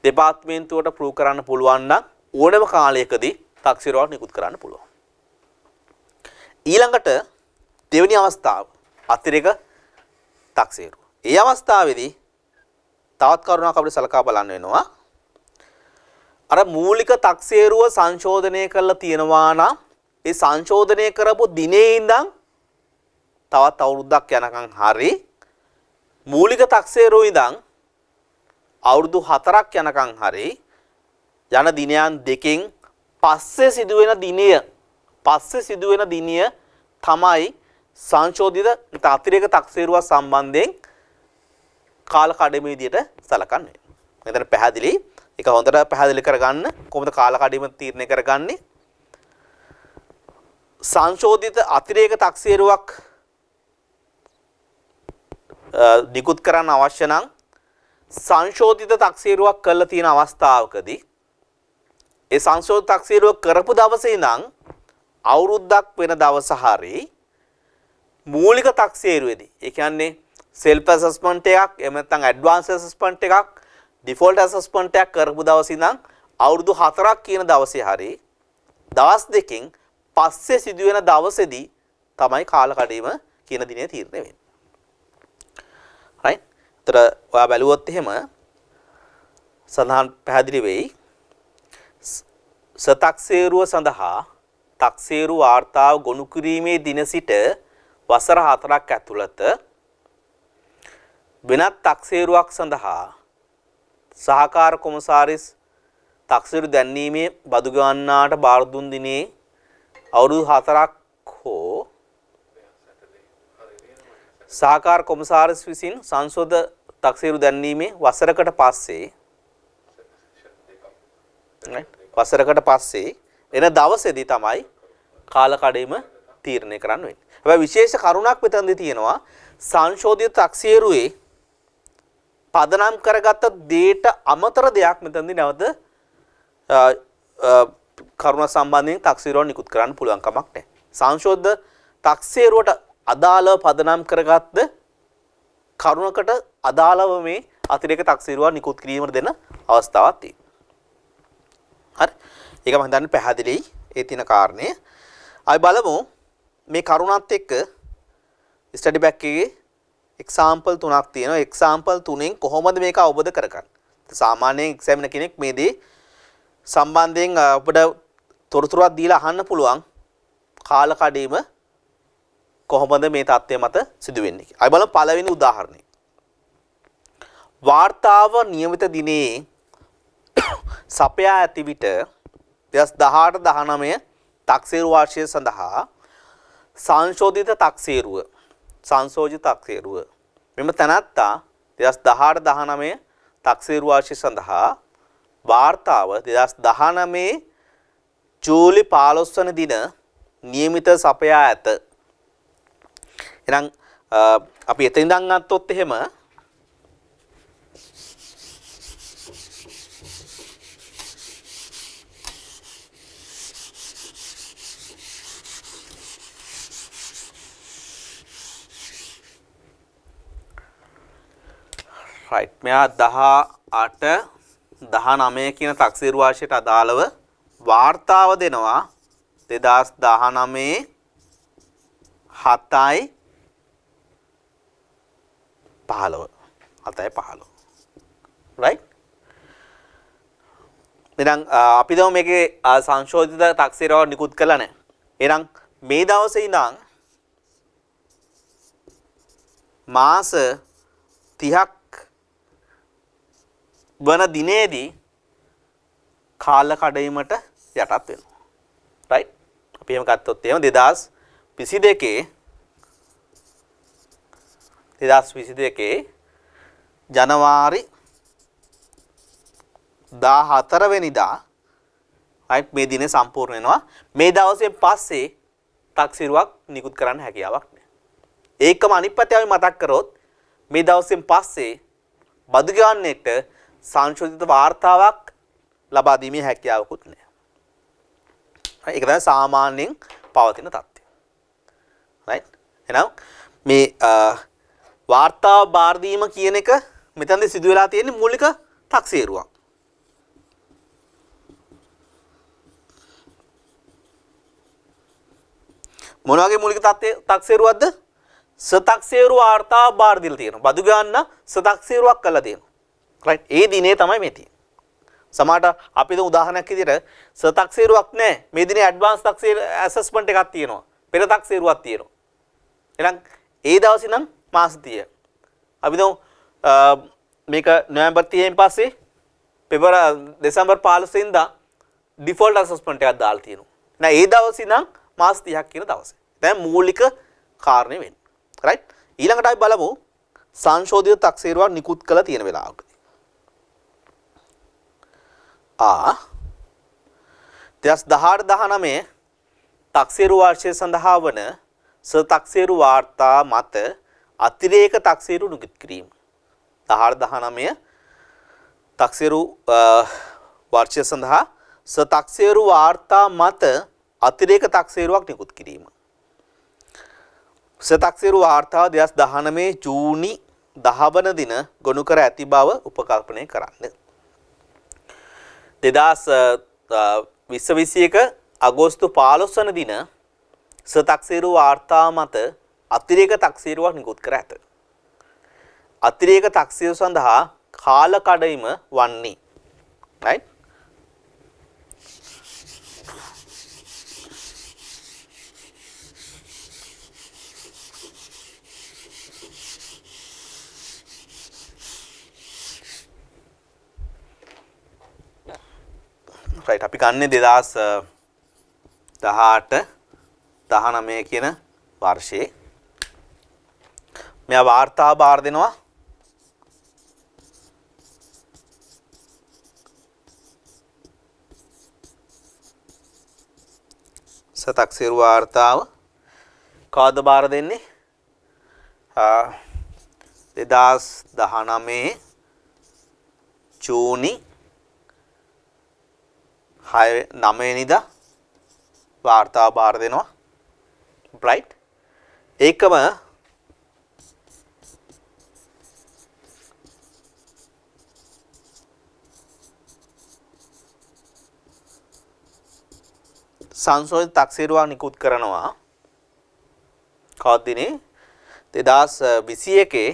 දෙපාර්තමේන්තුවට ප්‍රූව් කරන්න පුළුවන් නම් ඕනෑම කාලයකදී තක්සේරුවක් නිකුත් කරන්න පුළුවන්. ඊළඟට දෙවෙනි අවස්ථාව අතිරේක තක්සේරුව. ඒ අවස්ථාවේදී තවත් කරුණක් අපිට සලකා බලන්න වෙනවා. අර මූලික තක්සේරුව සංශෝධනය කරලා තියෙනවා නම් ඒ සංශෝධනය කරපු දිනේ ඉඳන් තවත් අවුරුද්දක් යනකම් හරි මූලික තක්සේරුව ඉඳන් අවුරුදු 4ක් යනකම් හරි යන දිනයන් දෙකෙන් පස්සේ සිදුවෙන දිනය තමයි සංශෝධිත අතිරේක තක්සේරුව සම්බන්ධයෙන් කාල කඩේම විදියට සලකන්නේ. මෙතන පැහැදිලි ඒක හොඳට පැහැදිලි කරගන්න කොහොමද කාල කඩේම තීරණය කරගන්නේ? සංශෝධිත අතිරේක තක්සේරුවක් නිකුත් කරන්න අවශ්‍ය නම් සංශෝධිත තක්සේරුවක් කරලා තියෙන අවස්ථාවකදී ඒ සංශෝධිත තක්සේරුව කරපු දවසේ ඉඳන් අවුරුද්දක් වෙන දවස හරි මූලික තක්සේරුවේදී ඒ කියන්නේ self assessment එකක් එහෙම නැත්නම් advanced assessment එකක් default assessment එකක් කරපු දවසේ ඉඳන් අවුරුදු 4ක් කියන දවසේ හරි දවස් දෙකකින් පස්සේ සිදුවෙන දවසේදී තමයි කාල කඩේම කියන දිනේ තීරණය වෙන්නේ. right. ඒතර ඔයා බැලුවොත් එහෙම සඳහන් පැහැදිලි වෙයි. සතක්සේරුව සඳහා තක්සේරු වාර්තාව ගොනු කිරීමේ දින සිට වසර 4ක් ඇතුළත වෙනත් තක්සේරුවක් සඳහා සහකාර කොමසාරිස් තක්සේරු දැන්වීමේ බදු ගන්නාට බාර දුන් දිනේ අවුරුදු 4ක් හෝ සහකාර කොමසාරිස් විසින් සංශෝධ තක්සේරු දැන්වීමේ වසරකට පස්සේ එන දවසේදී තමයි කාල කඩේම තීරණය කරන්න වෙන්නේ. හැබැයි විශේෂ කරුණක් මෙතනදී තියෙනවා සංශෝධිත තක්සේරුවේ පදනම් කරගත්ත දේට අමතර දෙයක් මෙතනදී නැවත කරුණ සම්බන්ධයෙන් තක්සේරුවක් නිකුත් කරන්න පුළුවන් කමක් නැහැ. සංශෝධිත තක්සේරුවට අදාළව පදනම් කරගත්ත කරුණකට අදාළව මේ අතිරේක තක්සේරුවක් නිකුත් කිරීමට දෙන අවස්ථාවක් තියෙනවා. හරි. ඒක මම හිතන්නේ පැහැදිලි ඒ තියෙන කාරණේ. අපි බලමු මේ කරුණත් එක්ක ස්ටඩි බැක් එකේ එක්සැම්පල් 3ක් තියෙනවා. එක්සැම්පල් 3න් කොහොමද මේක අවබෝධ කරගන්නේ? සාමාන්‍යයෙන් එක්සැමිනර් කෙනෙක් මේ දේ සම්බන්ධයෙන් අපිට තොරතුරක් දීලා අහන්න පුළුවන් කාල කඩේම කොහොමද මේ தත්ත්වය මත සිදු වෙන්නේ කියලා. අපි බලමු පළවෙනි උදාහරණය. වාර්තාව નિયમિત දිනේ සපයා ඇති විට 2018-19 තක්සේරු වර්ෂය සඳහා සංශෝධිත තක්සේරුව මෙම තැනැත්තා 2018-19 තක්සේරු වර්ෂය සඳහා වාර්තාව 2019 ජූලි 15 වන දින નિયમિત සපයා ඇත. එහෙනම් අපි එතන ඉඳන් ගත්තොත් එහෙම right මෙයා 18 19 කියන තක්සේරු වර්ෂයට අදාළව වාර්තාව දෙනවා 2019 7යි 15 right එහෙනම් අපි දවම මේකේ සංශෝධිත තක්සේරුව නිකුත් කළා නැහැ. එහෙනම් මේ දවසේ ඉඳන් මාස 30ක් වන දිනේදී කාල කඩයිමට යටත් වෙනවා. right අපි එහෙම ගත්තොත් එහෙම 2022 ජනවාරි 14 වෙනිදා right මේ දිනේ සම්පූර්ණ වෙනවා. මේ දවසෙන් පස්සේ තක්සේරුවක් නිකුත් කරන්න හැකියාවක් නැහැ. ඒකම අනිත් පැත්තේ අපි මතක් කරොත් මේ දවසෙන් පස්සේ බදු ගන්නට සංශෝධිත වාර්තාවක් ලබා දීමේ හැකියාවකුත් නැහැ. ඒක තමයි සාමාන්‍යයෙන් පවතින තත්ත්වය. right එහෙනම් මේ වාර්තාව බාර දීම කියන එක මෙතනදී සිදු වෙලා තියෙන මූලික තක්සේරුවක්. මොන වගේ මූලික තක්සේරුවක්ද? සතක්සේරු වාර්තාව බාර දීලා තියෙනවා. බදු ගන්න සතක්සේරුවක් කළා තියෙනවා. right ඒ දිනේ තමයි මේ තියෙන්නේ. සමහරට අපි දැන් උදාහරණයක් විදිහට සතක්සේරුවක් නැහැ. මේ දිනේ ඇඩ්වාන්ස් තක්සේරු ඇසස්මන්ට් එකක් තියෙනවා. පෙර තක්සේරුවක් තියෙනවා. එහෙනම් ඒ දවසේ නම් මාස 30. අපි දැන් මේක නොවැම්බර් 30න් පස්සේ දෙසැම්බර් 15 වෙනිදා ඩිෆෝල්ට් ඇසස්මන්ට් එකක් දාලා තියෙනවා. එහෙනම් ඒ දවසේ නම් මාස 30ක් කියන දවසේ. දැන් මූලික කාරණේ වෙන්නේ. right ඊළඟට අපි බලමු සංශෝධිත තක්සේරුවක් නිකුත් කළ තියෙන වෙලාවක. 2018-19 තක්සේරු වර්ෂය සඳහා වන තක්සේරු වාර්තා මත අතිරේක තක්සේරු නිකුත් කිරීම. 18-19 තක්සේරු වර්ෂය සඳහා තක්සේරු වාර්තා මත අතිරේක තක්සේරුවක් නිකුත් කිරීම. තක්සේරු වාර්තාව 2019 ජූනි 10 වන දින ගොනු කර ඇති බව උපකල්පනය කරන්න. 2021 අගෝස්තු 15 වන දින තක්සේරු වාර්තාව මත අතිරේක තක්සේරුවක් නිකුත් කර ඇත. අතිරේක තක්සේරු සඳහා කාල කඩයිම වන්නේ right right අපි ගන්නේ 2018-19 කියන වර්ෂයේ මෙයා වාර්තා බාර දෙනවා තක්සේරු වාර්තාව කවද බාර දෙන්නේ 2019 ජූනි 9 වෙනිදා වාර්තාව බාර දෙනවා right ඒකම සංශෝධිත තක්සේරුවක් නිකුත් කරනවා කවද දිනේ 2021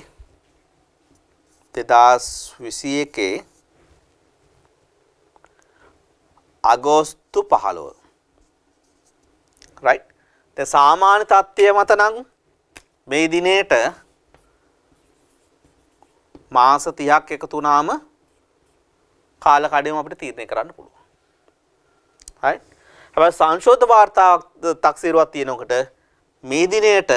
අගෝස්තු 15 right දැන් සාමාන්‍ය තත්ත්වය මත නම් මේ දිනේට මාස 30ක් එකතු වුණාම කාල කඩේම අපිට තීරණය කරන්න පුළුවන්. right? හැබැයි සංශෝධන වාර්තා තක්සේරුවක් තියෙනකොට මේ දිනේට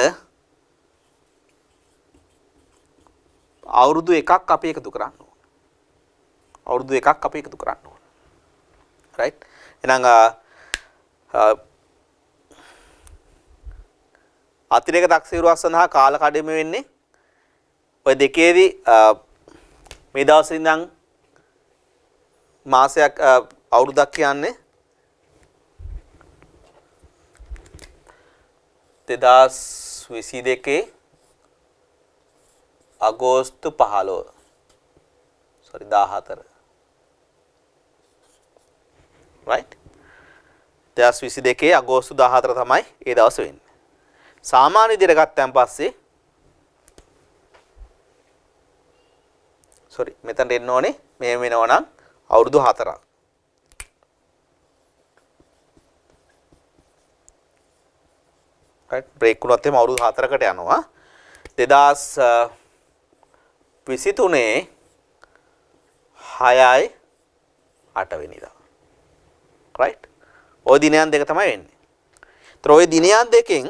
අවුරුදු එකක් අපි එකතු කරන්න ඕන. අවුරුදු එකක් අපි එකතු කරන්න ඕන. right? එහෙනම් අතිරේක තක්සේරුවක් සඳහා කාල කඩේම වෙන්නේ ඔය දෙකේදී මේ දවසේ ඉඳන් මාසයක් අවුරුද්දක් කියන්නේ 2022 අගෝස්තු 15 sorry 14 right 2022 අගෝස්තු 14 තමයි ඒ දවස වෙන්නේ. සාමාන්‍ය විදිහට ගත්තන් පස්සේ sorry මෙතනට එන්න ඕනේ මේ වෙනව නම් අවුරුදු 4ක්. right break වුණොත් එහම අවුරුදු 4කට යනවා. 2023 6යි 8 වෙනිදා. right ওই දිනයන් දෙක තමයි වෙන්නේ. ඒතර ওই දිනයන් දෙකෙන්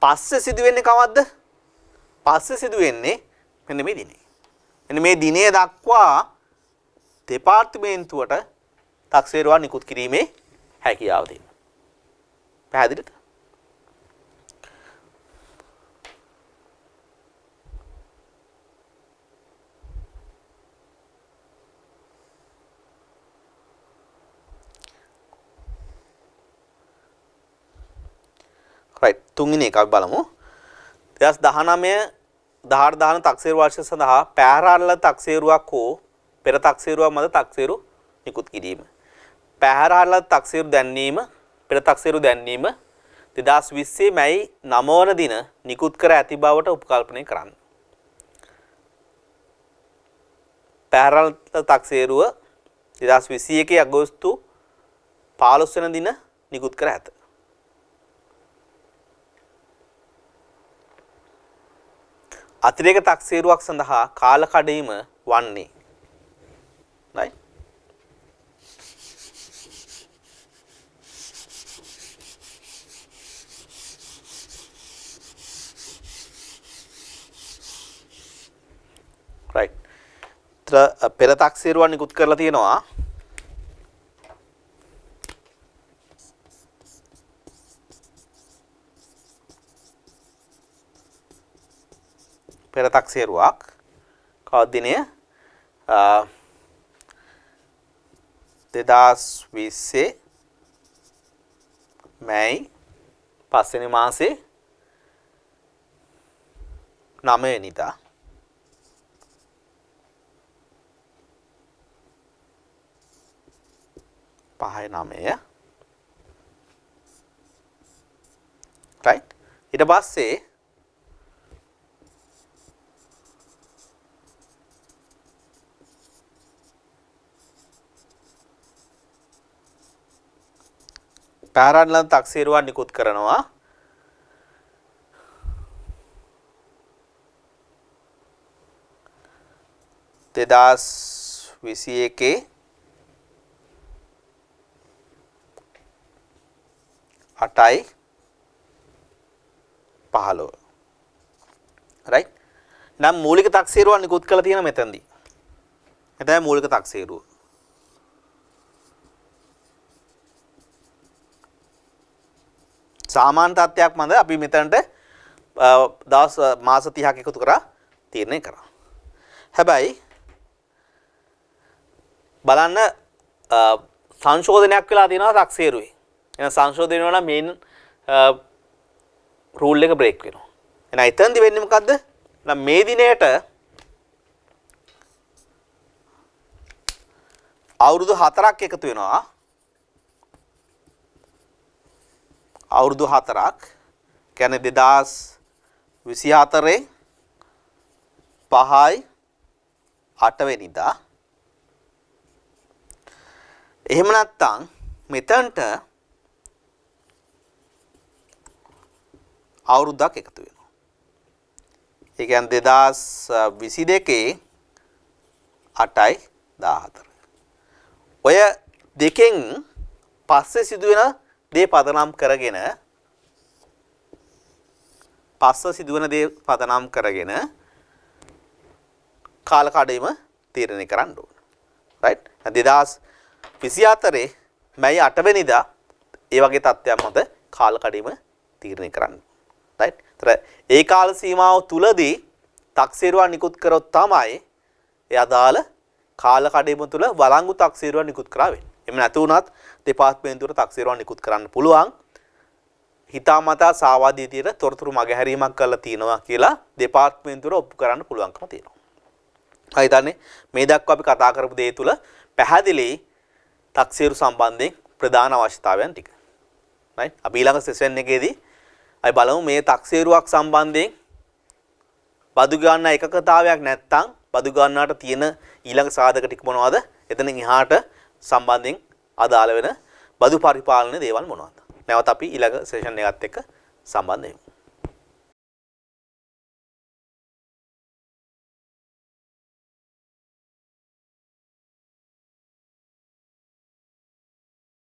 පස්සේ සිදු වෙන්නේ කවද්ද? පස්සේ සිදු වෙන්නේ මෙන්න මේ දිනේ. මෙන්න මේ දිනේ දක්වා දෙපාර්තමේන්තුවට තක්සේරුවක් නිකුත් කිරීමේ හැකියාව තියෙනවා. පැහැදිලිද? right තුන්වෙනි එක අපි බලමු 2019 18 තක්සේරු වර්ෂය සඳහා පැහැරාරල තක්සේරුවක් හෝ පෙර තක්සේරුවක් මත තක්සේරු නිකුත් කිරීම. පැහැරාරල තක්සේරු දැන්වීම පෙර තක්සේරු දැන්වීම 2020 මැයි 9 වන දින නිකුත් කර ඇති බවට උපකල්පනය කරන්න. පැහැරාරල තක්සේරුව 2021 අගෝස්තු 15 වන දින නිකුත් කර ඇත. අතිරේක තක්සේරුවක් සඳහා කාල කඩීම වන්නේ right right පෙර තක්සේරුවක් නිකුත් කරලා තියෙනවා පෙර තක්සේරුවක් කවද දිනය 2020 මැයි 5 වෙනි මාසේ 9 වෙනිදා පහයි 9 right ඊට පස්සේ පැහැරාරල තක්සේරුවක් නිකුත් කරනවා 2021 8යි 15 right නම් මූලික තක්සේරුවක් නිකුත් කරලා තියෙන මෙතනදී එතන මූලික තක්සේරුව සාමාන්‍ය තත්ත්වයක් මන්ද අපි මෙතනට දවස් මාස 30ක් එකතු කරා තීරණය කරා. හැබැයි බලන්න සංශෝධනයක් වෙලා තියෙනවා තක්සේරුවේ. එහෙනම් සංශෝධනය වෙනවා නම් මේන් රූල් එක බ්‍රේක් වෙනවා. එහෙනම් එතනදි වෙන්නේ මොකද්ද? එහෙනම් මේ දිනේට අවුරුදු 4ක් එකතු වෙනවා. අවුරුදු 4ක් කියන්නේ 2024 5යි 8 වෙනිදා. එහෙම නැත්නම් මෙතනට අවුරුද්දක් එකතු වෙනවා. ඒ කියන්නේ 2022 8යි 14. ඔය දෙකෙන් පස්සේ සිදුවෙන දේ පදනම් කරගෙන කාල කඩයිම තීරණය කරන්න ඕන. රයිට්? 2024 මැයි 8 වෙනිදා ඒ වගේ තත්ත්වයක් මත කාල කඩයිම තීරණය කරන්න. රයිට්? ඒතර ඒ කාල සීමාව තුලදී තක්සේරුවක් නිකුත් කරොත් තමයි ඒ අදාළ කාල කඩයිම තුල වළංගු තක්සේරුවක් නිකුත් කරා වෙන්නේ. එහෙම නැතු වුණත් දෙපාර්තමේන්තුවට තක්සේරුවක් නිකුත් කරන්න පුළුවන්. හිතාමතා සාවාදී විදියට තොරතුරු මගහැරීමක් කරලා තියෙනවා කියලා දෙපාර්තමේන්තුවට ඔප්පු කරන්න පුළුවන්කම තියෙනවා. මම හිතන්නේ මේ දක්වා අපි කතා කරපු දේ තුල පැහැදිලි තක්සේරු සම්බන්ධයෙන් ප්‍රධාන අවශ්‍යතාවයන් ටික. right? අපි ඊළඟ සෙෂන් එකේදී අපි බලමු මේ තක්සේරුවක් සම්බන්ධයෙන් බදු ගන්න එකකතාවයක් නැත්නම් බදු ගන්නට තියෙන ඊළඟ සාධක ටික මොනවද? එතනින් එහාට සම්බන්ධයෙන් අදාළ වෙන බදු පරිපාලන දේවල් මොනවද? නැවත අපි ඊළඟ සෙෂන් එකත් එක්ක සම්බන්ධ වෙමු.